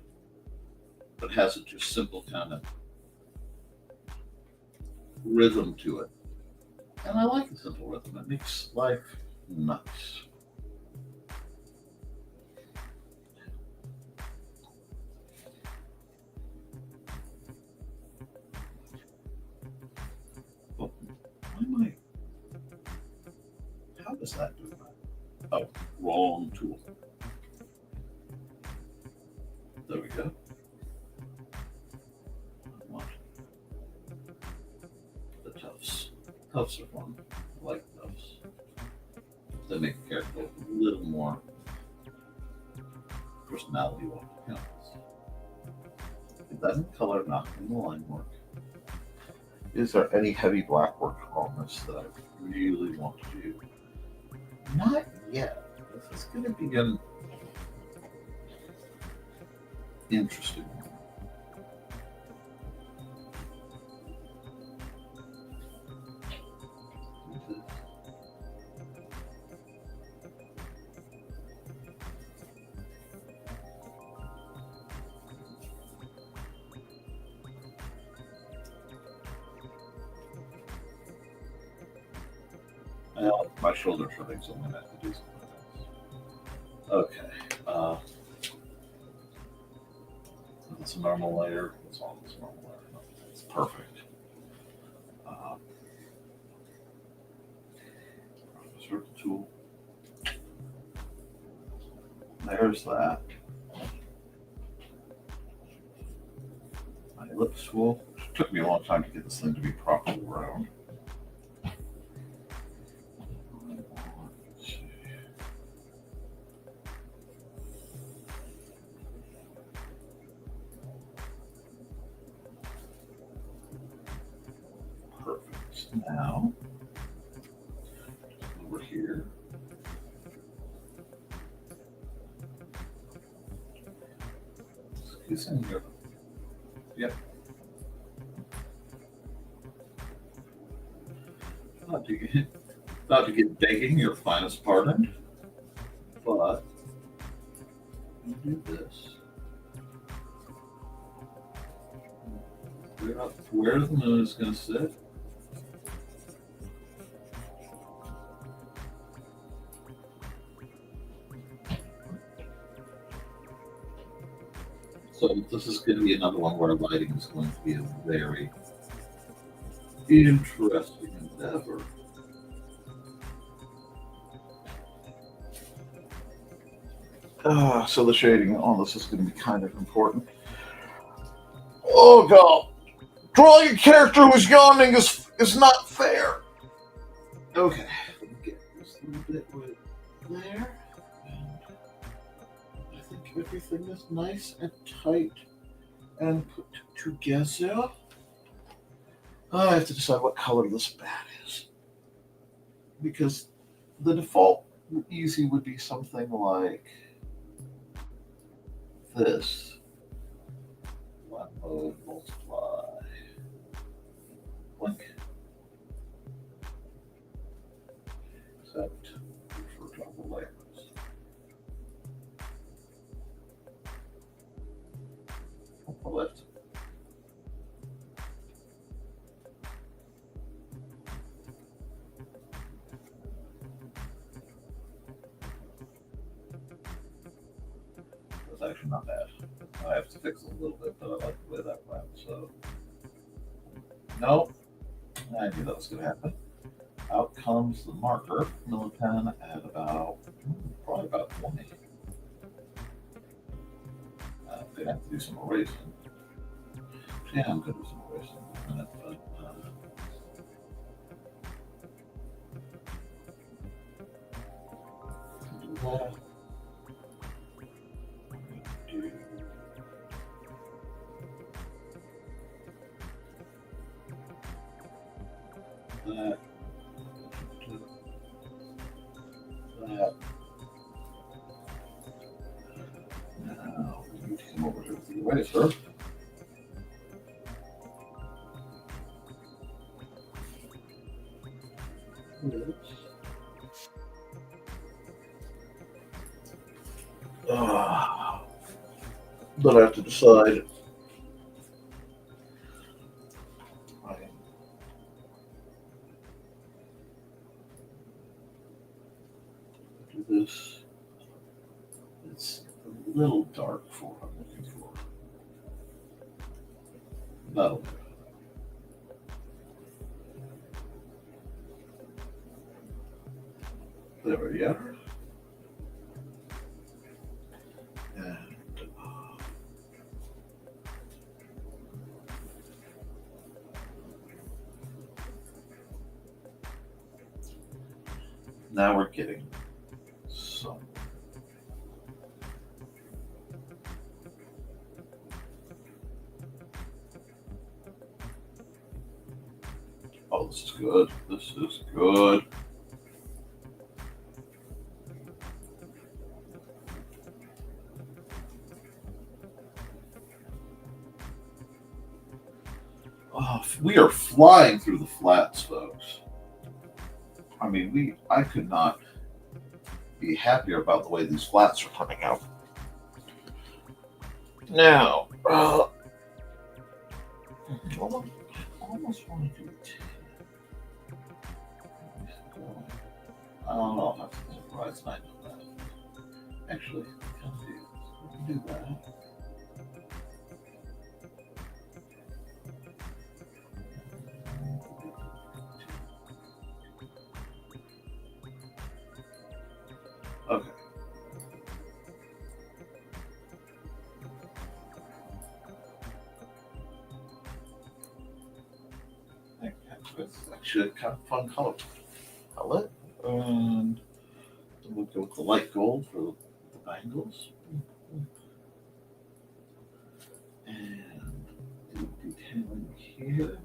But it has a just simple kind of rhythm to it. And I like the simple rhythm. It makes life nice. Oh, why am I? How does that do that? Oh, wrong tool. There we go. What? The tufts. Tufts are fun. I like tufts. They make the character a little more personality off the canvas. Get that in color, not in the line work. Is there any heavy black work on this that I really want to do? Not yet. This is going to be an interesting one. Well, my shoulders are big, so I'm going to have to do something else. Okay. That's a normal layer. That's all this normal layer. No, it's perfect. Circle tool. There's that. My ellipse tool. It took me a long time to get this thing to be properly round. Perfect. Now, over here. It's in here. Yep. Not to get begging your finest pardon, but you do this. Figure out where the moon is going to sit. So this is going to be another one where lighting is going to be a very interesting endeavor. So the shading on this is going to be kind of important. Oh god, drawing a character who's yawning is not fair. Okay, let me get this little bit right there. I think everything is nice and tight and put together. I have to decide what color this bat is. Because the default easy would be something like this. One mode, multiply. Blink. Except for double layers. Left. That's actually not bad. I have to fix it a little bit, but I like the way that went. So, no, I knew that was going to happen. Out comes the marker, Millipen at probably about 20. They have to do some erasing. Yeah, I'm going to do some erasing in a minute, but do that. Do that. That. Now we need to come over to the eraser. But I have to decide. Do this. It's a little dark for what I'm looking for. That'll do. There we are. And now we're getting some. Oh, this is good. This is good. Oh, we are flying through the flats, folks. I mean, I could not be happier about the way these flats are coming out. Now, I almost want to do it. I don't know if that's the right side of that. Actually, we can do that. It's actually a kind of fun color palette. And we'll go with the light gold for the bangles. And do detailing here.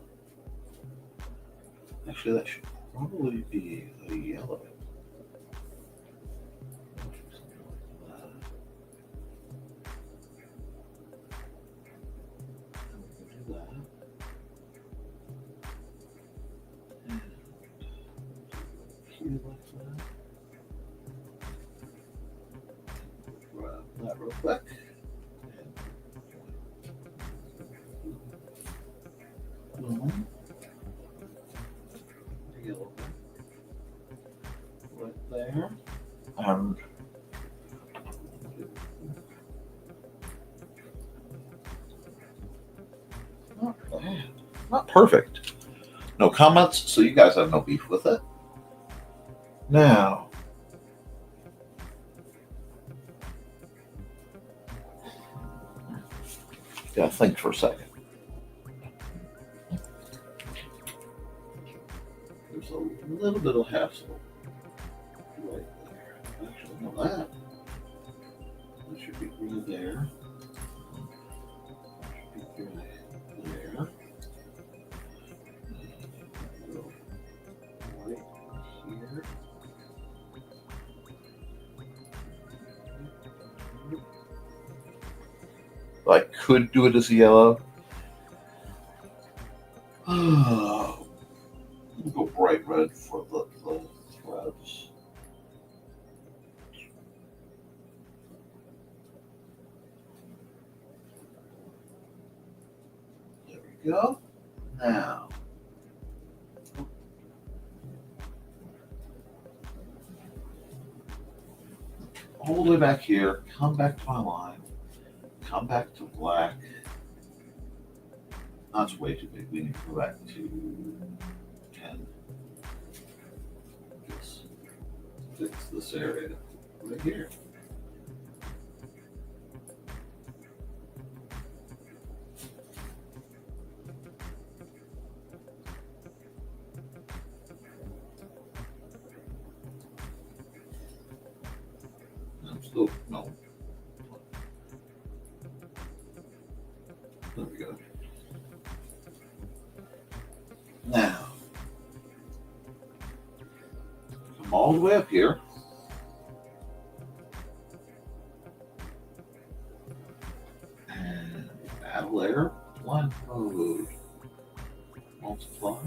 Actually, that should probably be a yellow. Something like that. And we can do that. And here like that. Grab that real quick. And yellow right there. And not bad. Not perfect. No comments, so you guys have no beef with it. Now, gotta think for a second. There's a little bit of hassle right there. Actually, no, that should be green there. That should be green there. Go right here. I could do it as a yellow. We'll go bright red for the threads. There we go. Now, all the way back here, come back to my line, come back to black. That's way too big. We need to go back to 10. Fix this area right here. I'm still, no. There we go. Now, come all the way up here. And add a layer. Blend mode. Multiply.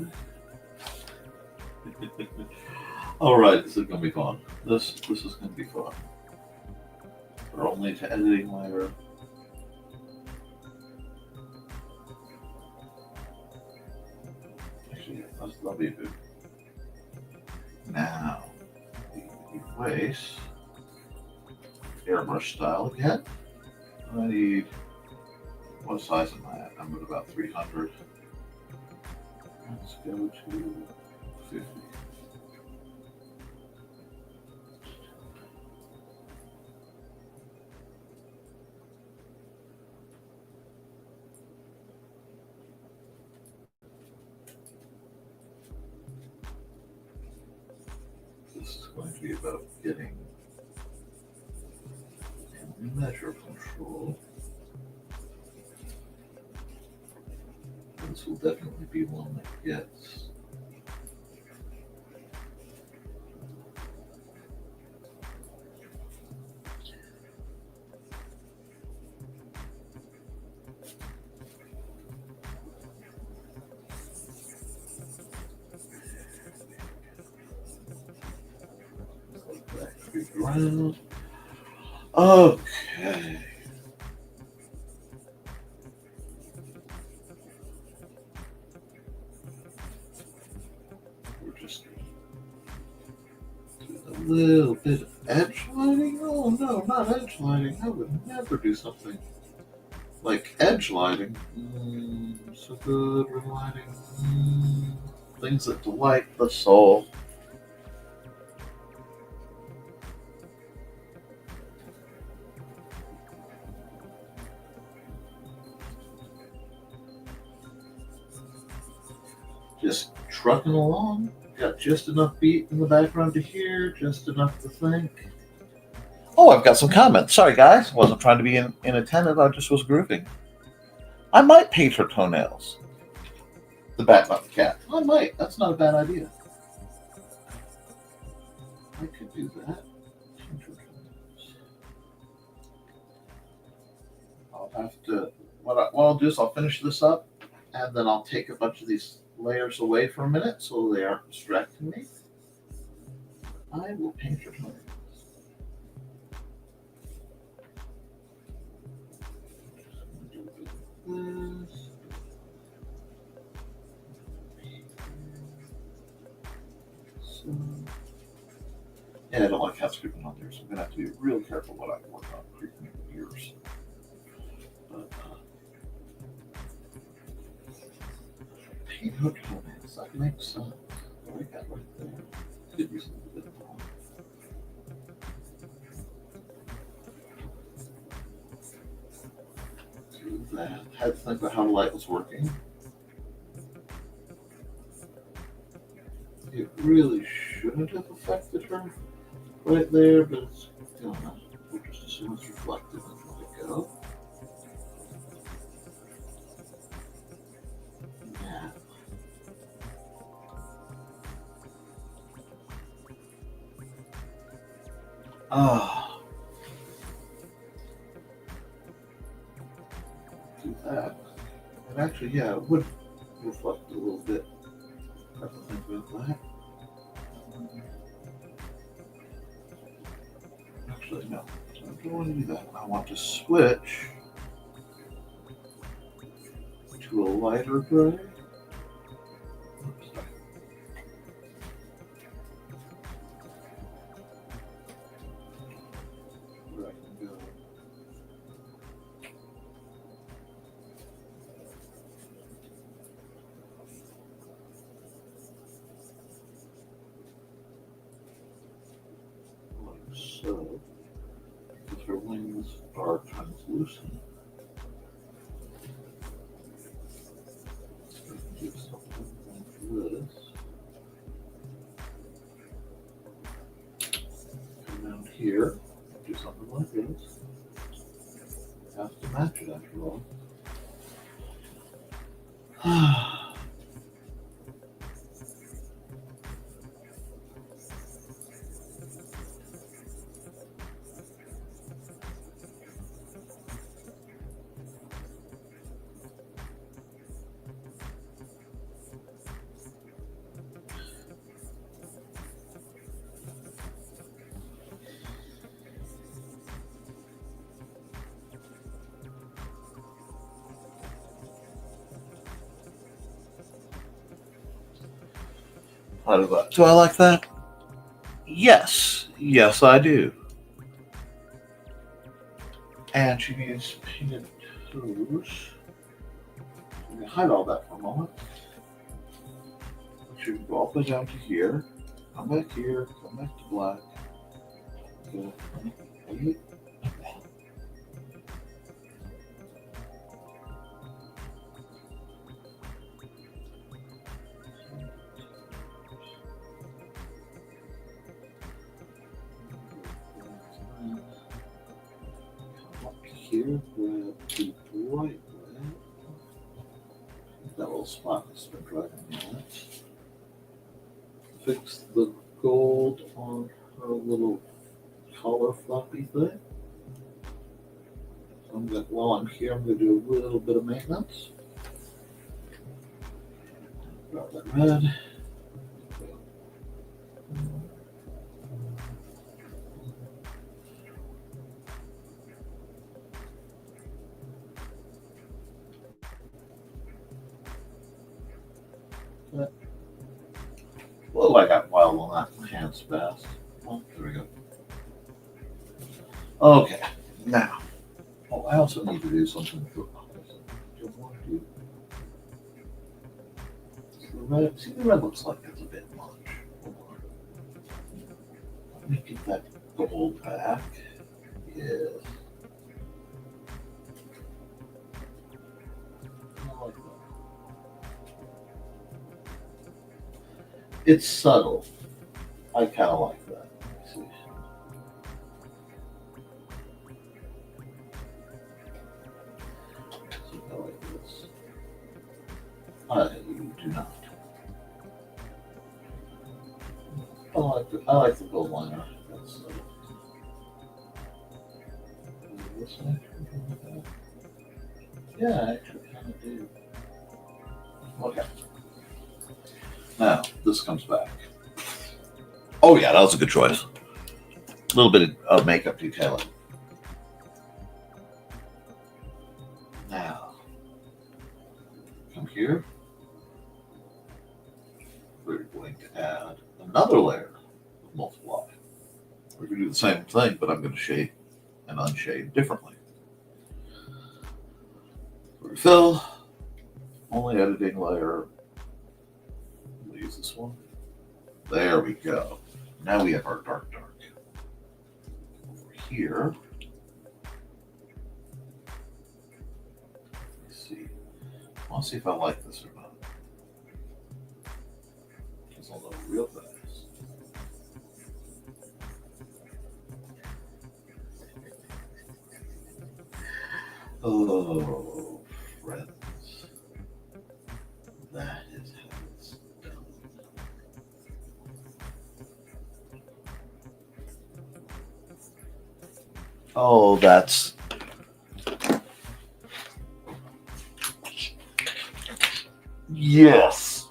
All right, this is gonna be fun. This is gonna be fun. We're only to editing layer. Actually, that'll be good. Now, erase airbrush style again. I need, what size am I at? I'm at about 300. Let's go to 50. This is going to be about getting measure control. This will definitely be one that gets back around. Okay. We're just doing a little bit of edge lighting. Oh no, not edge lighting. I would never do something like edge lighting. So good, ring lighting. Things that delight the soul. Just trucking along. Got just enough beat in the background to hear, just enough to think. Oh, I've got some comments. Sorry, guys. Wasn't trying to be inattentive. I just was grooving. I might paint her toenails. The bat, not the cat. I might. That's not a bad idea. I could do that. I'll have to. What I'll do is I'll finish this up, and then I'll take a bunch of these layers away for a minute so they aren't distracting me. I will paint your toenails. This. So, yeah, I don't like cats creeping on there, so I'm gonna have to be real careful what I work on creeping in ears. But paint her toenails, that makes sense. I like that right there. Could use a bit of more. Do that. Had to think about how the light was working. It really shouldn't have affected her right there, but it's gonna. We'll just assume it's reflective and let it go. Yeah. Ah. Do that. And actually, yeah, it would reflect a little bit. I have to think about that. Actually, no. I don't want to do that. I want to switch to a lighter gray. Oops, sorry. Where I can go. Like so. Because her wings are translucent. So I can do something like this. Come down here, do something like this. Have to match it after all. Do I like that? Yes. Yes, I do. And she needs painted toes. I'm going to hide all that for a moment. She can go all the way down to here. Come back here. Come back to black. Go. Wait. Here, grab the bright red. That little spot has been driving me nuts. Fix the gold on her little collar floppy thing. So while I'm here, I'm going to do a little bit of maintenance. Grab that red. Well, I got wild on that. My hand's fast. Oh, there we go. Okay, now. Oh, I also need to do something for don't want to do the red. See, the red looks like it's a bit much. Hold on. Let me get that gold back. Yes. I like that. It's subtle. I kind of like that. Let's see. See if I like this. I do not. I like the gold liner. That's this one. Yeah, I actually kind of do. Okay. Now this comes back. Oh yeah, that was a good choice. A little bit of makeup detailing. Now, come here. We're going to add another layer of multiply. We're going to do the same thing, but I'm going to shade and unshade differently. Refill. Only editing layer. We'll use this one. There we go. Now we have our dark. Over here. Let's see. I want to see if I like this or not. Because I'll know real fast. Oh, friends. That is how it's done. Oh, that's... Yes.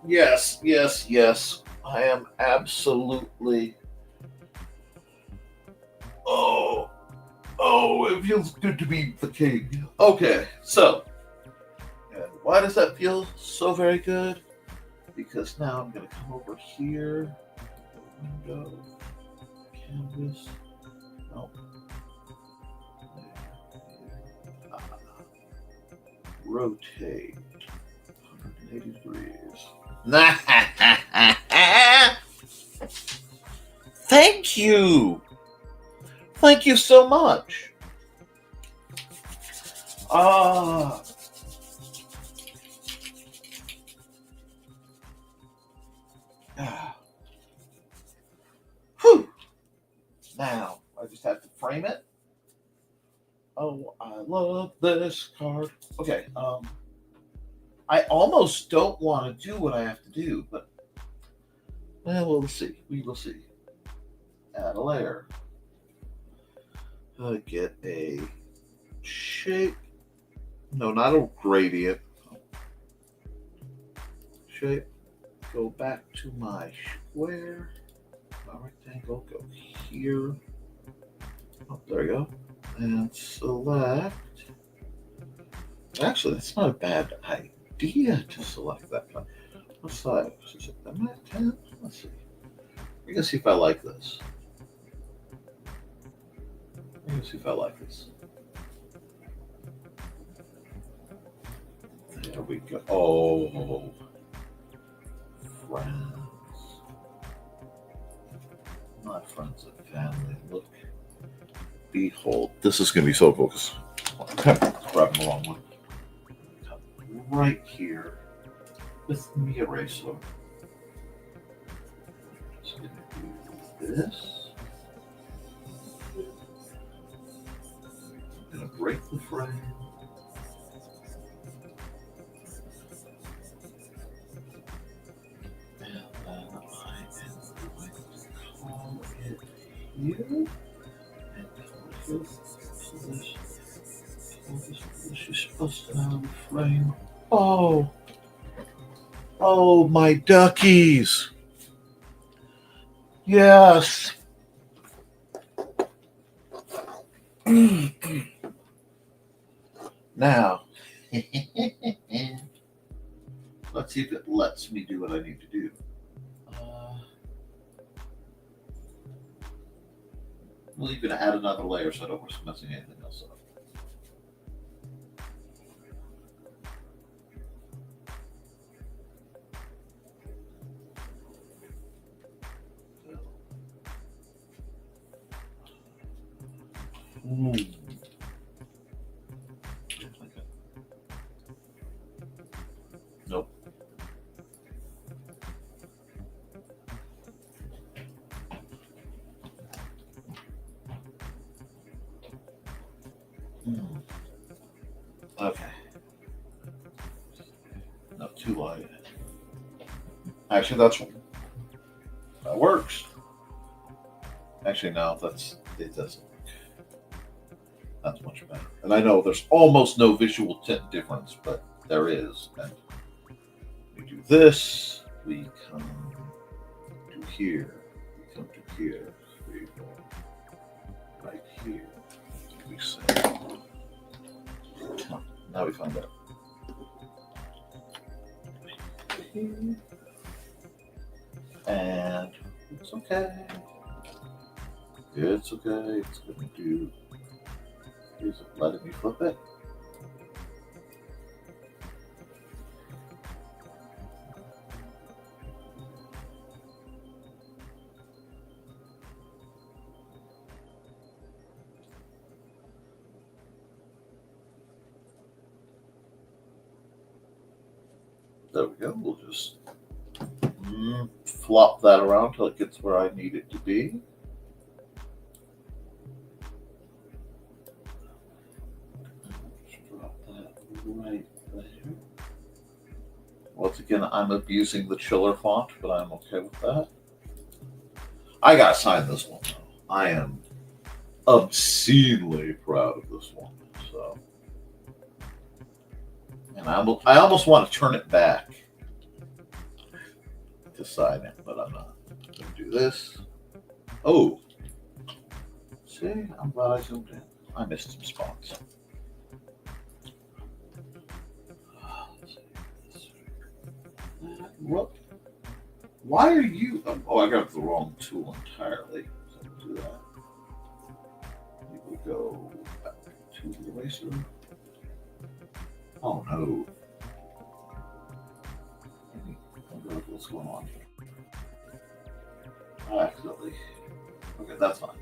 Yes, yes, yes. I am absolutely... Oh, it feels good to be the king. Okay, so... And why does that feel so very good? Because now I'm going to come over here. Window. Canvas. No. Rotate 180 degrees. Thank you. Thank you so much. Whew. Now I just have to frame it. Oh, I love this card. Okay, I almost don't want to do what I have to do, but well, we'll see. We will see. Add a layer. Get a shape. No, not a gradient. Shape. Go back to my square. My rectangle. Go here. Oh, there we go. And select. Actually, that's not a bad idea to select that one. What size is it? Am I at 10? Let's see. We're gonna see if I like this. We're gonna see if I like this. There we go. Oh, friends. Not friends and family. Look. Behold. This is gonna be so cool because grabbing the wrong one. Right here with the eraser. Just gonna do this. I'm gonna break the frame. And then I am going to call it here. And this is supposed to have a frame. Oh, my duckies. Yes. Now, let's see if it lets me do what I need to do. We'll even add another layer so I don't risk messing anything else up. Nope. Okay. Not too light. Actually, that works. Actually, no, it doesn't. That's much better. And I know there's almost no visual tint difference, but there is. And we do this. We come to here. We come to here. We go right here. We say. Now we find out. And it's okay. It's okay. It's going to do. Is it letting me flip it? There we go. We'll just flop that around till it gets where I need it to be. Right there. Once again, I'm abusing the chiller font, but I'm okay with that. I gotta sign this one though. I am obscenely proud of this one. So, and I almost want to turn it back to sign it, but I'm not. I'm gonna do this. Oh, see, I'm glad I zoomed in. I missed some spots. What? Why are you? Oh, I got the wrong tool entirely. So I'll do that. You will go back to the eraser. Oh no. What's going on here? I accidentally. Okay, that's fine.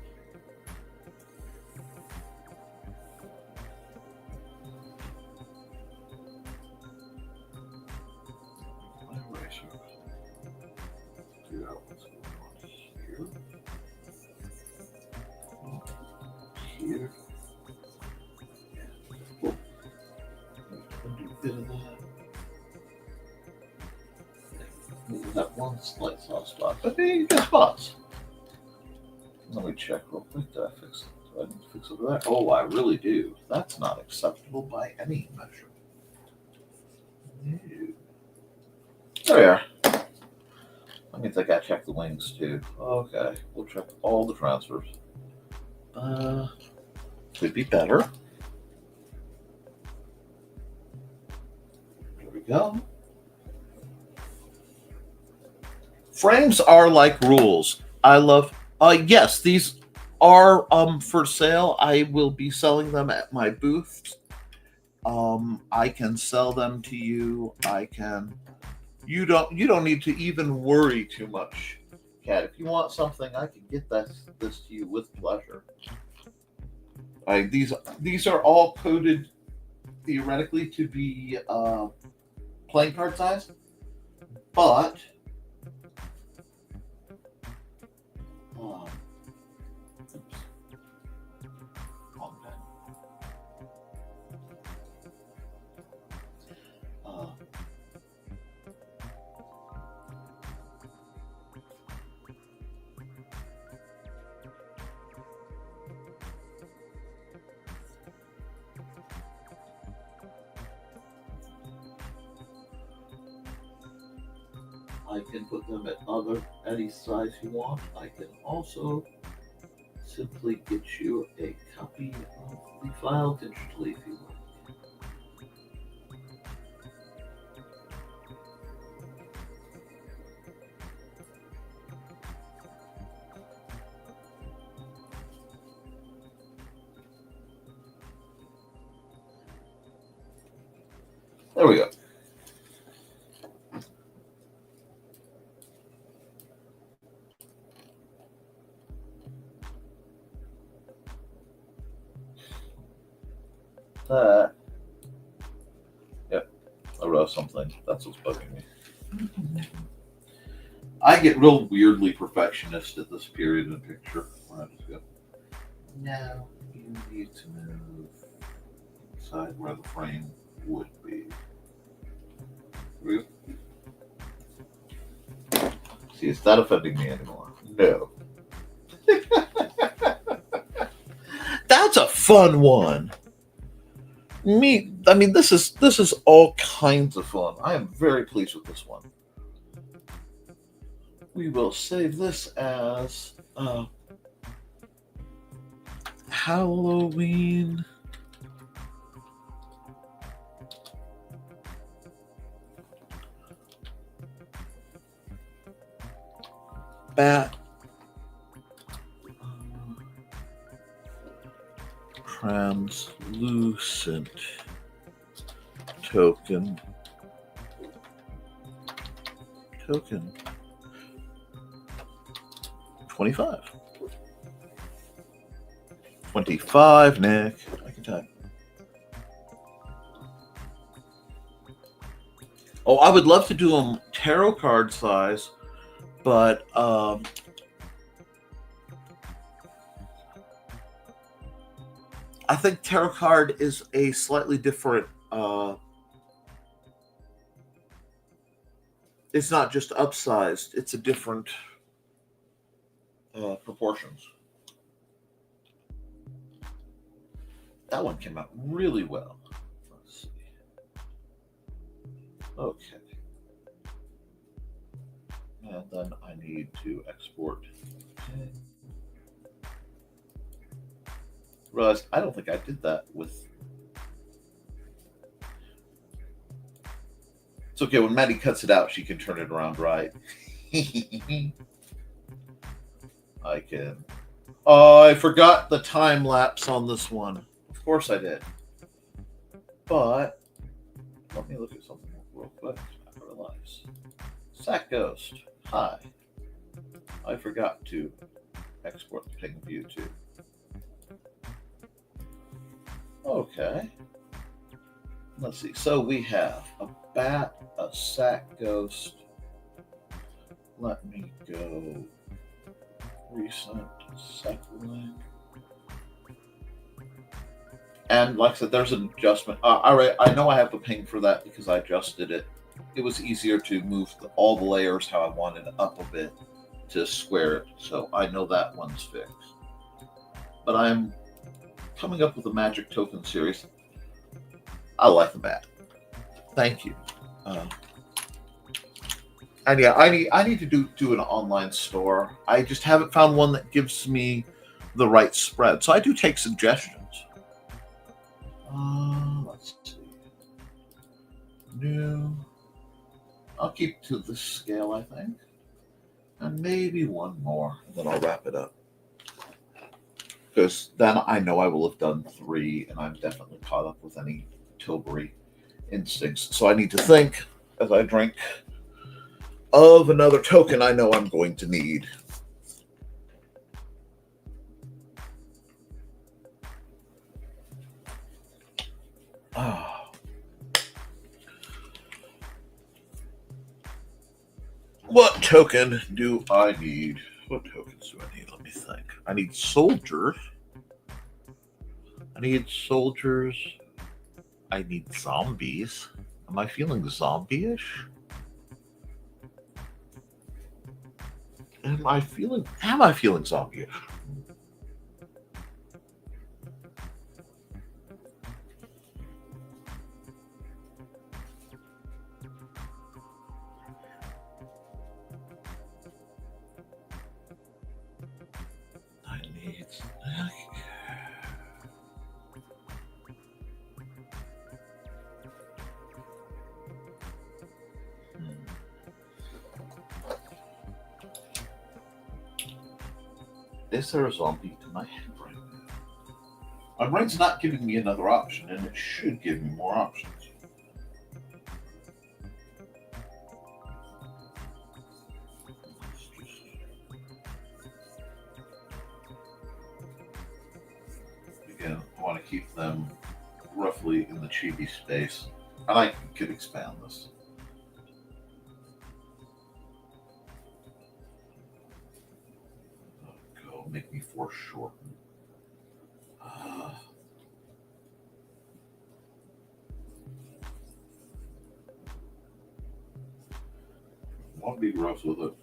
Figure out what's going on here. Here. Oh. Do a bit of that. Maybe that one slight soft spot, but hey, you got spots. Let me check real quick. Did I fix it? Do I need to fix it over there? Oh, I really do. That's not acceptable by any measure. No. There we are. That means I gotta check the wings too. Okay, we'll check all the transfers. Could be better. There we go. Frames are like rules. I love. Yes, these are for sale. I will be selling them at my booth. I can sell them to you. I can. You don't need to even worry too much, Kat. If you want something, I can get this to you with pleasure. These are all coded theoretically to be playing card size, but I can put them at any size you want. I can also simply get you a copy of the file digitally if you like. There we go. Yep, I wrote something. That's what's bugging me. I get real weirdly perfectionist at this period in the picture. Where I just go, no, you need to move side where the frame would be. Really? See, it's not offending me anymore. No. That's a fun one. This is all kinds of fun. I am very pleased with this one. We will save this as Halloween. Bat translucent token 25. 25, Nick. I can type. Oh, I would love to do them tarot card size, but I think tarot card is a slightly different. It's not just upsized; it's a different proportions. That one came out really well. Let's see. Okay. And then I need to export. Okay. Realized I don't think I did that with. It's okay, when Maddie cuts it out, she can turn it around right. I can. Oh, I forgot the time lapse on this one. Of course I did. But let me look at something real quick. I realize. Sack Ghost. Hi. I forgot to export the ping view too. Okay. Let's see. So we have a bat, a sack ghost. Let me go recent second. And like I said, there's an adjustment. I know I have a ping for that because I adjusted it. It was easier to move all the layers how I wanted up a bit to square it. So I know that one's fixed. But I'm coming up with a magic token series. I like the bat. Thank you. And yeah, I need to do an online store. I just haven't found one that gives me the right spread. So I do take suggestions. Let's see. New. I'll keep to this scale, I think. And maybe one more, and then I'll wrap it up. Because then I know I will have done 3, and I'm definitely caught up with any Tilbury instincts. So I need to think, as I drink, of another token I know I'm going to need. What token do I need? What tokens do I need? Let me think. I need soldiers. I need zombies. Am I feeling zombie-ish? Am I feeling zombie-ish? Is there a zombie in my head right now? My brain's not giving me another option, and it should give me more options. Again, I want to keep them roughly in the chibi space, and I could expand this. Make me foreshorten. gross with it.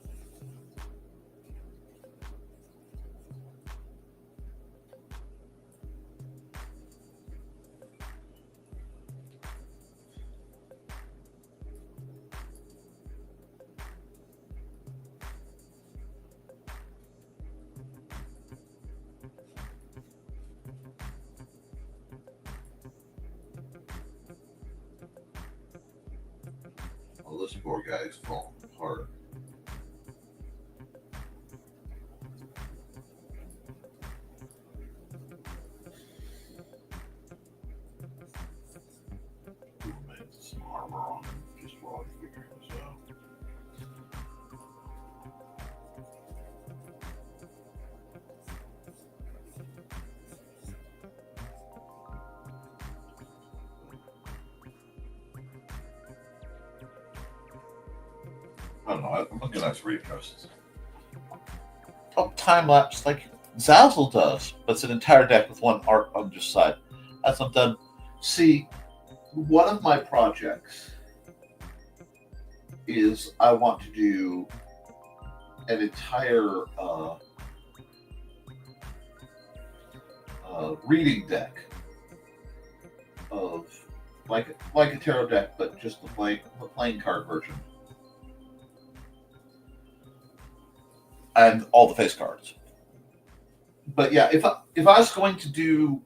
Well, this poor guy's falling apart. Some armor on him just while I figure this out. I don't know. I'm gonna have to readjust this. Oh, time lapse like Zazzle does, but it's an entire deck with one art on just side. As I'm done. See, one of my projects is I want to do an entire reading deck of like a tarot deck, but just the playing card version, and all the face cards. But yeah, if I was going to do,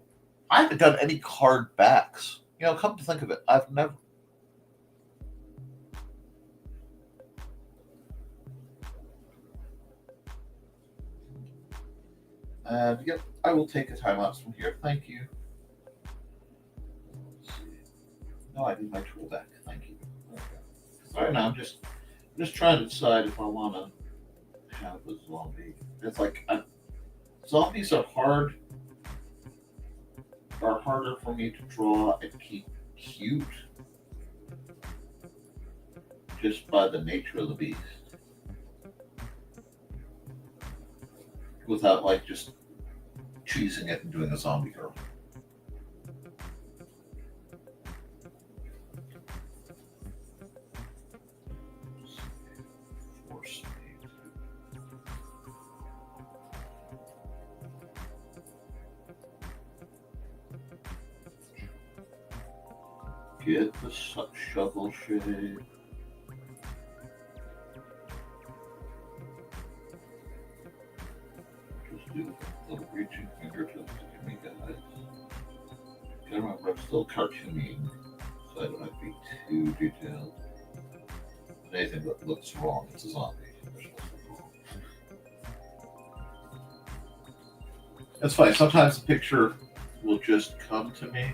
I haven't done any card backs. You know, come to think of it, I've never. And yep, I will take a time lapse from here. Thank you. Let's see. No, I need my tool deck. Thank you. Okay. Right now, I'm just trying to decide if I want to have a zombie. It's like zombies are harder for me to draw and keep cute, just by the nature of the beast, without like just cheesing it and doing a zombie girl. Force me to get the shovel shade. Just do a little reaching fingertips to give me guys. Gotta remember I'm still cartooning, so I don't have to be too detailed. But anything that looks wrong, it's a zombie. It's funny, sometimes the picture will just come to me,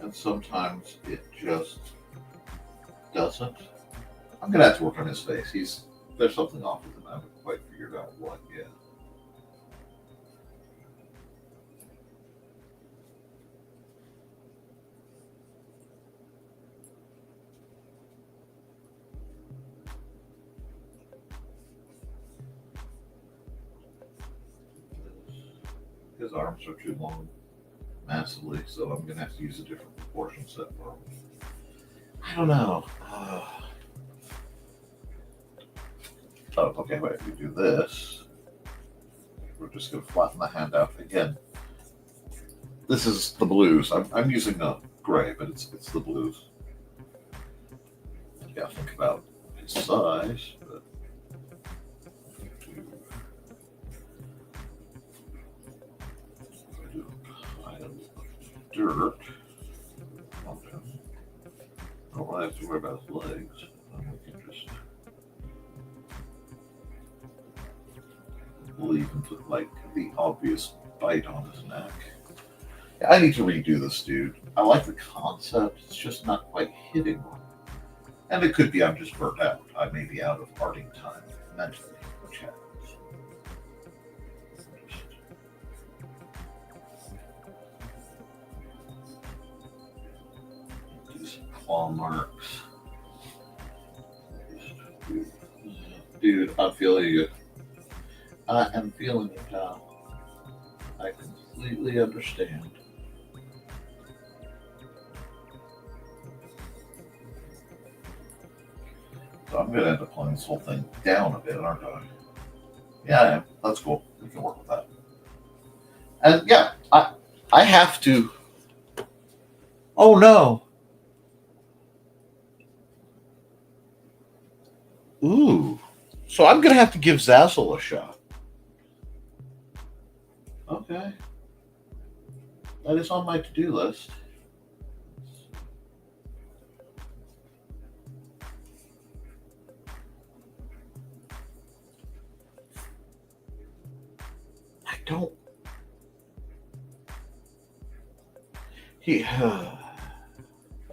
and sometimes it just doesn't. I'm gonna have to work on his face. There's something off with him. I haven't quite figured out what yet. His arms are too long, massively, so I'm gonna have to use a different proportion set for him. I don't know. Oh, okay, wait, if we do this, we're just gonna flatten the hand out again. This is the blues. I'm using a gray, but it's the blues. You gotta think about his size, but dirt. Okay. Don't really have to worry about his legs. We can just leave him to like the obvious bite on his neck. Yeah, I need to redo this dude. I like the concept. It's just not quite hitting one. And it could be I'm just burnt out. I may be out of arting time mentally, which happens. Claw marks. Dude, I'm feeling you. I am feeling it, pal. I completely understand. So I'm going to end up playing this whole thing down a bit, aren't I? Yeah, I am. That's cool. We can work with that. And yeah, I have to. Oh no. Ooh. So I'm going to have to give Zazzle a shot. Okay. That is on my to-do list. I don't. Yeah.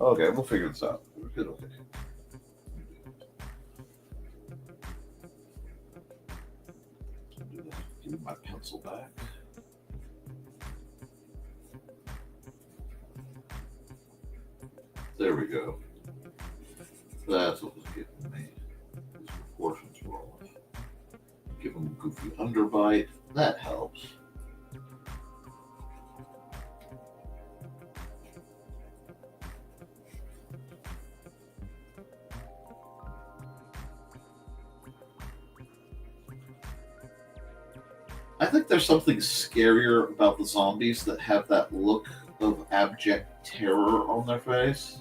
Okay, we'll figure this out. It'll fix it. Give me my pencil back. There we go. That's what was getting me. These proportions were off. Give him a goofy underbite. That helps. I think there's something scarier about the zombies that have that look of abject terror on their face.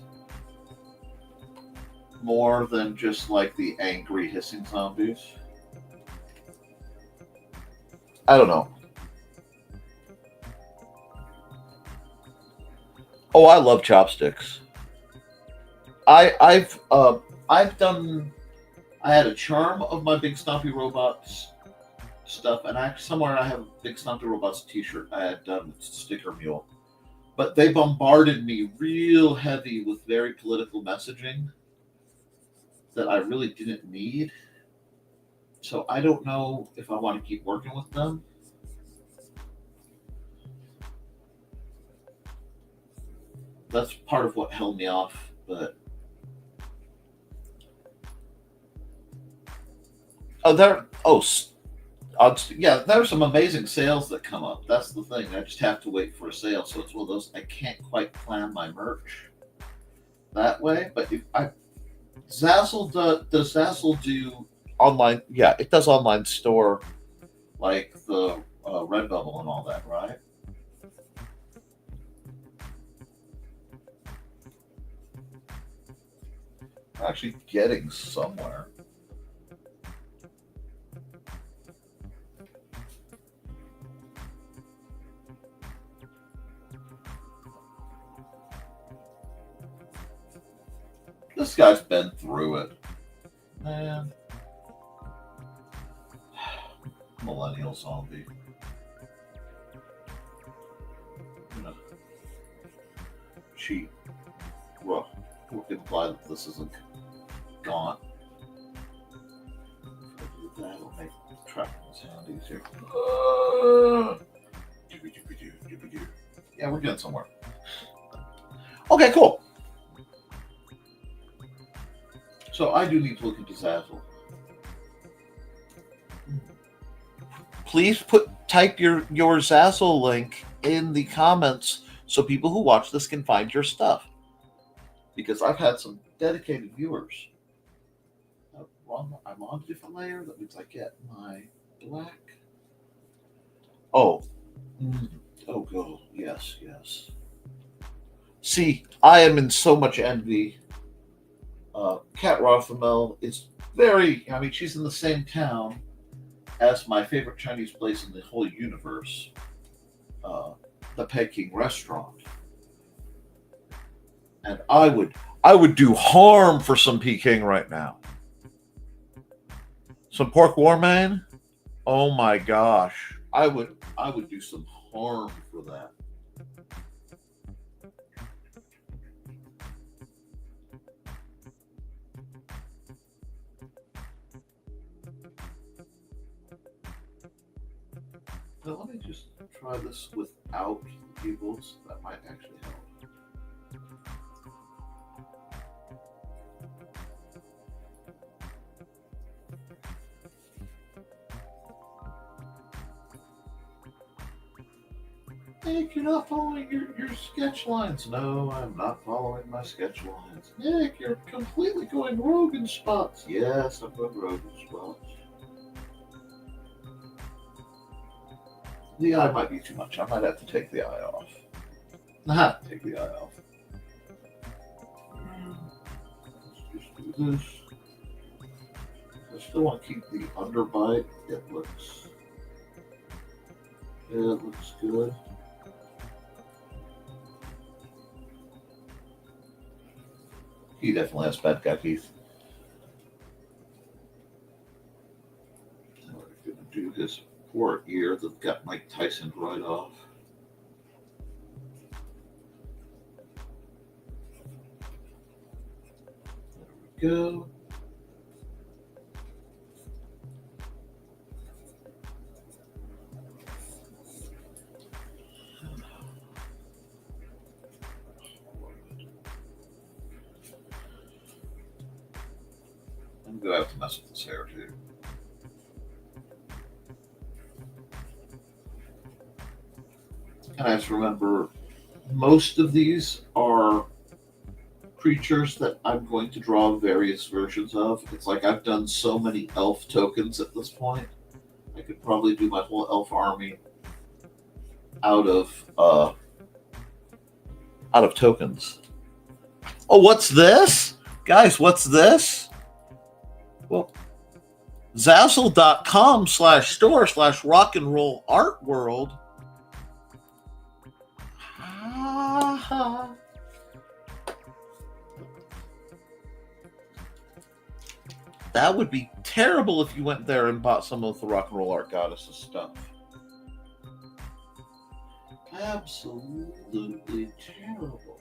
More than just like the angry hissing zombies. I don't know. Oh, I love chopsticks. I've done. I had a charm of my Big Stompy Robots stuff, and somewhere I have a Big Stompy Robots T-shirt I had done with Sticker Mule, but they bombarded me real heavy with very political messaging that I really didn't need. So I don't know if I want to keep working with them. That's part of what held me off, but yeah, there's some amazing sales that come up. That's the thing. I just have to wait for a sale. So it's one of those, I can't quite plan my merch that way. But if Zazzle does Zazzle do online? Yeah, it does online store like the Redbubble and all that, right? I'm actually getting somewhere. This guy's been through it. Man. Millennial zombie. Cheat. Well, we'll imply that this isn't gaunt. If I do that, it'll make tracking sound easier. Yeah, we're getting somewhere. Okay, cool. So I do need to look into Zazzle. Please type your Zazzle link in the comments so people who watch this can find your stuff. Because I've had some dedicated viewers. I'm on a different layer. That means I get my black. Oh. Oh, God. Yes. See, I am in so much envy. Kat Rothamel is she's in the same town as my favorite Chinese place in the whole universe, the Peking restaurant. And I would do harm for some Peking right now. Some pork warmane? Oh my gosh. I would do some harm for that. Now let me just try this without the keyboards. That might actually help. Nick, you're not following your sketch lines. No, I'm not following my sketch lines. Nick, you're completely going rogue in spots. Yes, I'm going rogue in spots. The eye might be too much. I might have to take the eye off. I have to take the eye off. Let's just do this. I still want to keep the underbite. It looks good. He definitely has bad guy teeth. We're going to do his poor ear that got Mike Tyson right off. There we go. I'm going to have to mess with this hair too. And I just remember most of these are creatures that I'm going to draw various versions of. It's like I've done so many elf tokens at this point. I could probably do my whole elf army out of tokens. Oh, what's this? Guys, what's this? Well, Zazzle.com/store/rockandroll.artworld. That would be terrible if you went there and bought some of the Rock and Roll Art Goddesses stuff. Absolutely terrible.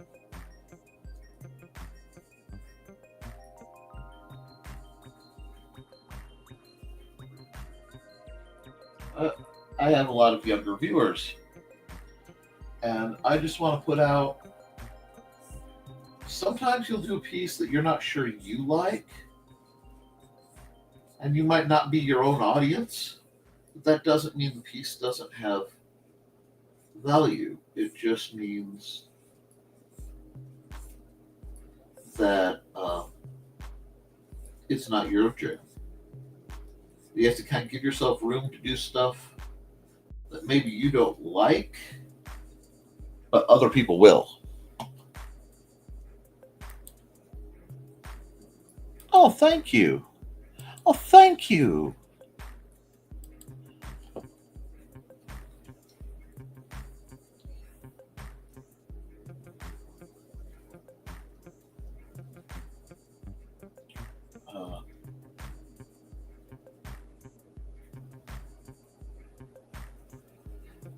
I have a lot of younger viewers, and I just want to put out, sometimes you'll do a piece that you're not sure you like, and you might not be your own audience, but that doesn't mean the piece doesn't have value. It just means that it's not your jam. You have to kind of give yourself room to do stuff that maybe you don't like, but other people will. Oh, thank you. Oh, thank you.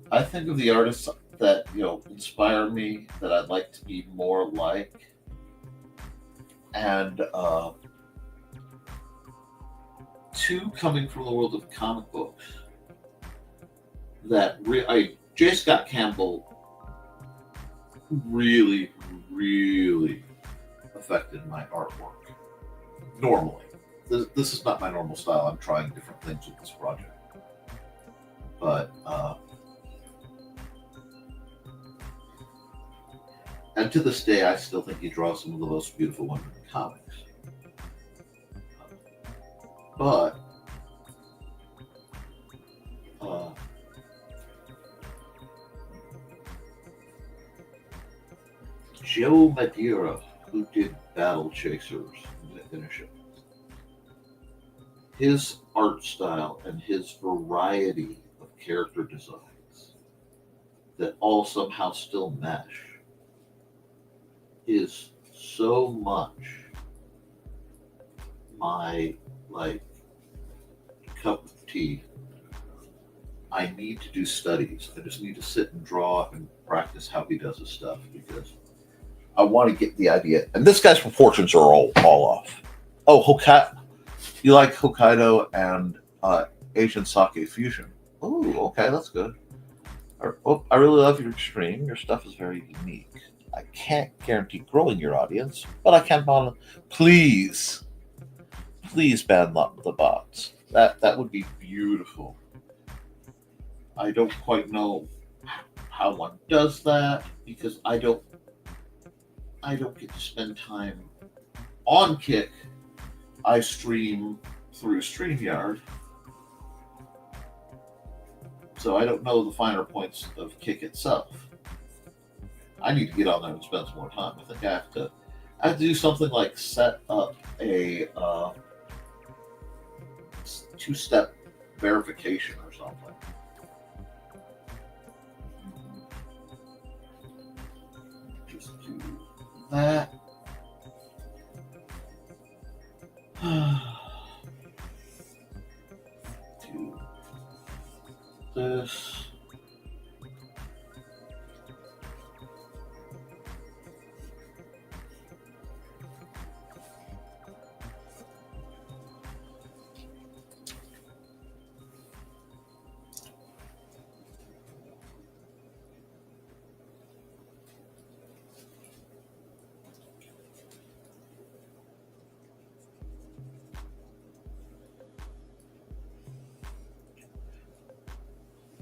I think of the artists that, inspire me, that I'd like to be more like, and two coming from the world of comic books that J. Scott Campbell really, really affected my artwork. Normally, this is not my normal style. I'm trying different things with this project, but and to this day, I still think he draws some of the most beautiful women in comics. But Joe Madeira, who did Battle Chasers and Finish It, his art style and his variety of character designs that all somehow still mesh is so much my cup of tea. I need to do studies. I just need to sit and draw and practice how he does his stuff, because I want to get the idea. And this guy's proportions are all off. Oh, Hokkaido. You like Hokkaido and Asian sake fusion. Oh, okay, that's good. Oh, I really love your stream. Your stuff is very unique. I can't guarantee growing your audience, but I can ban. Please ban the bots. That would be beautiful. I don't quite know how one does that, because I don't get to spend time on Kick. I stream through StreamYard, so I don't know the finer points of Kick itself. I need to get on there and spend some more time. I think I have to do something like set up a two-step verification or something. Just do that. Do this.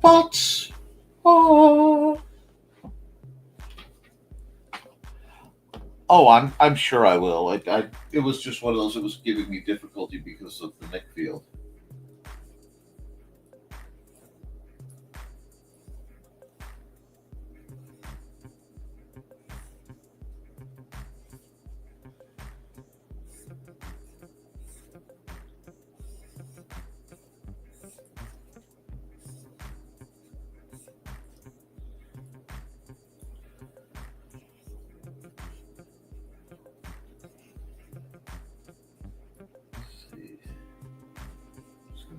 But I'm sure I will. It was just one of those. It was giving me difficulty because of the Nick field.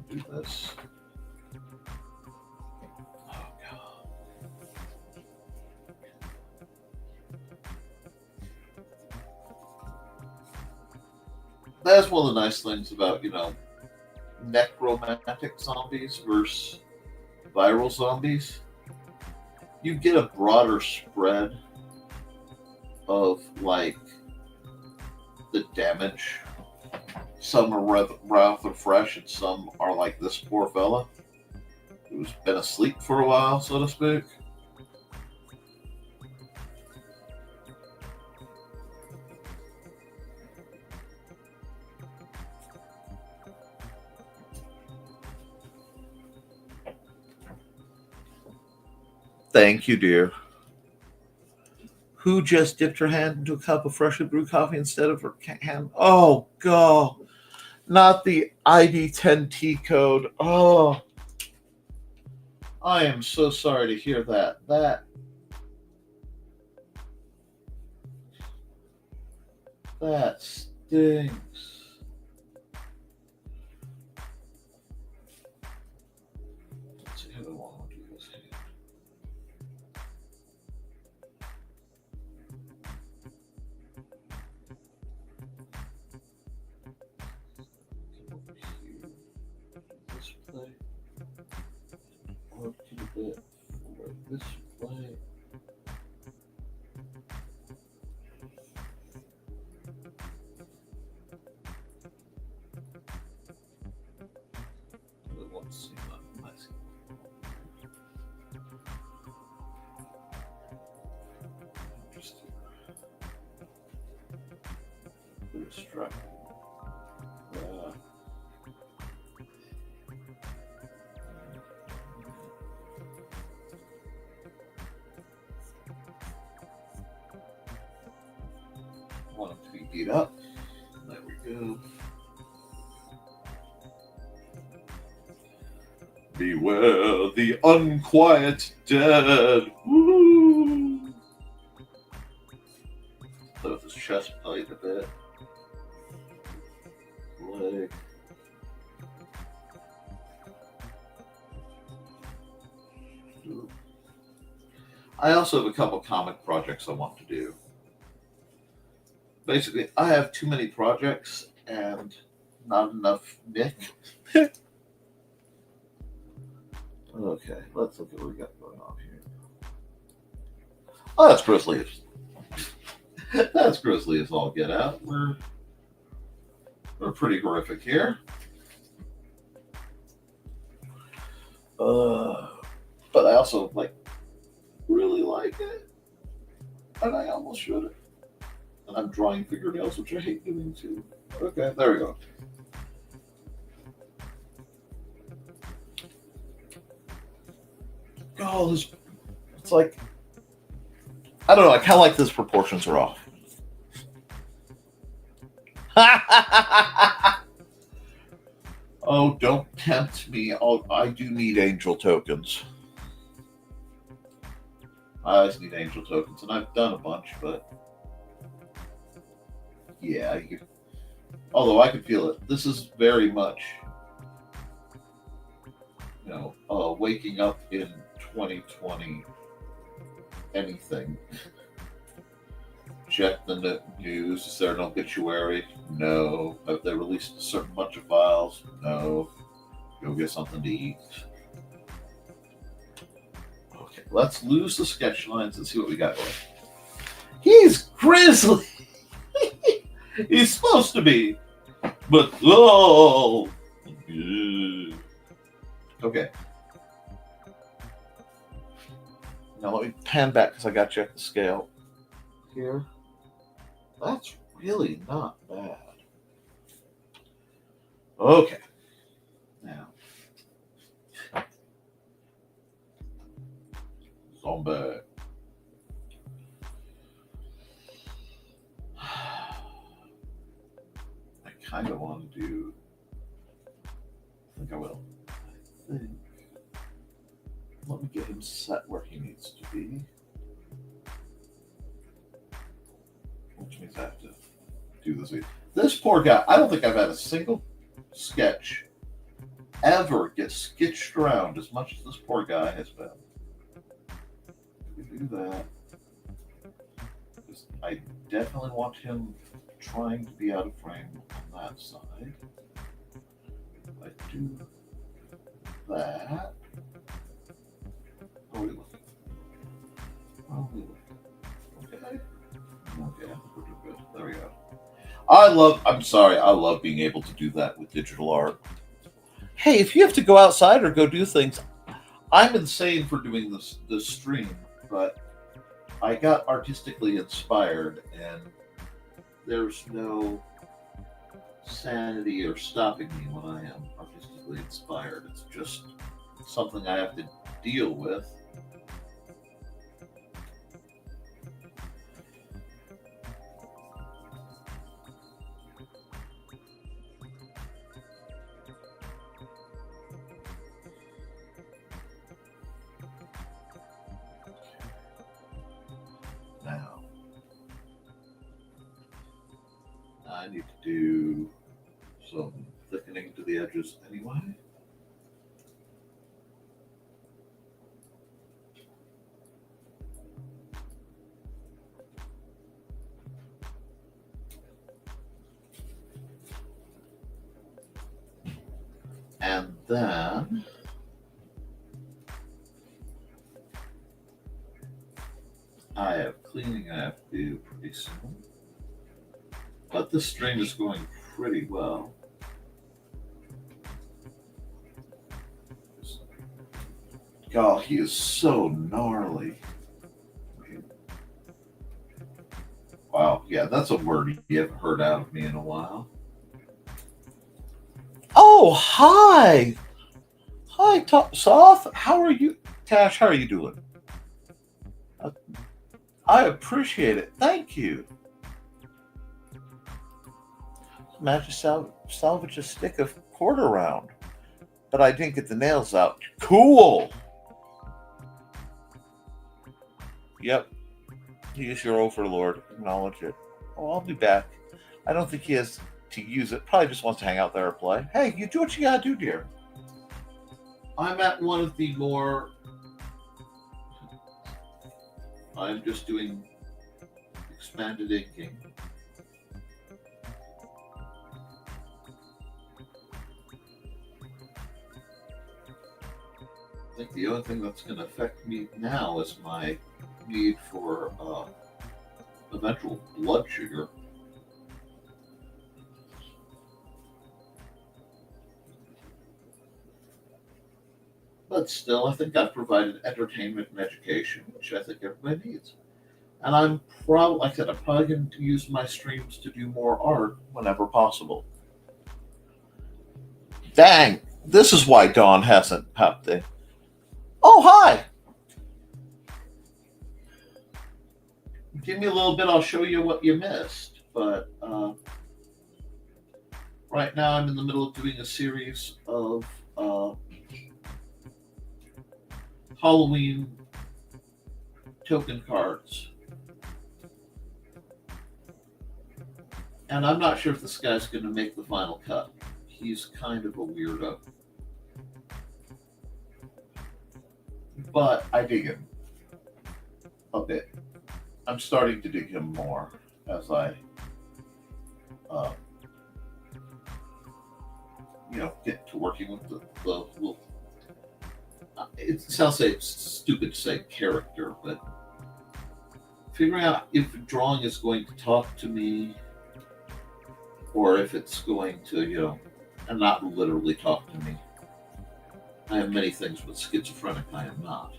Do this. Oh, God. That's one of the nice things about, necromantic zombies versus viral zombies. You get a broader spread of, like, the damage. Some are rather fresh, and some are like this poor fella who's been asleep for a while, so to speak. Thank you, dear. Who just dipped her hand into a cup of freshly brewed coffee instead of her hand? Oh, God. Not the ID10T code. Oh, I am so sorry to hear that. That stinks. Let's see how do I want to do this here. Display. Or to the bit for display. Let's see. Interesting. Distract. Want it to be beat up. There we go. Beware the unquiet dead. Woo! Play with his chest plate a bit. Leg. I also have a couple comic projects I want to do. Basically, I have too many projects and not enough Nick. Okay, let's look at what we got going on here. Oh, that's Grizzly. That's Grizzly as all get out. We're pretty horrific here. But I also like like it. And I almost shouldn't. And I'm drawing fingernails, which I hate doing too. Okay, there we go. Oh, it's like, I don't know, I kind of like this proportions are off. Oh, don't tempt me. I do need angel tokens. I always need angel tokens, and I've done a bunch, but yeah. Although I can feel it. This is very much, waking up in 2020. Anything. Check the news. Is there an obituary? No. Have they released a certain bunch of files? No. Go get something to eat. Okay, let's lose the sketch lines and see what we got going. He's grizzly. He's supposed to be. But, oh. Okay. Now let me pan back because I got you at the scale here. That's really not bad. Okay. Now. Zombie. I kind of want to do. I think I will. I think. Let me get him set where he needs to be. Which means I have to do this. This poor guy, I don't think I've had a single sketch ever get sketched around as much as this poor guy has been. We do that. I definitely want him trying to be out of frame on that side. I do that. Oh, we look. Okay. Okay, we're doing good. There we go. I love being able to do that with digital art. Hey, if you have to go outside or go do things, I'm insane for doing this stream, but I got artistically inspired, and there's no sanity or stopping me when I am artistically inspired. It's just something I have to deal with. Now, I need to do some thickening to the edges anyway. And then I have cleaning I have to do pretty soon. But this stream is going pretty well. God, he is so gnarly. Wow, yeah, that's a word you haven't heard out of me in a while. Oh, hi! Hi, Soft. How are you? Tash, how are you doing? I appreciate it. Thank you. Managed to salvage a stick of quarter round, but I didn't get the nails out. Cool! Yep. He is your overlord. Acknowledge it. Oh, I'll be back. I don't think he has to use it. Probably just wants to hang out there or play. Hey, you do what you gotta do, dear. I'm at one of the more... I'm just doing expanded inking. I think the only thing that's going to affect me now is my need for eventual blood sugar. But still, I think I've provided entertainment and education, which I think everybody needs. And I'm probably, like I said, I'm probably going to use my streams to do more art whenever possible. Dang, this is why Dawn hasn't popped in. Oh, hi! Give me a little bit, I'll show you what you missed. But right now I'm in the middle of doing a series of Halloween token cards. And I'm not sure if this guy's going to make the final cut. He's kind of a weirdo. But I dig him a bit. I'm starting to dig him more as I, get to working with the little. It sounds like it's stupid to say character, but figuring out if drawing is going to talk to me, or if it's going to, and not literally talk to me. I am many things, but schizophrenic I am not.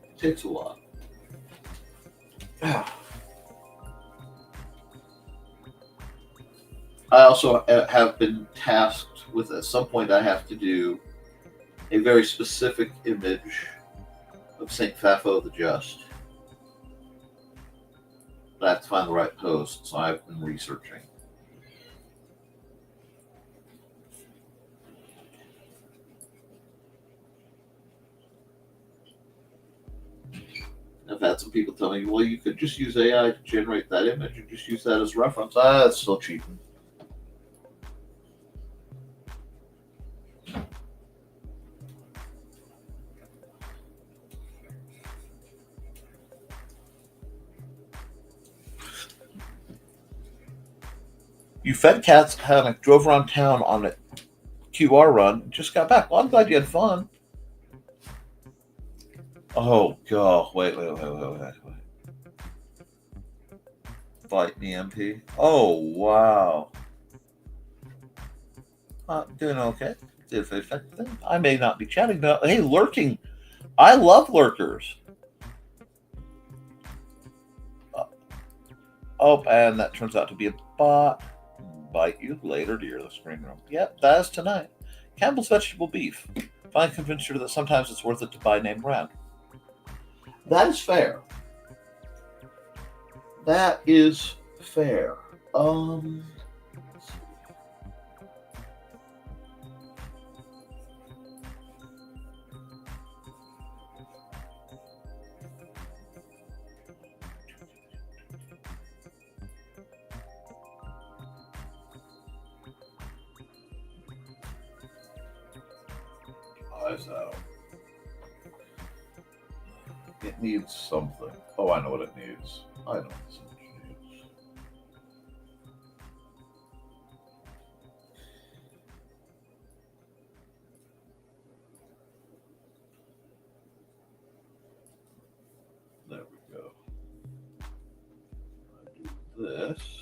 It takes a lot. I also have been tasked with, at some point, I have to do a very specific image of St. Fafo the Just. But I have to find the right post, so I've been researching. I've had some people tell me, well, you could just use AI to generate that image and just use that as reference. That's still cheating. You fed cats, Panic, drove around town on a QR run, just got back. Well, I'm glad you had fun. Oh, God. Wait. Fight me, MP. Oh, wow. Doing okay. I may not be chatting, but hey, lurking. I love lurkers. And that turns out to be a bot. Bite you later, dear. The screen room. Yep, that is tonight. Campbell's vegetable beef. Finally convinced her that sometimes it's worth it to buy name brand. That is fair. That is fair. Let's see. Eyes out. It needs something. Oh, I know what it needs. I know what this image needs. There we go. I do this.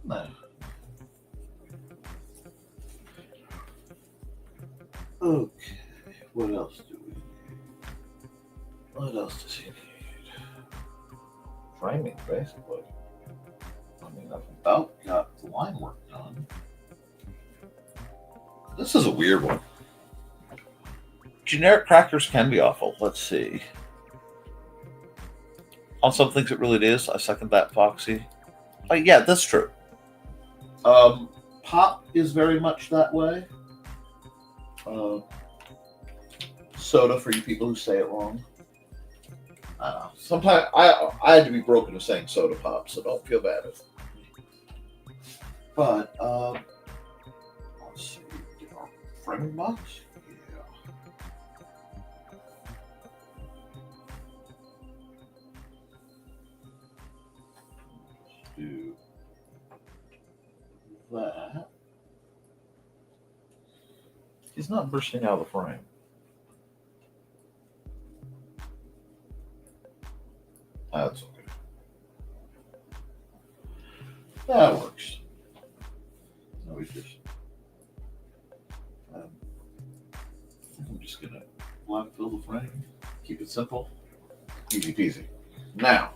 No. Okay, what else do we need? What else does he need? Framing, basically. I mean, I've about got the line work done. This is a weird one. Generic crackers can be awful. Let's see. On some things it really is. I second that, Foxy. Oh, yeah, that's true. Pop is very much that way. Soda for you people who say it wrong. Sometimes I had to be broken to saying soda pop, so don't feel bad. But let's see, did our framing box? Yeah. Let's do that. He's not bursting out of the frame. That's okay. That works. Now we just. I'm just gonna black fill the frame. Keep it simple. Easy peasy. Now.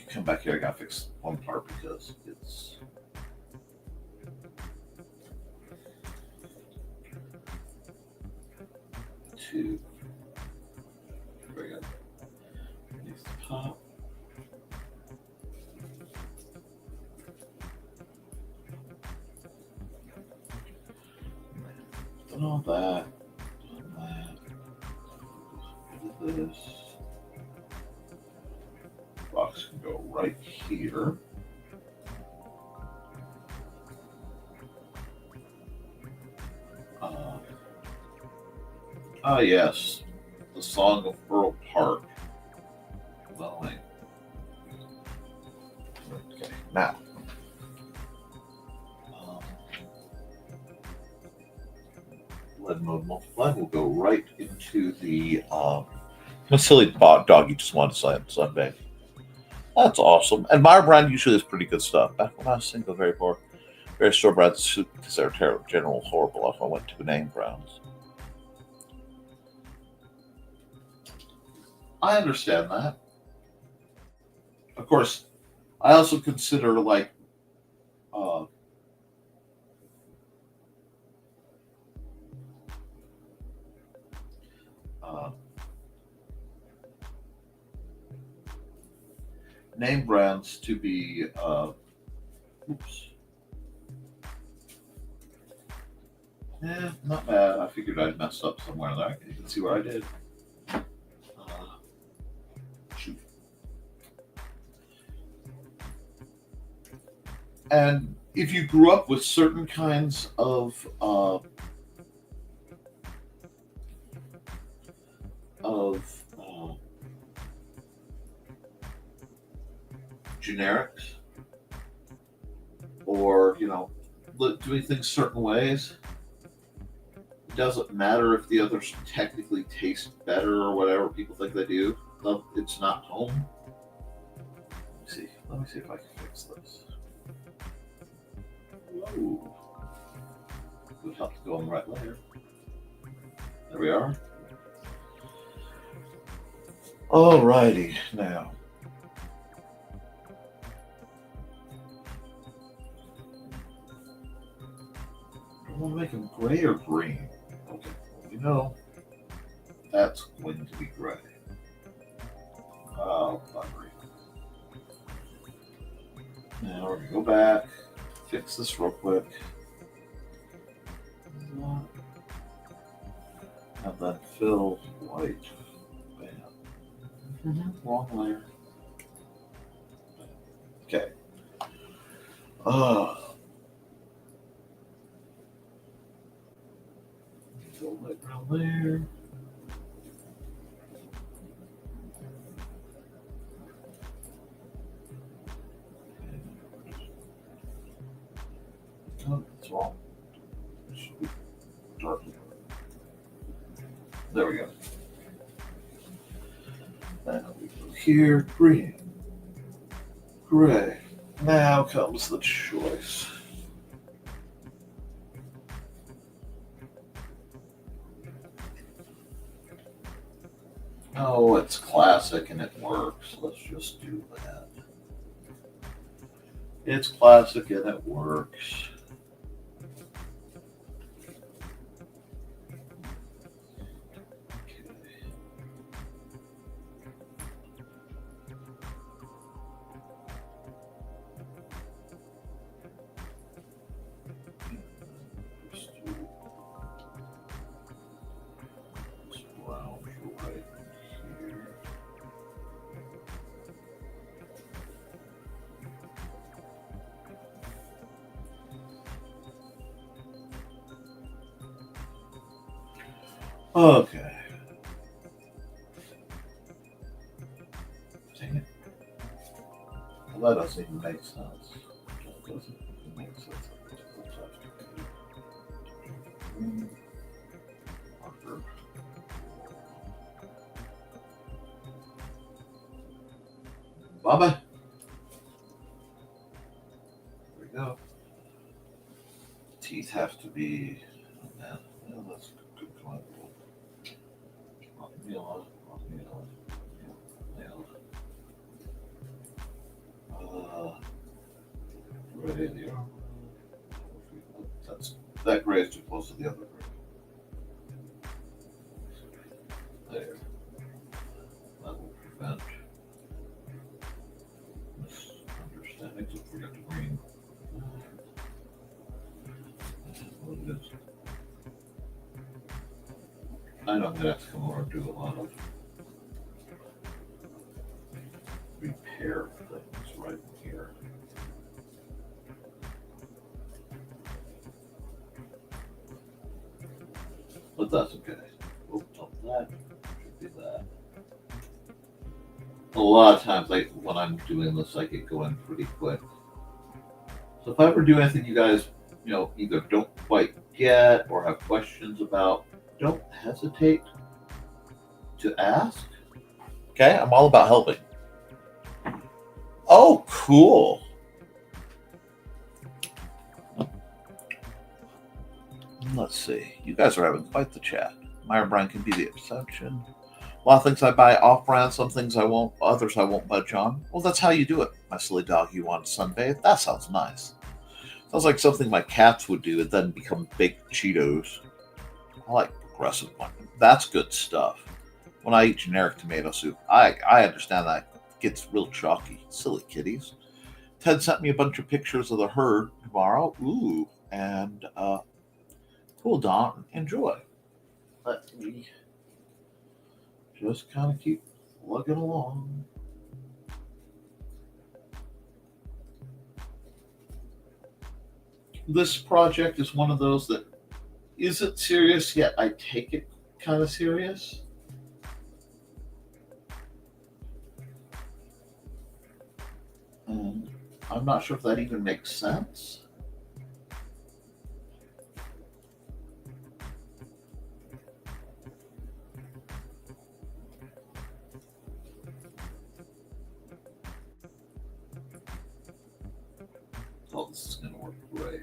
Come back here. I gotta fix one part because it's. Two. There we go. Needs the top. Done all that. Done that. This. Box can go right here. Yes, the Song of Earl Park. Okay, now. Lead mode multiply will go right into the silly dog you just wanted to sunbathe. That's awesome. And Meyer brand usually is pretty good stuff. Back when I was single, very poor, very store brand soup because they're terrible, general horrible. If I went to name brands. I understand that. Of course, I also consider like name brands to be not bad. I figured I'd messed up somewhere there. You can see what I did. Shoot. And if you grew up with certain kinds of generics, or doing things certain ways, it doesn't matter if the others technically taste better or whatever people think they do. It's not home. Let me see if I can fix this. Whoa. Would help to go on the right layer. There we are. Alrighty, now. I want to make them gray or green. Okay, well, we know that's going to be gray. Oh, not green. Now we're going to go back, fix this real quick. And then fill white. Bam. Wrong layer. Okay. Fill white around there. Oh, that's wrong. It should be dark. There we go. Now we go here, green, gray. Now comes the choice. Oh, it's classic and it works. Let's just do that. It's classic and it works. Okay. Dang it. Well, that doesn't even make sense. That doesn't even make sense. Marker. Bubba. There we go. Teeth have to be. Yeah, that's a good point. Nail gray the arm. That gray is too close to the other gray. There. That will prevent misunderstandings if we get the green. What it is. I know I'm gonna have to come over and do a lot of repair things right here. But that's okay. We'll tell that. Should be that. A lot of times, when I'm doing this, I get going pretty quick. So if I ever do anything you guys, either don't quite get or have questions about, don't hesitate to ask. Okay, I'm all about helping. Oh, cool. Let's see. You guys are having quite the chat. Myra Brown can be the exception. A lot of things I buy off-brand, some things I won't, others I won't budge on. Well, that's how you do it, my silly dog. You want to sunbathe? That sounds nice. Sounds like something my cats would do and then become baked Cheetos. I like progressive one. That's good stuff. When I eat generic tomato soup, I understand that gets real chalky. Silly kitties. Ted sent me a bunch of pictures of the herd tomorrow. Ooh, and cool, Don. Enjoy. Let me just kind of keep plugging along. This project is one of those that isn't serious, yet I take it kind of serious. And I'm not sure if that even makes sense. Oh, this is going to work great.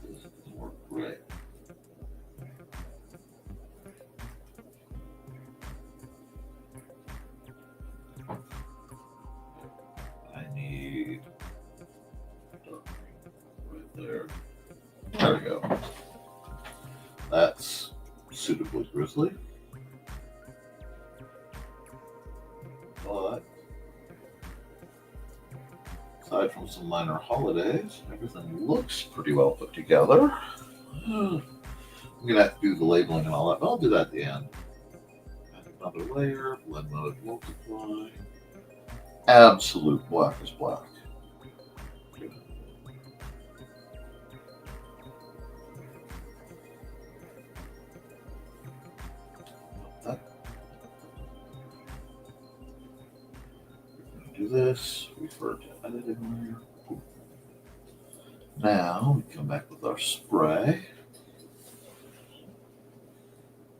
This is going to work great. I need right there. There we go. That's suitably grizzly. But aside from some minor holidays, everything looks pretty well put together. I'm gonna have to do the labeling and all that, but I'll do that at the end. Add another layer, blend mode, multiply. Absolute black is black. Do this, refer to editing layer. Now we come back with our spray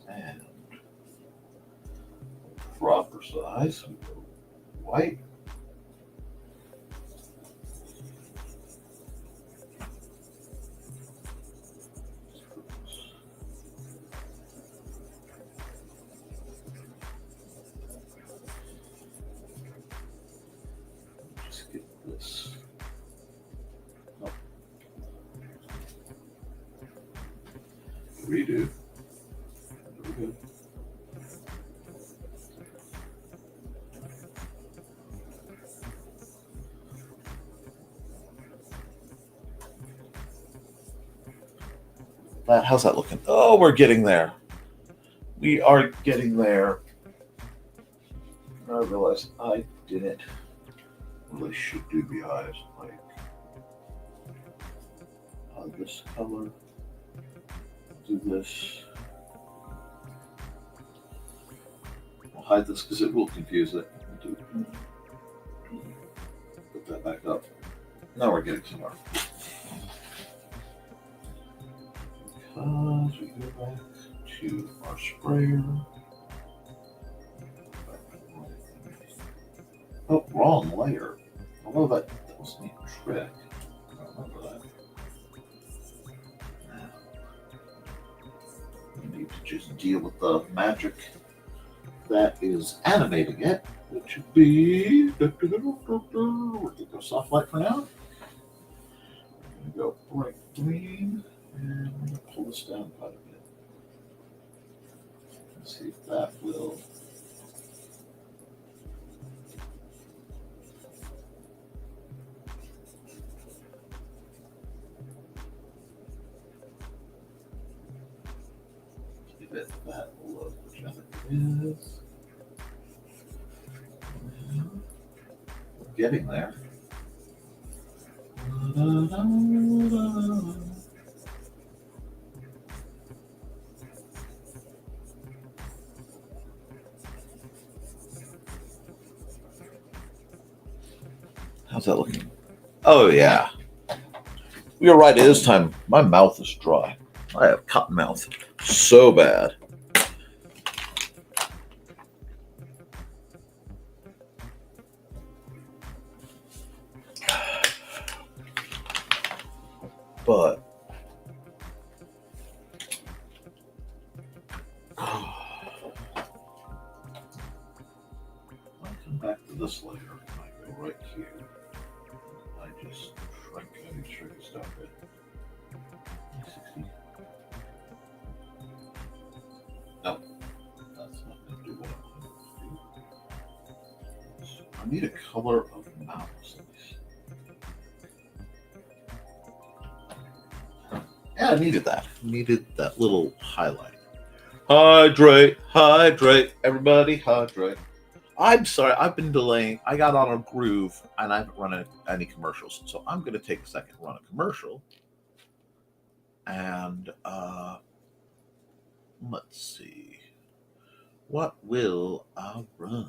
and proper size. We go white. Just get this. Oh. Redo. There we go. How's that looking? Oh, we're getting there. We are getting there. I realized I didn't really should do the eyes. this color. Do this. I'll hide this because it will confuse it. Put that back up. Now we're getting somewhere. Because we go back to our sprayer. Oh, wrong layer. Although that was a neat trick. I remember that. We need to just deal with the magic that is animating it, which would be. We're going to go soft light for now. We're going to go bright green, and we're going to pull this down quite a bit. Let's see if that will. Give it that look, which I think it is. We're getting there. How's that looking? Oh, yeah. You're right, it is time. My mouth is dry. I have cotton mouth. So bad. But I come back to this layer. I go right here. I just shrink. I need to shrink this down a bit. 60. No, that's not going to do what I want to do. So I need a color of mouse. Yeah, I needed that. Needed that little highlight. Hydrate, hydrate, everybody hydrate. I'm sorry, I've been delaying. I got on a groove and I haven't run any commercials. So I'm going to take a second to run a commercial. And let's see. What will I run?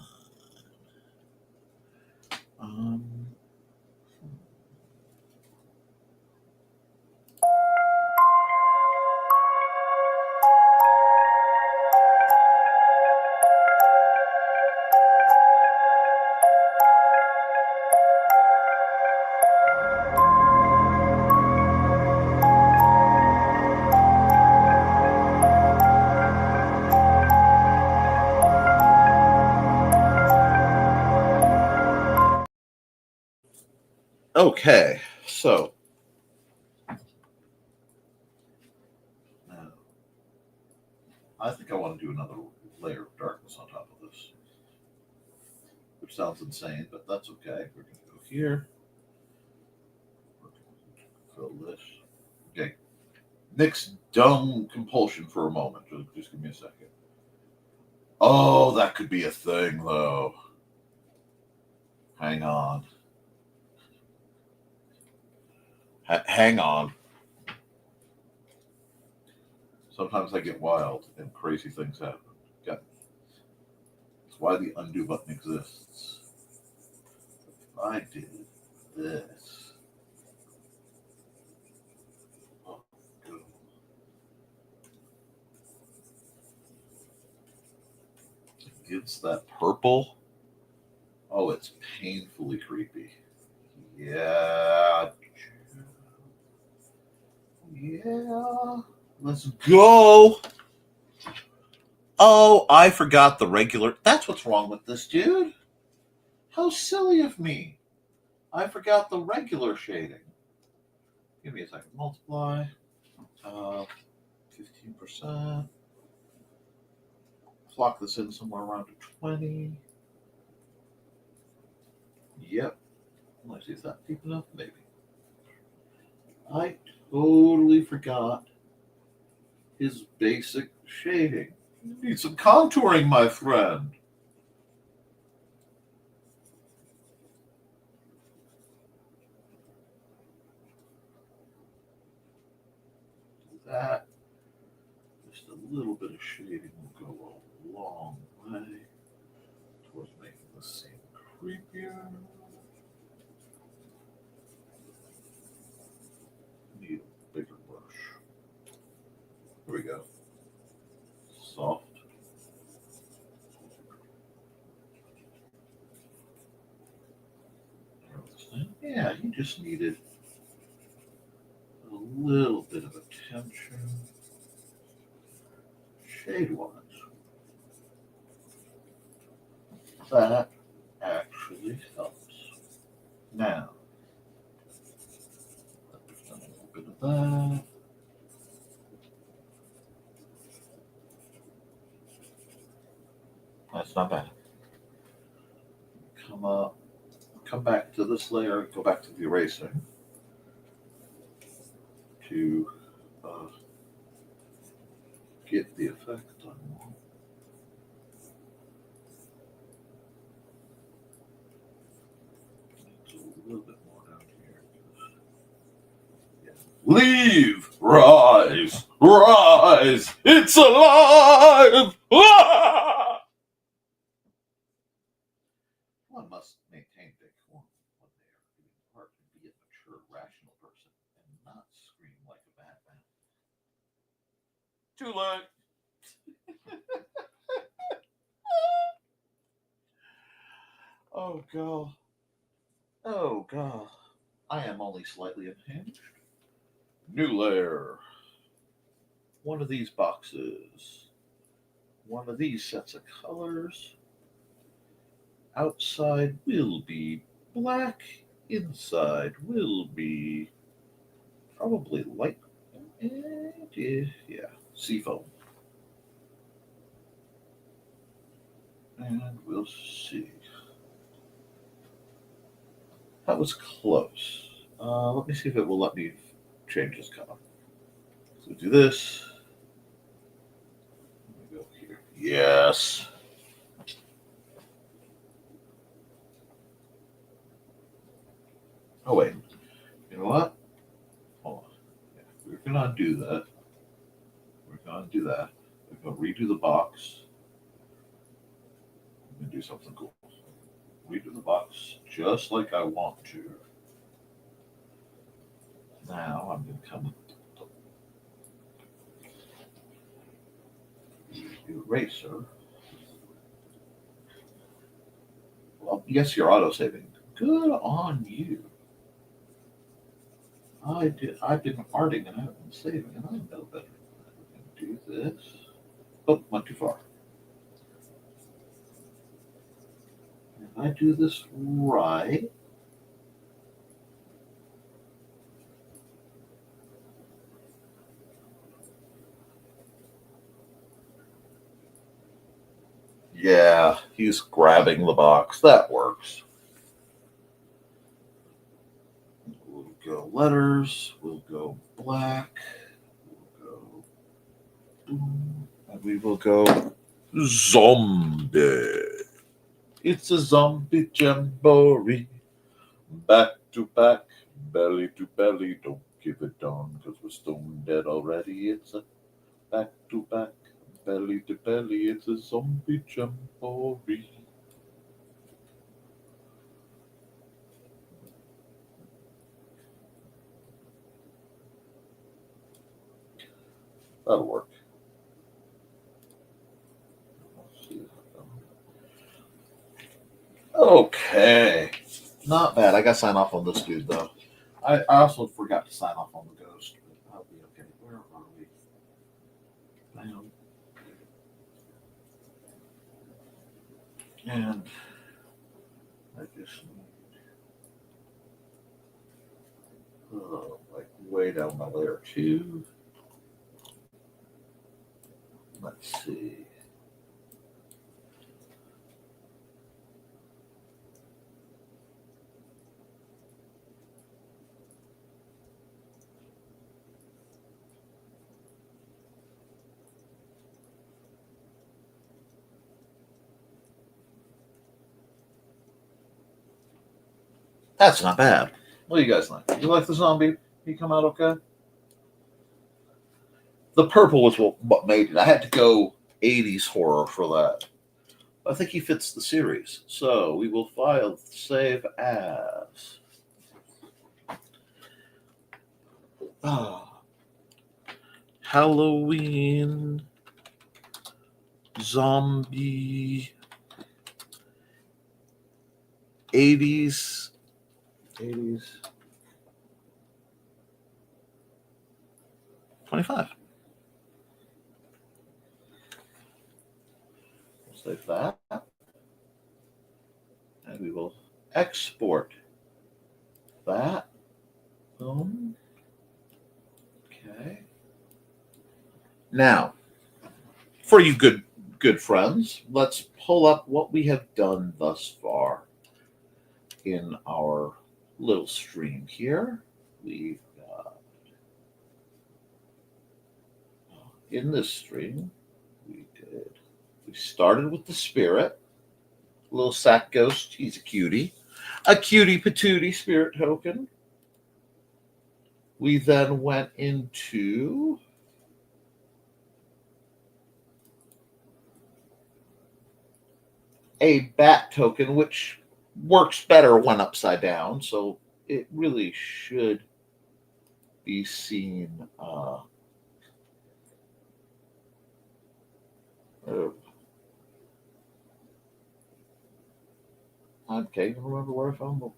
Okay, so I think I want to do another layer of darkness on top of this, which sounds insane, but that's okay. We're going to go here. We're going to fill this. Okay, Nick's dumb compulsion for a moment. Just give me a second. Oh, that could be a thing, though. Hang on. Hang on. Sometimes I get wild and crazy things happen. That's why the undo button exists. If I did this. Oh, good. It gives that purple. Oh, it's painfully creepy. Yeah. Yeah. Let's go. Oh, I forgot the regular. That's what's wrong with this, dude. How silly of me. I forgot the regular shading. Give me a second. Multiply. 15%. Clock this in somewhere around 20. Yep. Let's see, is that deep enough? Maybe. I totally forgot his basic shading. You need some contouring, my friend. that. Just a little bit of shading will go a long way towards making the scene creepier. Need a bigger brush. Here we go. Soft. Yeah, you just needed a little bit of attention. Shade wise. That actually helps. Now, I've done a little bit of that. That's not bad. Come up, come back to this layer, go back to the eraser to get the effect I want. It's a little bit more down here. Yeah. Leave! Rise! Rise! It's alive! Ah! One must maintain decorum when they are doing art and be a mature, rational person and not scream like a madman. Too late. Oh, God. Oh, God. I am only slightly unhinged. New layer. One of these boxes. One of these sets of colors. Outside will be black. Inside will be probably light. Yeah, seafoam. And we'll see. That was close. Let me see if it will let me change this color. So do this. Let me go here. Yes. Oh, wait. You know what? Hold on. Yeah, we're going to undo that. We're going to do that. We're going to redo the box. I'm going to do something cool. Redo the box just like I want to. Now I'm going to come eraser. Well, yes, you're auto-saving. Good on you. I've been arting and I've been saving, and I know better. I can do this. Oh, went too far. If I do this right, yeah, he's grabbing the box. That works. We'll go letters. We'll go black. We'll go boom, and we will go zombie. It's a zombie jamboree. Back to back, belly to belly. Don't give it down because we're stone dead already. It's a back to back, belly to belly. It's a zombie jamboree. That'll work. Okay. Not bad. I got to sign off on this dude, though. I also forgot to sign off on the ghost, but I'll be okay. Where are we? Bam. And I just need, like, way down my layer 2. Let's see. That's not bad. What do you guys think? You like the zombie? He come out okay? The purple was what made it. I had to go 80s horror for that. I think he fits the series. So we will file save as. Halloween zombie 80s 25. We'll save that. And we will export that. Boom. Okay. Now, for you good friends, let's pull up what we have done thus far in our little stream here. We've got in this stream we started with the spirit, little sack ghost. He's a cutie patootie spirit token. We then went into a bat token, which works better when upside down, so it really should be seen. I can't even remember where I found them.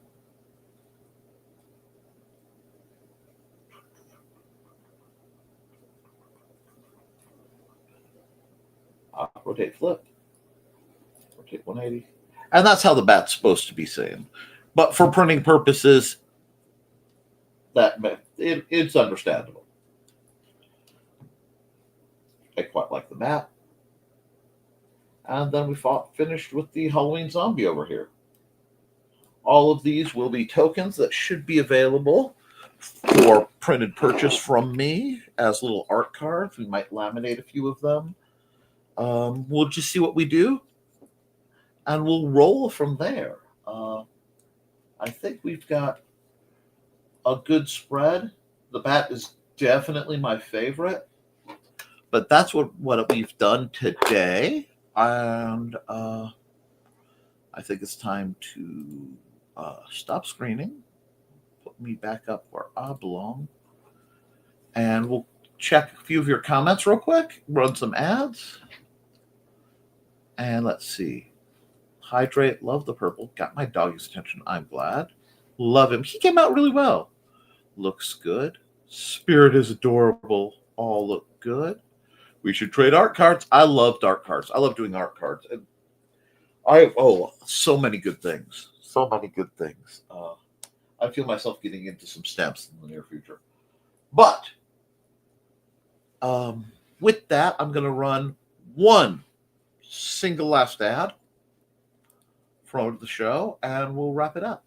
Rotate, flip, rotate 180. And that's how the bat's supposed to be seen. But for printing purposes, it's understandable. I quite like the bat. And then we finished with the Halloween zombie over here. All of these will be tokens that should be available for printed purchase from me as little art cards. We might laminate a few of them. We'll just see what we do, and we'll roll from there. I think we've got a good spread. The bat is definitely my favorite, but that's what we've done today. And I think it's time to stop screening, put me back up where I belong, and we'll check a few of your comments real quick, run some ads, and let's see. Hydrate, love the purple, got my doggy's attention, I'm glad. Love him, he came out really well. Looks good. Spirit is adorable, all look good. We should trade art cards. I loved art cards. I love doing art cards. And so many good things. So many good things. I feel myself getting into some stamps in the near future. But with that, I'm going to run one single last ad from the show, and we'll wrap it up.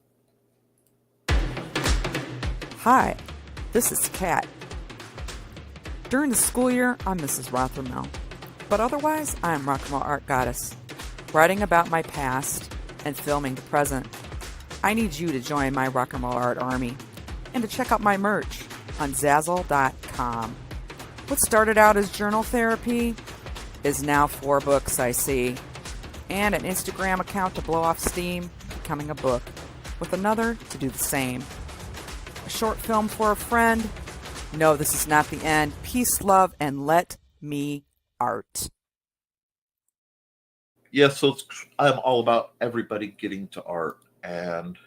Hi, this is Kat. During the school year, I'm Mrs. Rothermel, but otherwise, I'm Rock and Roll Art Goddess, writing about my past and filming the present. I need you to join my Rock and Roll Art army and to check out my merch on Zazzle.com. What started out as journal therapy is now 4 books, I see, and an Instagram account to blow off steam, becoming a book, with another to do the same. A short film for a friend. No, this is not the end. Peace, love, and let me art. Yeah, so I'm all about everybody getting to art and,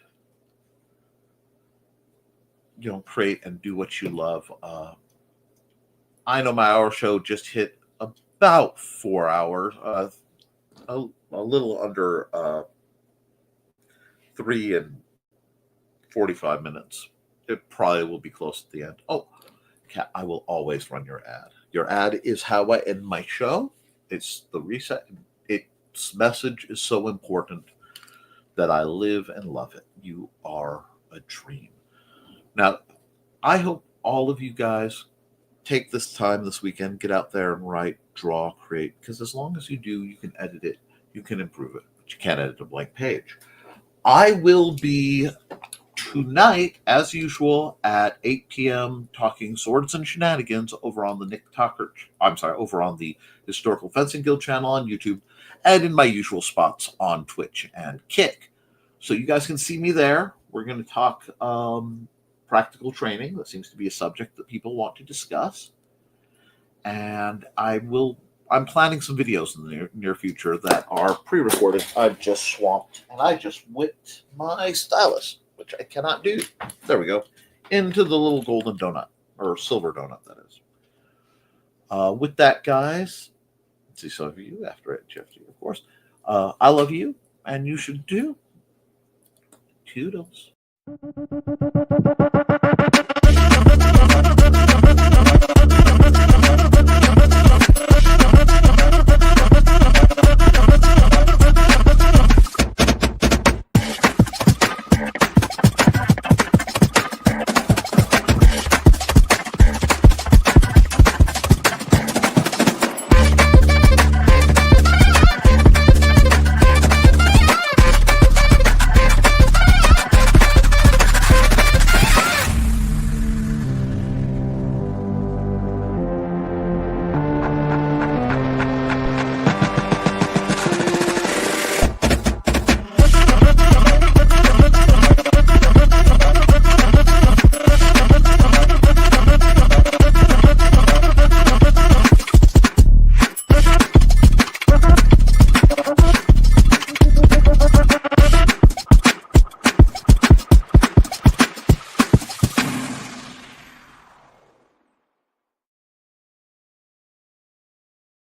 create and do what you love. I know my hour show just hit about 4 hours, a little under 3 and 45 minutes. It probably will be close at the end. Oh, Kat, I will always run your ad. Your ad is how I end my show. It's the reset. Its message is so important that I live and love it. You are a dream. Now, I hope all of you guys take this time this weekend, get out there and write, draw, create, because as long as you do, you can edit it, you can improve it, but you can't edit a blank page. I will be tonight, as usual, at 8 p.m., talking swords and shenanigans over on the over on the Historical Fencing Guild channel on YouTube, and in my usual spots on Twitch and Kick. So you guys can see me there. We're going to talk practical training. That seems to be a subject that people want to discuss. And I'm planning some videos in the near future that are pre-recorded. I've just swamped, and I just whipped my stylus, which I cannot do. There we go. Into the little golden donut, or silver donut, that is. With that, guys, see some of you after it, Jeffy, of course. I love you, and you should do. Toodles.